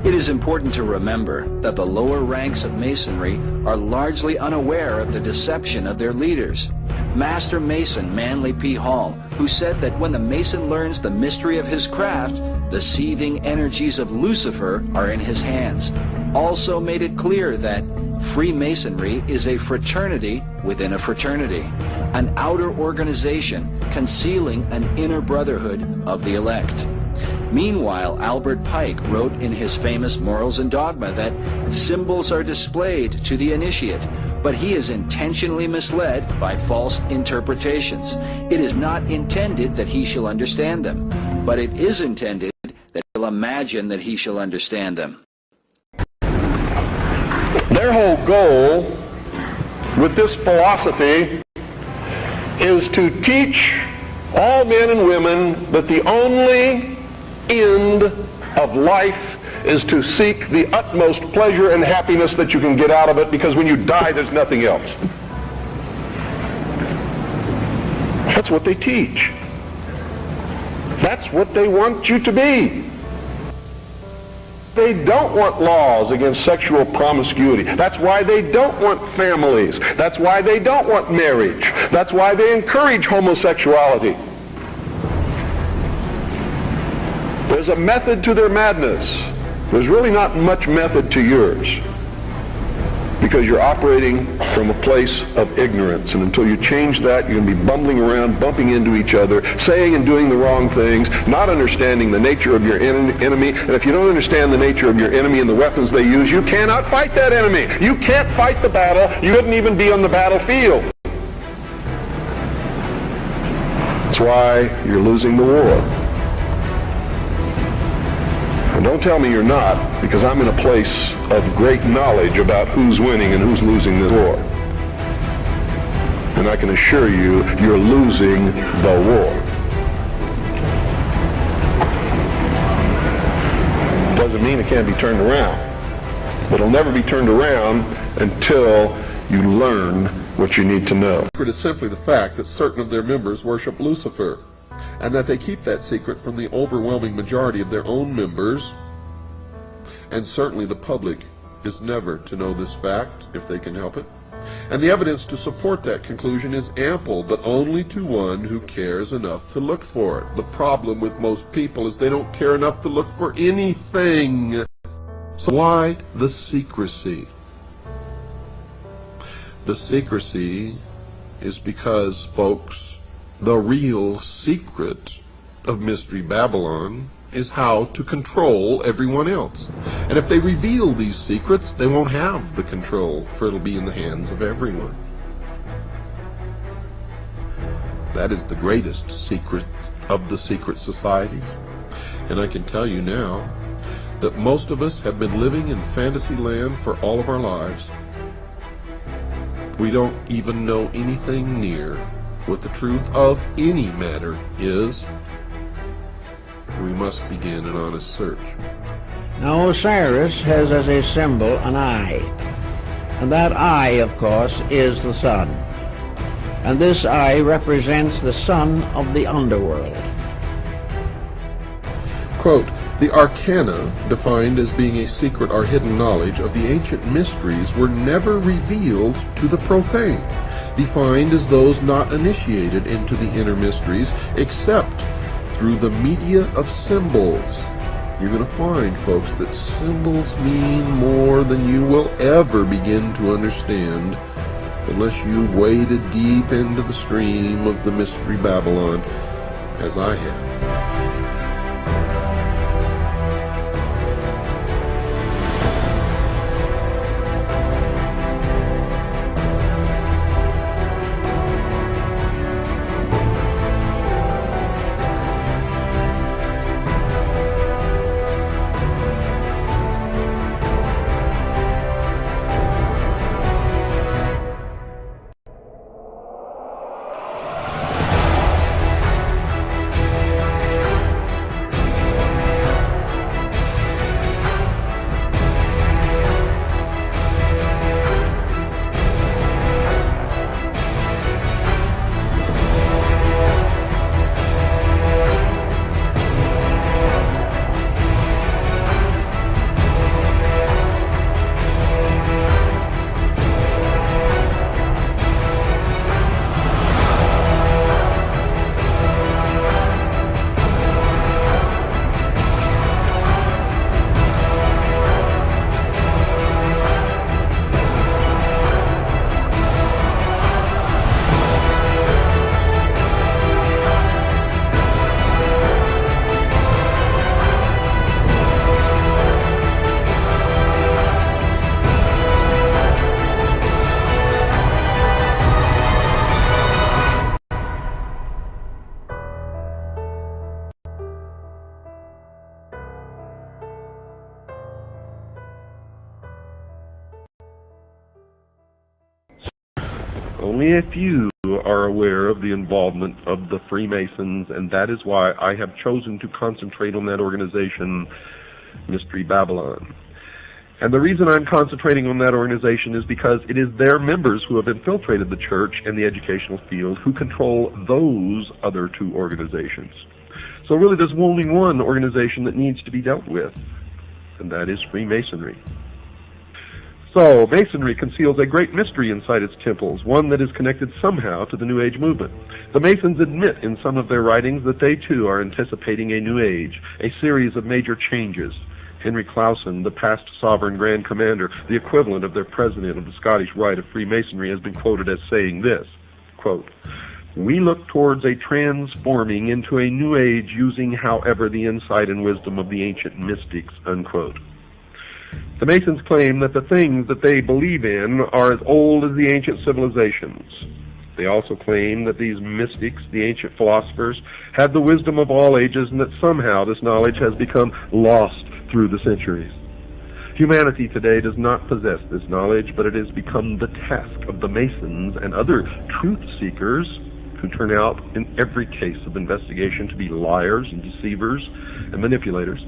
It is important to remember that the lower ranks of Masonry are largely unaware of the deception of their leaders. Master Mason Manly P. Hall, who said that when the Mason learns the mystery of his craft, the seething energies of Lucifer are in his hands, also made it clear that Freemasonry is a fraternity within a fraternity, an outer organization concealing an inner brotherhood of the elect. Meanwhile, Albert Pike wrote in his famous Morals and Dogma that symbols are displayed to the initiate, but he is intentionally misled by false interpretations. It is not intended that he shall understand them, but it is intended that he'll imagine that he shall understand them. Their whole goal with this philosophy is to teach all men and women that the only end of life is to seek the utmost pleasure and happiness that you can get out of it, because when you die, there's nothing else. That's what they teach. That's what they want you to be. They don't want laws against sexual promiscuity. That's why they don't want families. That's why they don't want marriage. That's why they encourage homosexuality. There's a method to their madness. There's really not much method to yours, because you're operating from a place of ignorance, and until you change that, you're going to be bumbling around, bumping into each other, saying and doing the wrong things, not understanding the nature of your enemy. And if you don't understand the nature of your enemy and the weapons they use, you cannot fight that enemy. You can't fight the battle. You couldn't even be on the battlefield. That's why you're losing the war. And don't tell me you're not, because I'm in a place of great knowledge about who's winning and who's losing the war. And I can assure you, you're losing the war. Doesn't mean it can't be turned around, but it'll never be turned around until you learn what you need to know. It is simply the fact that certain of their members worship Lucifer, and that they keep that secret from the overwhelming majority of their own members, and certainly the public is never to know this fact if they can help it. And the evidence to support that conclusion is ample, but only to one who cares enough to look for it. The problem with most people is they don't care enough to look for anything. So why the secrecy? The secrecy is because, folks, the real secret of Mystery Babylon is how to control everyone else. And if they reveal these secrets, they won't have the control, for it'll be in the hands of everyone. That is the greatest secret of the secret societies. And I can tell you now that most of us have been living in fantasy land for all of our lives. We don't even know anything near what the truth of any matter is. We must begin an honest search. Now Osiris has as a symbol an eye, and that eye, of course, is the sun. And this eye represents the son of the underworld. Quote, the arcana, defined as being a secret or hidden knowledge of the ancient mysteries, were never revealed to the profane, defined as those not initiated into the inner mysteries, except through the media of symbols. You're going to find, folks, that symbols mean more than you will ever begin to understand unless you waded deep into the stream of the Mystery Babylon, as I have. Only a few are aware of the involvement of the Freemasons, and that is why I have chosen to concentrate on that organization, Mystery Babylon. And the reason I'm concentrating on that organization is because it is their members who have infiltrated the church and the educational field who control those other two organizations. So really there's only one organization that needs to be dealt with, and that is Freemasonry. So, Masonry conceals a great mystery inside its temples, one that is connected somehow to the New Age movement. The Masons admit in some of their writings that they too are anticipating a New Age, a series of major changes. Henry Clausen, the past sovereign Grand Commander, the equivalent of their president of the Scottish Rite of Freemasonry, has been quoted as saying this, quote, "We look towards a transforming into a New Age using, however, the insight and wisdom of the ancient mystics," unquote. The Masons claim that the things that they believe in are as old as the ancient civilizations. They also claim that these mystics, the ancient philosophers, had the wisdom of all ages and that somehow this knowledge has become lost through the centuries. Humanity today does not possess this knowledge, but it has become the task of the Masons and other truth seekers who turn out in every case of investigation to be liars and deceivers and manipulators,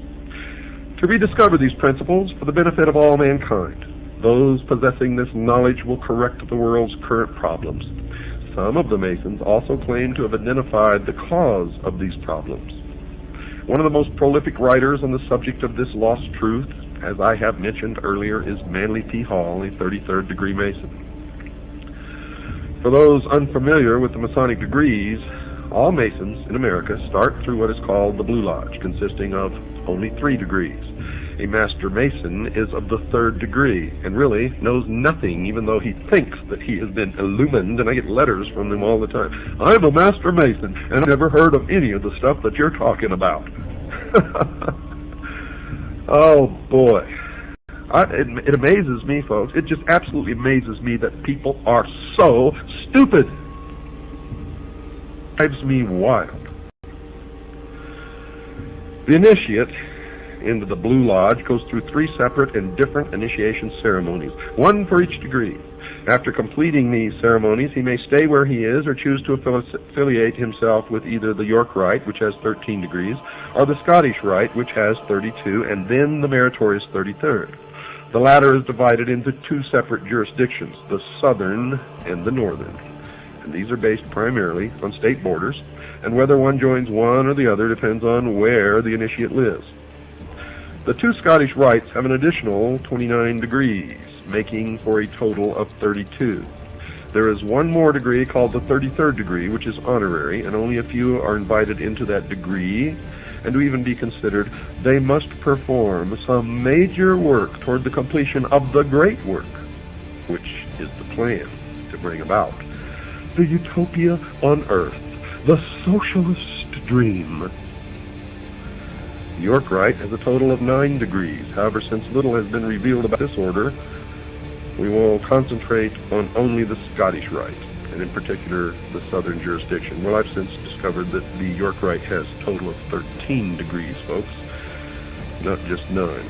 to rediscover these principles for the benefit of all mankind. Those possessing this knowledge will correct the world's current problems. Some of the Masons also claim to have identified the cause of these problems. One of the most prolific writers on the subject of this lost truth, as I have mentioned earlier, is Manly P. Hall, a 33rd degree Mason. For those unfamiliar with the Masonic degrees, all Masons in America start through what is called the Blue Lodge, consisting of only 3 degrees. A Master Mason is of the 3rd degree and really knows nothing, even though he thinks that he has been illumined, and I get letters from them all the time. "I'm a Master Mason, and I've never heard of any of the stuff that you're talking about." Oh, boy. It amazes me, folks. It just absolutely amazes me that people are so stupid. It drives me wild. The initiate into the Blue Lodge goes through 3 separate and different initiation ceremonies, one for each degree. After completing these ceremonies, he may stay where he is or choose to affiliate himself with either the York Rite, which has 13 degrees, or the Scottish Rite, which has 32, and then the meritorious 33rd. The latter is divided into 2 separate jurisdictions, the southern and the northern. And these are based primarily on state borders, and whether one joins one or the other depends on where the initiate lives. The 2 Scottish rites have an additional 29 degrees, making for a total of 32. There is one more degree called the 33rd degree, which is honorary, and only a few are invited into that degree, and to even be considered, they must perform some major work toward the completion of the great work, which is the plan to bring about the utopia on earth, the socialist dream. The York Rite has a total of 9 degrees. However, since little has been revealed about this order, we will concentrate on only the Scottish Rite, and in particular the southern jurisdiction. Well, I've since discovered that the York Rite has a total of 13 degrees, folks, not just 9.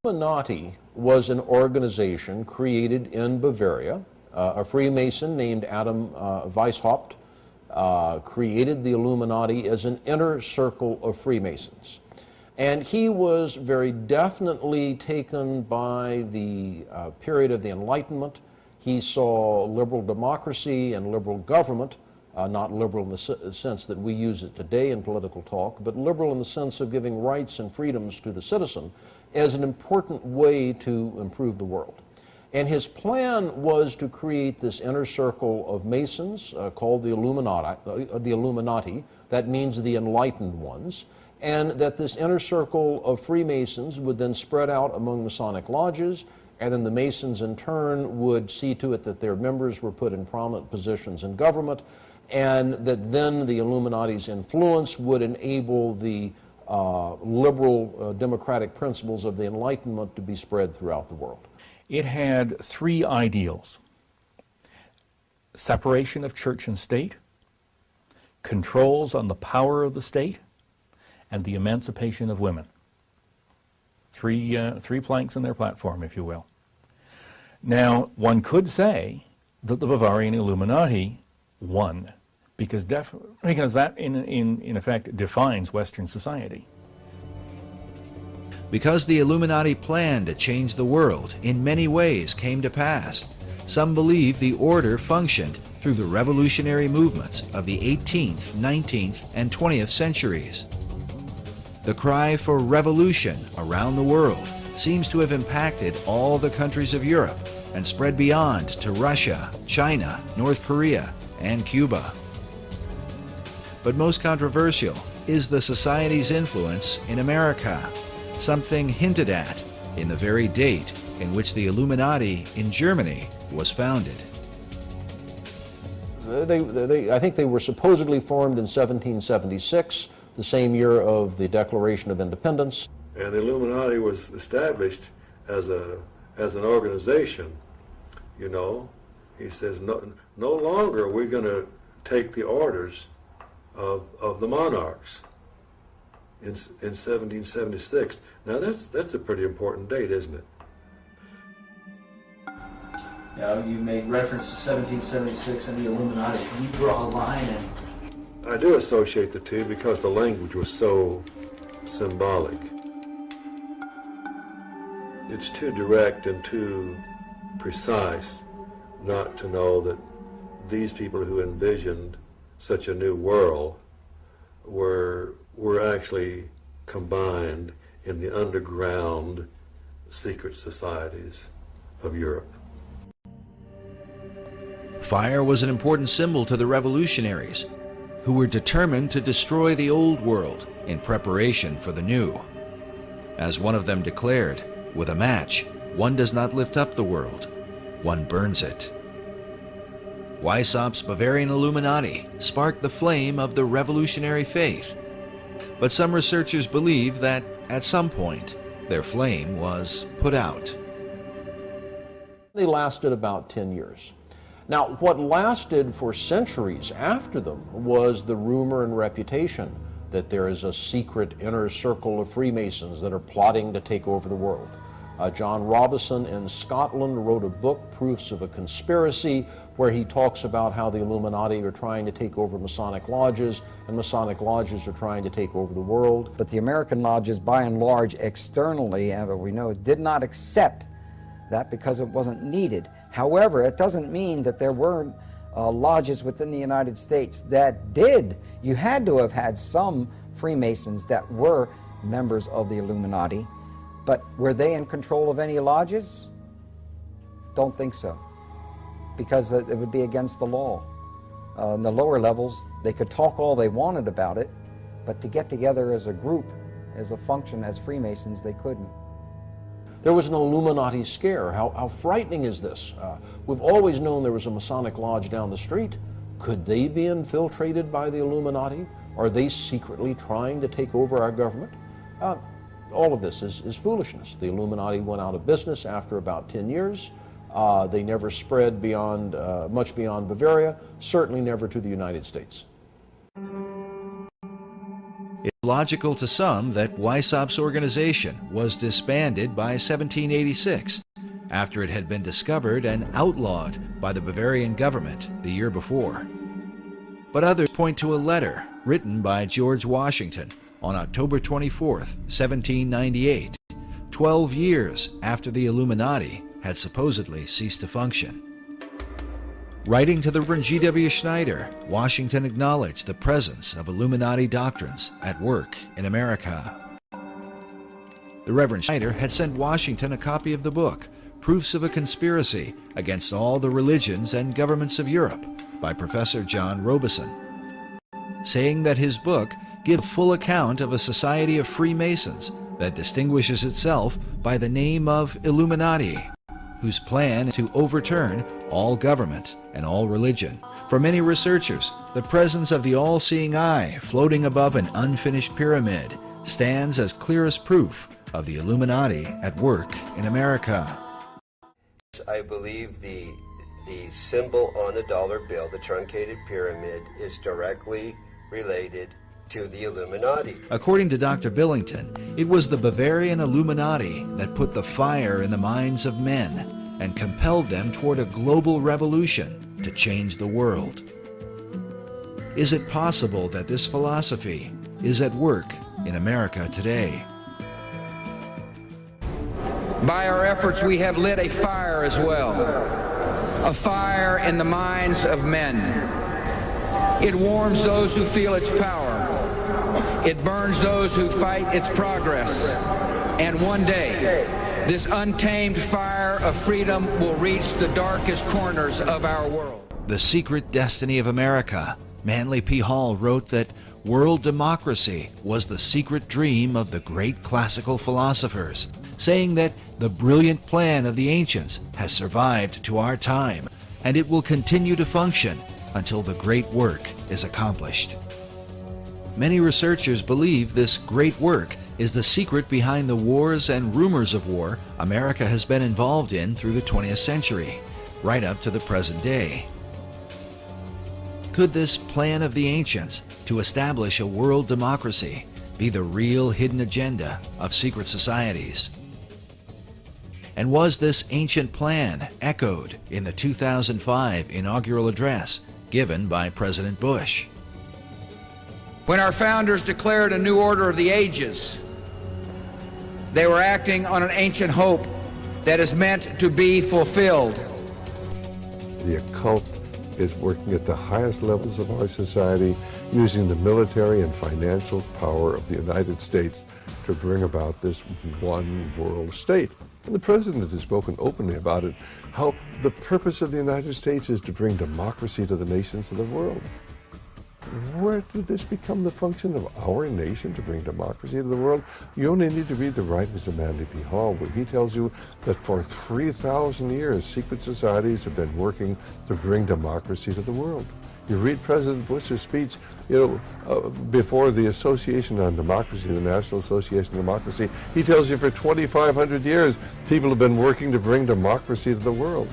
Killuminati was an organization created in Bavaria. A Freemason named Adam Weishaupt created the Illuminati as an inner circle of Freemasons. And he was very definitely taken by the period of the Enlightenment. He saw liberal democracy and liberal government, not liberal in the sense that we use it today in political talk, but liberal in the sense of giving rights and freedoms to the citizen as an important way to improve the world. And his plan was to create this inner circle of Masons called the Illuminati. That means the enlightened ones. And that this inner circle of Freemasons would then spread out among Masonic lodges, and then the Masons in turn would see to it that their members were put in prominent positions in government, and that then the Illuminati's influence would enable the liberal democratic principles of the Enlightenment to be spread throughout the world. It had three ideals: separation of church and state, controls on the power of the state, and the emancipation of women. Three planks in their platform, if you will. Now, one could say that the Bavarian Illuminati won, because that, in effect, defines Western society. Because the Illuminati plan to change the world in many ways came to pass, some believe the order functioned through the revolutionary movements of the 18th, 19th, and 20th centuries. The cry for revolution around the world seems to have impacted all the countries of Europe and spread beyond to Russia, China, North Korea, and Cuba. But most controversial is the society's influence in America, something hinted at in the very date in which the Illuminati in Germany was founded. I think they were supposedly formed in 1776, the same year of the Declaration of Independence. And the Illuminati was established as an organization, you know. He says, no longer are we going to take the orders of the monarchs in 1776. Now that's a pretty important date, isn't it? Now, you made reference to 1776 and the Illuminati. Can you draw a line? I do associate the two because the language was so symbolic. It's too direct and too precise not to know that these people who envisioned such a new world were actually combined in the underground secret societies of Europe. Fire was an important symbol to the revolutionaries, who were determined to destroy the old world in preparation for the new. As one of them declared, with a match, one does not lift up the world, one burns it. Weishaupt's Bavarian Illuminati sparked the flame of the revolutionary faith, but some researchers believe that at some point their flame was put out. They lasted about 10 years. Now, what lasted for centuries after them was the rumor and reputation that there is a secret inner circle of Freemasons that are plotting to take over the world. John Robison in Scotland wrote a book, Proofs of a Conspiracy, where he talks about how the Illuminati are trying to take over Masonic lodges, and Masonic lodges are trying to take over the world. But the American lodges, by and large, externally, we know, did not accept that because it wasn't needed. However, it doesn't mean that there were lodges within the United States that did. You had to have had some Freemasons that were members of the Illuminati, but were they in control of any lodges? Don't think so, because it would be against the law. In the lower levels, they could talk all they wanted about it, but to get together as a group, as a function, as Freemasons, they couldn't. There was an Illuminati scare. How frightening is this? We've always known there was a Masonic lodge down the street. Could they be infiltrated by the Illuminati? Are they secretly trying to take over our government? All of this is foolishness. The Illuminati went out of business after about 10 years. They never spread beyond, much beyond Bavaria, certainly never to the United States. It's logical to some that Weishaupt's organization was disbanded by 1786, after it had been discovered and outlawed by the Bavarian government the year before. But others point to a letter written by George Washington on October 24, 1798, 12 years after the Illuminati had supposedly ceased to function. Writing to the Reverend G.W. Schneider, Washington acknowledged the presence of Illuminati doctrines at work in America. The Reverend Schneider had sent Washington a copy of the book, Proofs of a Conspiracy Against All the Religions and Governments of Europe, by Professor John Robeson, saying that his book gives a full account of a society of Freemasons that distinguishes itself by the name of Illuminati, whose plan is to overturn all government and all religion. For many researchers, the presence of the all-seeing eye floating above an unfinished pyramid stands as clearest proof of the Illuminati at work in America. I believe the symbol on the dollar bill, the truncated pyramid, is directly related to the Illuminati. According to Dr. Billington, it was the Bavarian Illuminati that put the fire in the minds of men and compelled them toward a global revolution to change the world. Is it possible that this philosophy is at work in America today? By our efforts, we have lit a fire as well, a fire in the minds of men. It warms those who feel its power. It burns those who fight its progress. And one day, this untamed fire of freedom will reach the darkest corners of our world. The Secret Destiny of America. Manly P. Hall wrote that world democracy was the secret dream of the great classical philosophers, saying that the brilliant plan of the ancients has survived to our time, and it will continue to function until the great work is accomplished. Many researchers believe this great work is the secret behind the wars and rumors of war America has been involved in through the 20th century, right up to the present day. Could this plan of the ancients to establish a world democracy be the real hidden agenda of secret societies? And was this ancient plan echoed in the 2005 inaugural address given by President Bush? When our founders declared a new order of the ages, they were acting on an ancient hope that is meant to be fulfilled. The occult is working at the highest levels of our society, using the military and financial power of the United States to bring about this one world state. And the president has spoken openly about it, how the purpose of the United States is to bring democracy to the nations of the world. Where did this become the function of our nation, to bring democracy to the world? You only need to read the writings of Manly P. Hall, where he tells you that for 3,000 years, secret societies have been working to bring democracy to the world. You read President Bush's speech, before the Association on Democracy, the National Association of Democracy. He tells you for 2,500 years, people have been working to bring democracy to the world.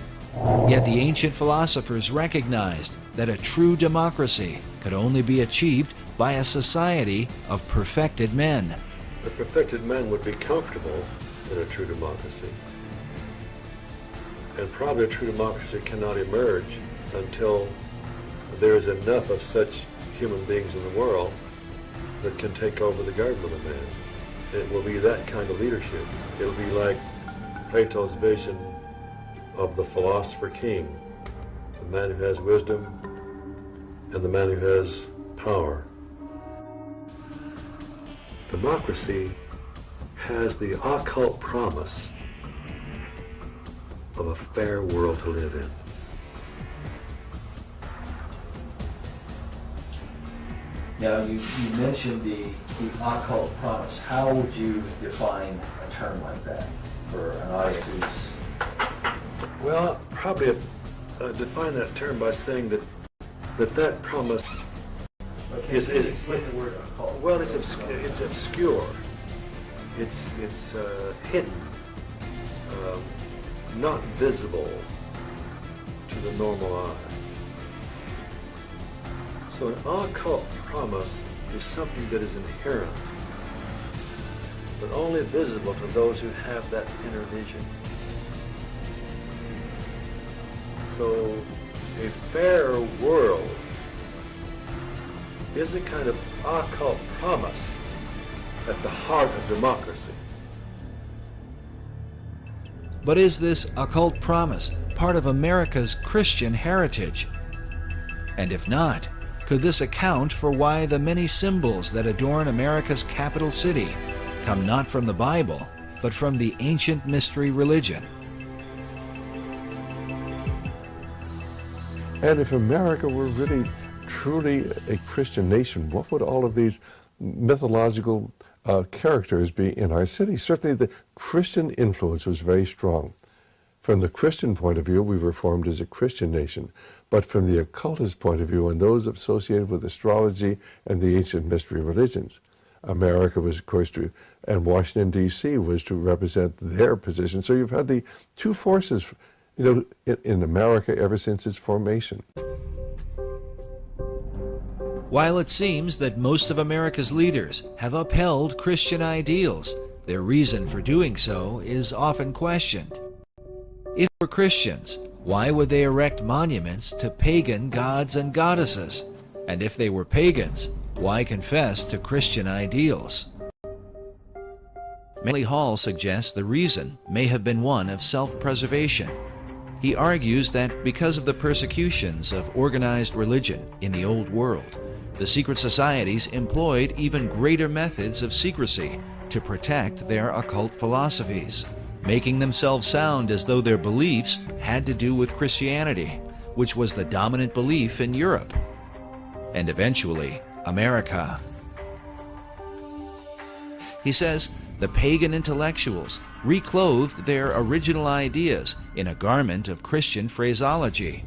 Yet the ancient philosophers recognized that a true democracy could only be achieved by a society of perfected men. The perfected men would be comfortable in a true democracy. And probably a true democracy cannot emerge until there is enough of such human beings in the world that can take over the government of man. It will be that kind of leadership. It'll be like Plato's vision of the philosopher king, the man who has wisdom and the man who has power. Democracy has the occult promise of a fair world to live in. Now, you mentioned the occult promise. How would you define a term like that for an audience who's... Well, probably define that term by saying that promise is explain the word occult. Well, it's obscure. It's hidden, not visible to the normal eye. So an occult promise is something that is inherent, but only visible to those who have that inner vision. So a fair world is a kind of occult promise at the heart of democracy. But is this occult promise part of America's Christian heritage? And if not, could this account for why the many symbols that adorn America's capital city come not from the Bible, but from the ancient mystery religion. And if America were really, truly a Christian nation, what would all of these mythological characters be in our city? Certainly the Christian influence was very strong. From the Christian point of view, we were formed as a Christian nation. But from the occultist point of view and those associated with astrology and the ancient mystery religions, America was, of course, and Washington, D.C. was to represent their position. So you've had the two forces, in America ever since its formation. While it seems that most of America's leaders have upheld Christian ideals, their reason for doing so is often questioned. If they were Christians, why would they erect monuments to pagan gods and goddesses? And if they were pagans, why confess to Christian ideals? Manly Hall suggests the reason may have been one of self-preservation. He argues that because of the persecutions of organized religion in the Old World, the secret societies employed even greater methods of secrecy to protect their occult philosophies, making themselves sound as though their beliefs had to do with Christianity, which was the dominant belief in Europe, and eventually America. He says the pagan intellectuals reclothed their original ideas in a garment of Christian phraseology,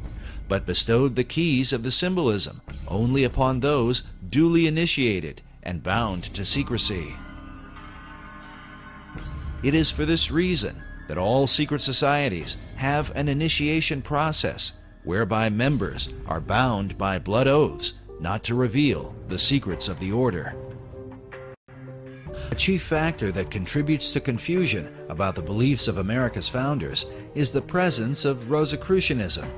but bestowed the keys of the symbolism only upon those duly initiated and bound to secrecy. It is for this reason that all secret societies have an initiation process whereby members are bound by blood oaths not to reveal the secrets of the order. A chief factor that contributes to confusion about the beliefs of America's founders is the presence of Rosicrucianism.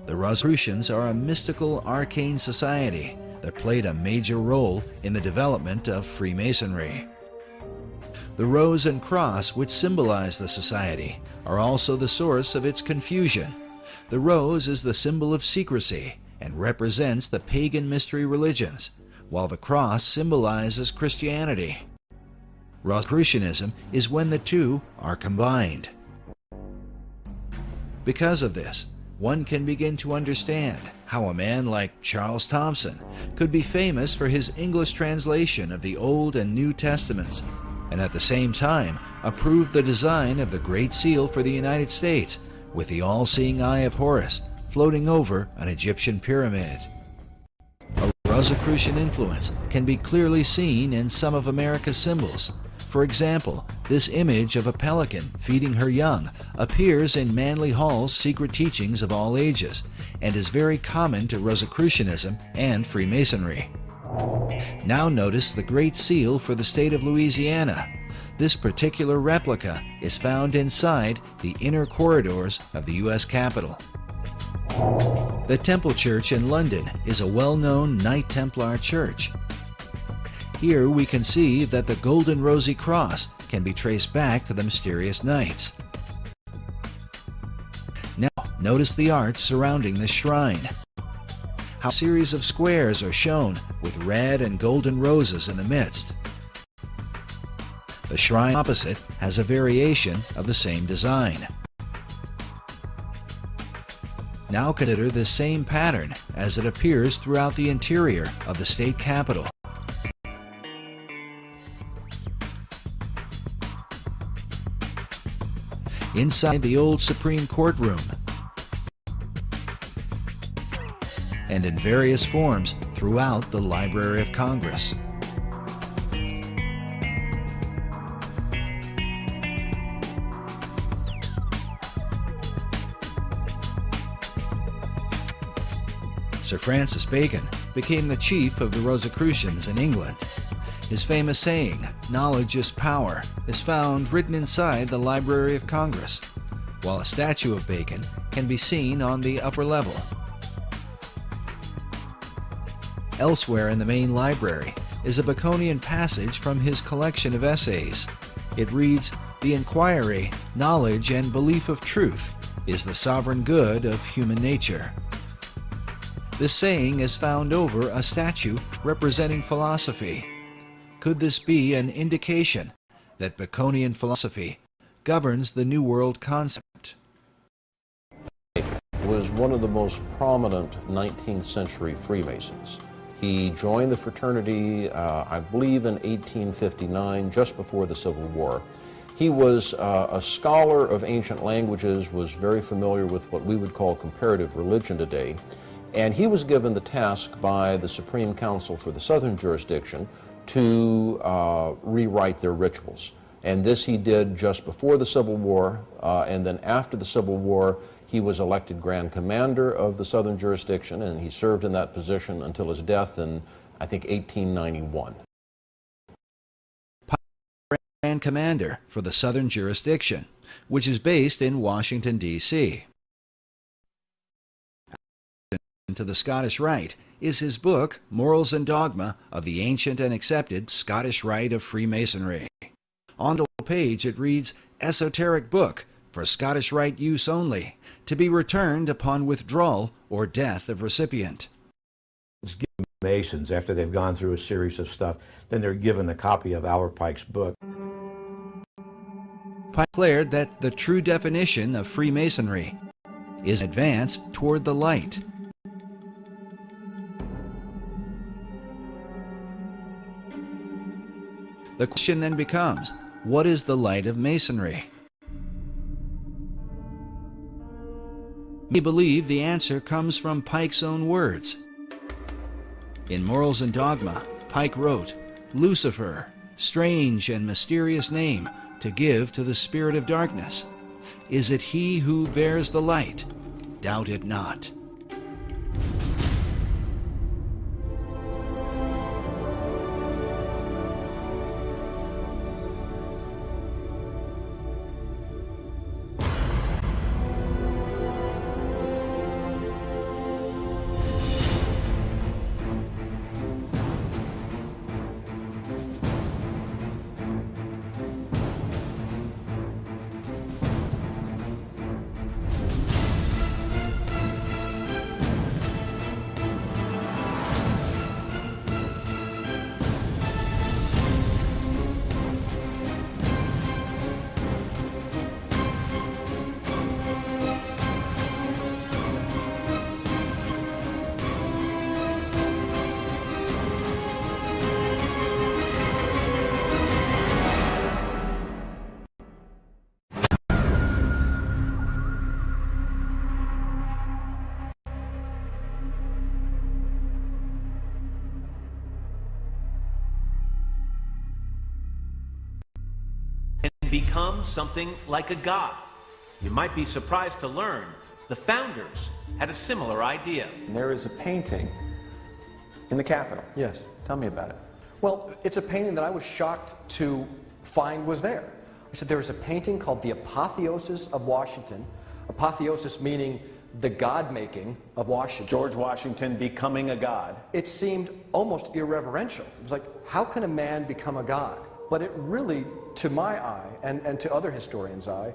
The Rosicrucians are a mystical, arcane society that played a major role in the development of Freemasonry. The rose and cross, which symbolize the society, are also the source of its confusion. The rose is the symbol of secrecy and represents the pagan mystery religions, while the cross symbolizes Christianity. Rosicrucianism is when the two are combined. Because of this, one can begin to understand how a man like Charles Thompson could be famous for his English translation of the Old and New Testaments, and at the same time approve the design of the Great Seal for the United States with the all-seeing eye of Horus floating over an Egyptian pyramid. A Rosicrucian influence can be clearly seen in some of America's symbols. For example, this image of a pelican feeding her young appears in Manly Hall's Secret Teachings of All Ages and is very common to Rosicrucianism and Freemasonry. Now notice the Great Seal for the state of Louisiana. This particular replica is found inside the inner corridors of the U.S. Capitol. The Temple Church in London is a well-known Knight Templar church. Here we can see that the Golden Rosy Cross can be traced back to the mysterious knights. Now, notice the art surrounding the shrine. How a series of squares are shown with red and golden roses in the midst. The shrine opposite has a variation of the same design. Now consider this same pattern as it appears throughout the interior of the state capitol. Inside the old Supreme Court room, and in various forms throughout the Library of Congress. Sir Francis Bacon became the chief of the Rosicrucians in England. His famous saying, "Knowledge is power," is found written inside the Library of Congress, while a statue of Bacon can be seen on the upper level. Elsewhere in the main library is a Baconian passage from his collection of essays. It reads, "The inquiry, knowledge, and belief of truth is the sovereign good of human nature." This saying is found over a statue representing philosophy. Could this be an indication that Baconian philosophy governs the New World concept. Was one of the most prominent 19th century Freemasons. He joined the fraternity, I believe, in 1859, just before the Civil War. He was a scholar of ancient languages, was very familiar with what we would call comparative religion today, and he was given the task by the Supreme Council for the Southern Jurisdiction to rewrite their rituals. And this he did just before the Civil War, and then after the Civil War, he was elected Grand Commander of the Southern Jurisdiction, and he served in that position until his death in, I think, 1891. Grand Commander for the Southern Jurisdiction, which is based in Washington, D.C. To the Scottish Rite is his book, Morals and Dogma of the Ancient and Accepted Scottish Rite of Freemasonry. On the page it reads, Esoteric Book for Scottish Rite use only, to be returned upon withdrawal or death of recipient. It's given Masons after they've gone through a series of stuff, then they're given a copy of Albert Pike's book. Pike declared that the true definition of Freemasonry is an advance toward the light. The question then becomes, what is the light of Masonry? We believe the answer comes from Pike's own words. In Morals and Dogma, Pike wrote, Lucifer, strange and mysterious name to give to the spirit of darkness. Is it he who bears the light? Doubt it not. Become something like a god. You might be surprised to learn the founders had a similar idea. There is a painting in the Capitol. Yes. Tell me about it. Well, it's a painting that I was shocked to find was there. I said there was a painting called The Apotheosis of Washington. Apotheosis meaning the God-making of Washington. George Washington becoming a god. It seemed almost irreverential. It was like, how can a man become a god? But it really, to my eye, and to other historians' eye,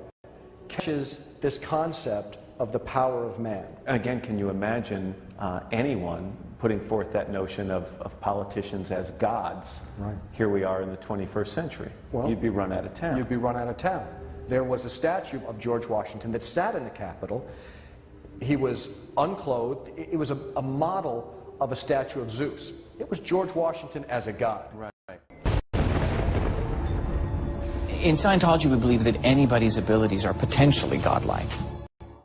catches this concept of the power of man. Again, can you imagine anyone putting forth that notion of politicians as gods? Right. Here we are in the 21st century. Well, you'd be run out of town. You'd be run out of town. There was a statue of George Washington that sat in the Capitol. He was unclothed. It was a model of a statue of Zeus. It was George Washington as a god. Right. In Scientology, we believe that anybody's abilities are potentially godlike.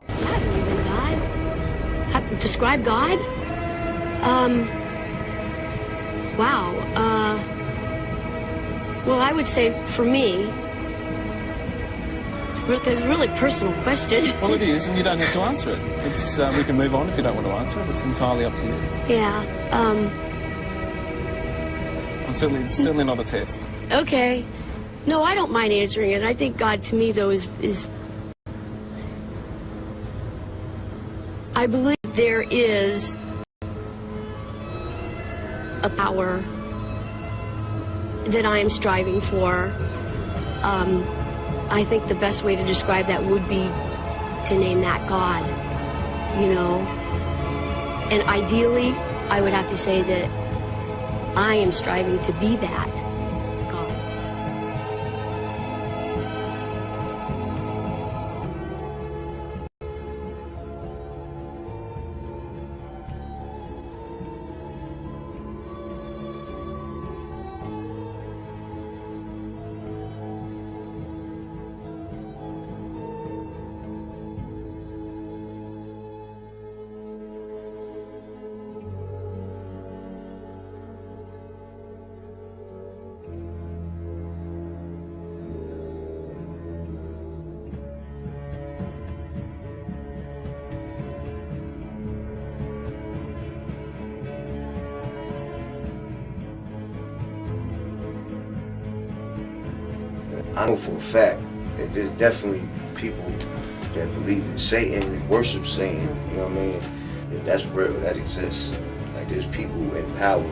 I believe in God. How, describe God? Wow. Well, I would say for me, it's a really personal question. Well, it is, and you don't have to answer it. It's we can move on if you don't want to answer it. It's entirely up to you. Yeah. It's certainly not a test. Okay. No, I don't mind answering it. I think God, to me, though, is I believe there is a power that I am striving for. I think the best way to describe that would be to name that God, you know. And ideally, I would have to say that I am striving to be that God. I know for a fact that there's definitely people that believe in Satan and worship Satan, you know what I mean? That's real, that exists. Like there's people in power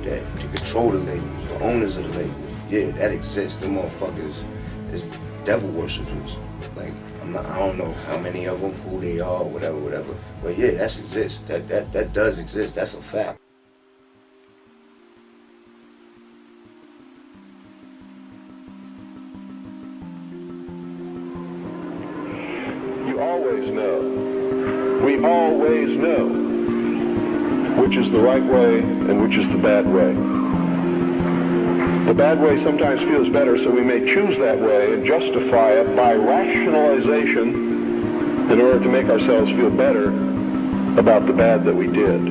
that to control the labels, the owners of the labels. Yeah, that exists. Them motherfuckers is devil worshippers. Like I don't know how many of them, who they are, whatever. But yeah, that exists. That does exist. That's a fact. You always know. We always know which is the right way and which is the bad way. The bad way sometimes feels better, so we may choose that way and justify it by rationalization in order to make ourselves feel better about the bad that we did.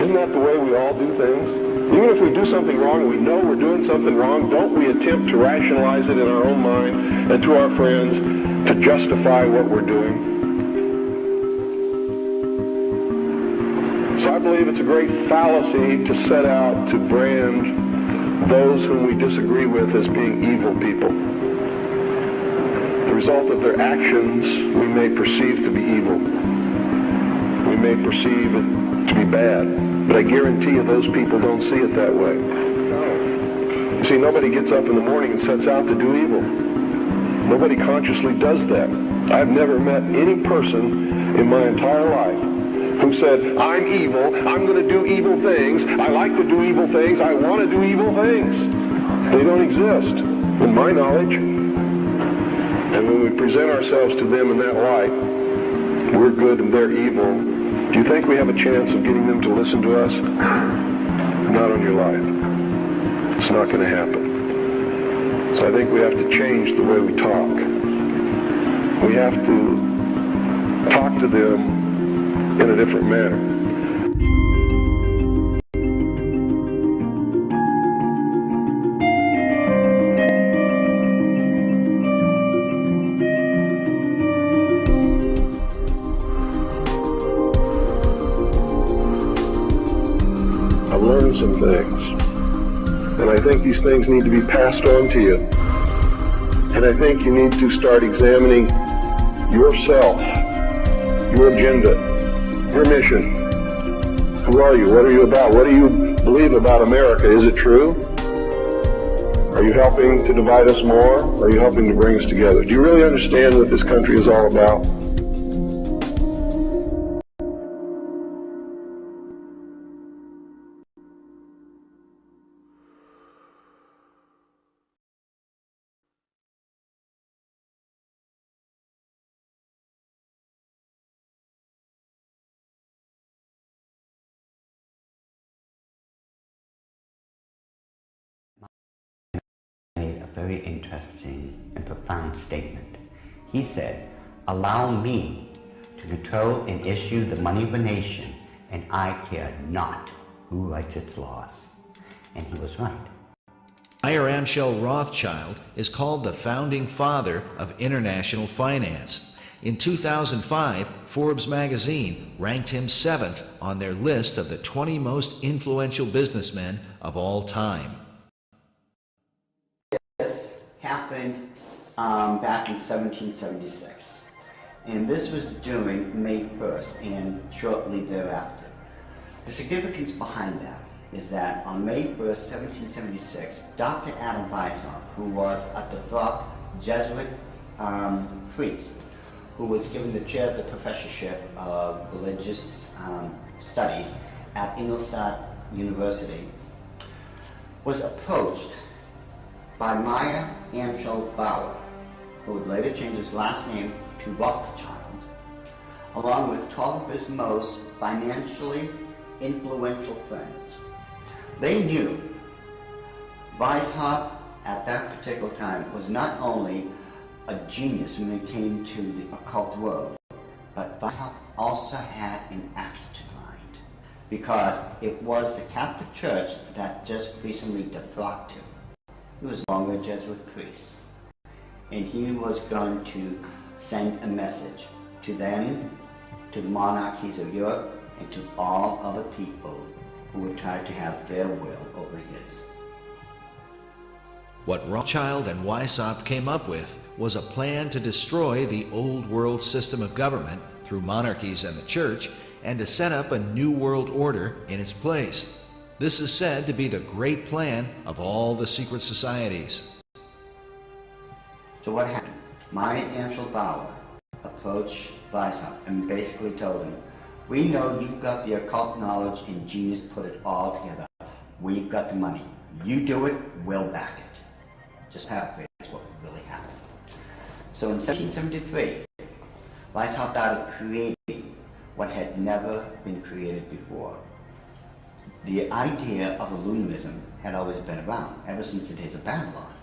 Isn't that the way we all do things? Even if we do something wrong and we know we're doing something wrong, don't we attempt to rationalize it in our own mind and to our friends to justify what we're doing? So I believe it's a great fallacy to set out to brand those whom we disagree with as being evil people. The result of their actions we may perceive to be evil. We may perceive it to be bad, but I guarantee you those people don't see it that way. You see, nobody gets up in the morning and sets out to do evil. Nobody consciously does that. I've never met any person in my entire life who said, I'm evil, I'm going to do evil things, I like to do evil things, I want to do evil things. They don't exist, in my knowledge. And when we present ourselves to them in that light, we're good and they're evil, do you think we have a chance of getting them to listen to us? Not on your life. It's not going to happen. So I think we have to change the way we talk. We have to talk to them in a different manner. I've learned some things, and I think these things need to be passed on to you. And I think you need to start examining yourself, your agenda, your mission. Who are you? What are you about? What do you believe about America? Is it true? Are you helping to divide us more? Or are you helping to bring us together? Do you really understand what this country is all about? Made a very interesting and profound statement. He said, allow me to control and issue the money of a nation, and I care not who writes its laws. And he was right. Meyer Amschel Rothschild is called the founding father of international finance. In 2005, Forbes magazine ranked him 7th on their list of the 20 most influential businessmen of all time. This happened back in 1776, and this was during May 1st and shortly thereafter. The significance behind that is that on May 1st, 1776, Dr. Adam Weishaupt, who was a devout Jesuit priest, who was given the chair of the professorship of religious studies at Ingolstadt University, was approached by Meyer Amschel Bauer, who would later change his last name to Rothschild, along with 12 of his most financially influential friends. They knew Weishaupt at that particular time was not only a genius when it came to the occult world, but Weishaupt also had an axe to grind, because it was the Catholic Church that just recently defrocked him. He was no longer a Jesuit priest, and he was going to send a message to them, to the monarchies of Europe, and to all other people who would try to have their will over his. What Rothschild and Weishaupt came up with was a plan to destroy the old world system of government through monarchies and the church, and to set up a new world order in its place. This is said to be the great plan of all the secret societies. So what happened? Maya Angelou approached Weishaupt and basically told him, we know you've got the occult knowledge and genius, put it all together. We've got the money. You do it, we'll back it. Just paraphrase what really happened. So in 1773, Weishaupt started creating what had never been created before. The idea of Illuminism had always been around, ever since the days of Babylon,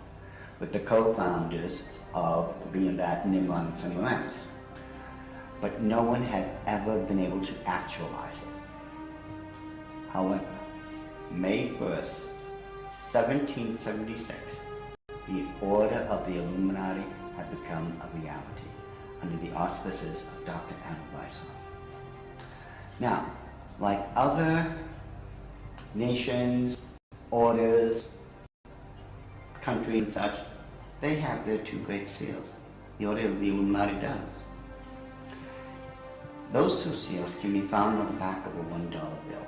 with the co-founders of being that Nimrod and Semiramis. But no one had ever been able to actualize it. However, May 1st, 1776, the Order of the Illuminati had become a reality under the auspices of Dr. Adam Weishaupt. Now, like other nations, orders, countries and such, they have their two great seals. The Order of the Illuminati does. Those two seals can be found on the back of a $1 bill.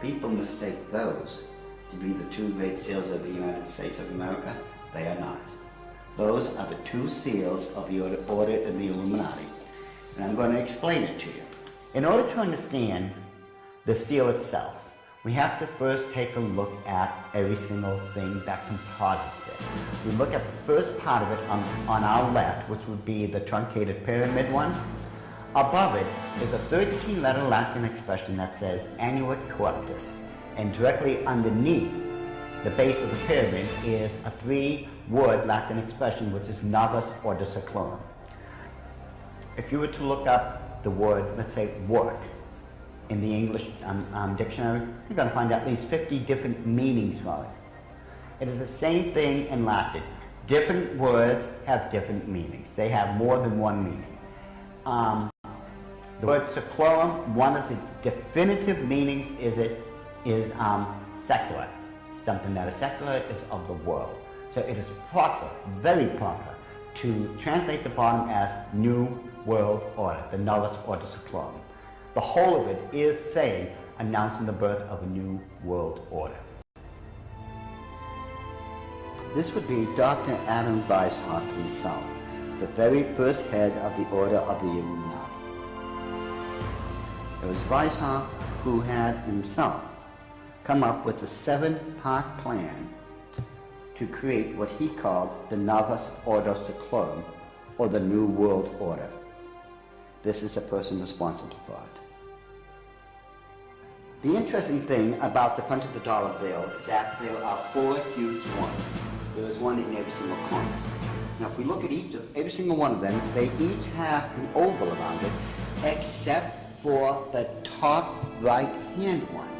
People mistake those to be the two great seals of the United States of America. They are not. Those are the two seals of the Order of the Illuminati. And I'm going to explain it to you. In order to understand the seal itself, we have to first take a look at every single thing that composites it. We look at the first part of it on our left, which would be the truncated pyramid one. Above it is a 13-letter Latin expression that says Annuit Corruptus, and directly underneath the base of the pyramid is a 3-word Latin expression which is Novus Ordo Seclorum. If you were to look up the word, let's say, work, in the English dictionary, you're going to find at least 50 different meanings for it. It is the same thing in Latin. Different words have different meanings. They have more than one meaning. The word seclorum, one of the definitive meanings is secular. Something that is secular is of the world. So it is proper, very proper, to translate the bottom as New World Order, the Novus Ordo Seclorum. The whole of it is saying, announcing the birth of a new world order. This would be Dr. Adam Weishaupt himself, the very first head of the Order of the Illuminati. It was Weishaupt who had himself come up with a 7-part plan to create what he called the Novus Ordo Seclorum, or the New World Order. This is the person responsible for it. The interesting thing about the front of the dollar bill is that there are 4 huge ones. There is one in every single corner. Now if we look at every single one of them, they each have an oval around it, except for the top right-hand one.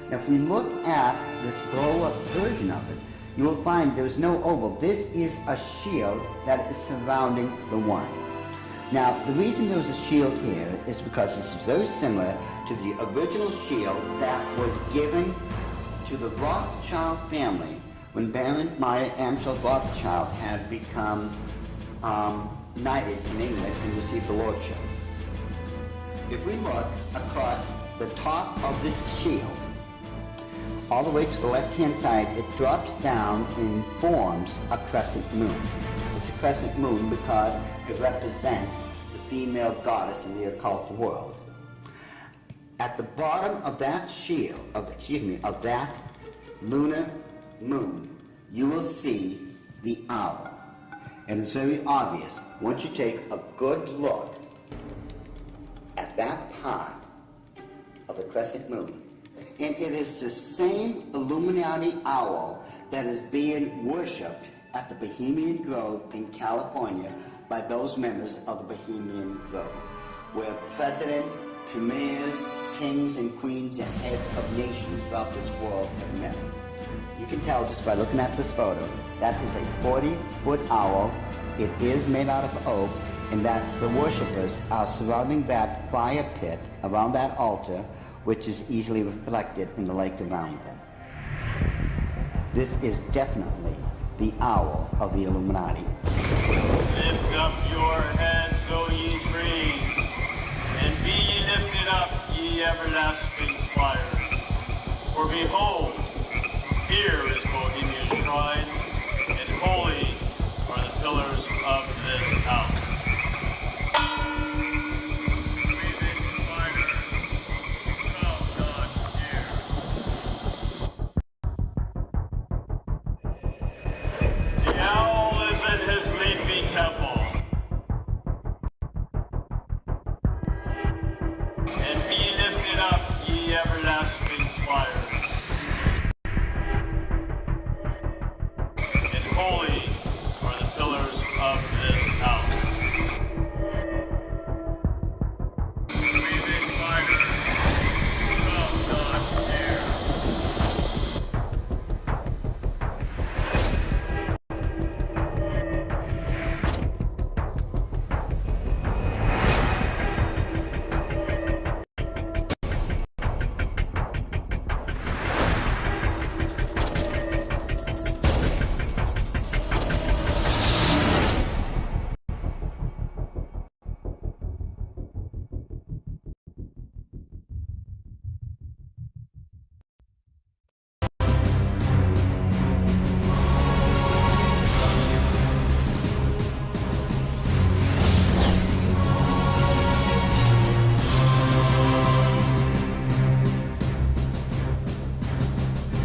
Now if we look at this blow-up version of it, you will find there's no oval. This is a shield that is surrounding the one. Now, the reason there's a shield here is because this is very similar to the original shield that was given to the Rothschild family when Baron Maya Angelou Rothschild had become knighted in England and received the lordship. If we look across the top of this shield, all the way to the left-hand side, it drops down and forms a crescent moon. It's a crescent moon because it represents the female goddess in the occult world. At the bottom of that shield, of that lunar moon, you will see the owl. And it's very obvious. Once you take a good look at that part of the crescent moon, and it is the same Illuminati owl that is being worshipped at the Bohemian Grove in California by those members of the Bohemian Grove, where presidents, premiers, kings and queens and heads of nations throughout this world have met. You can tell just by looking at this photo, that is a 40-foot owl. It is made out of oak, and that the worshippers are surrounding that fire pit around that altar, which is easily reflected in the lake around them. This is definitely the hour of the Illuminati. Lift up your heads, O ye trees, and be ye lifted up, ye everlasting spires. For behold, here is Bohemia's shrine, and holy are the pillars of this house.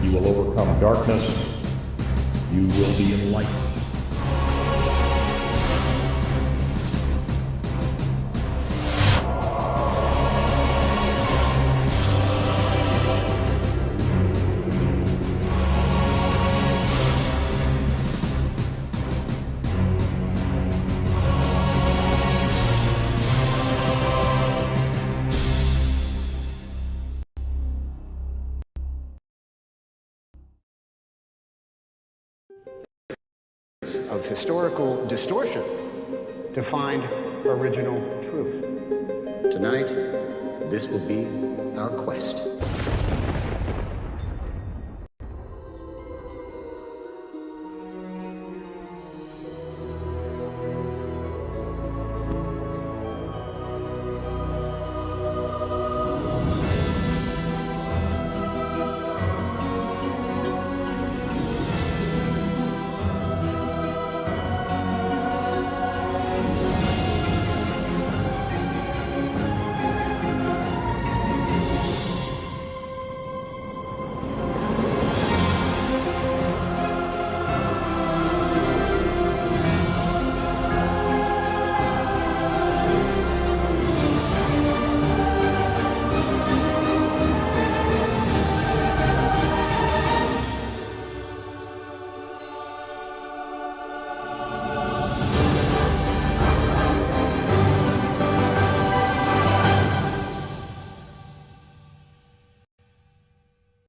You will overcome darkness. You will be enlightened. Of historical distortion to find original truth. Tonight, this will be our quest.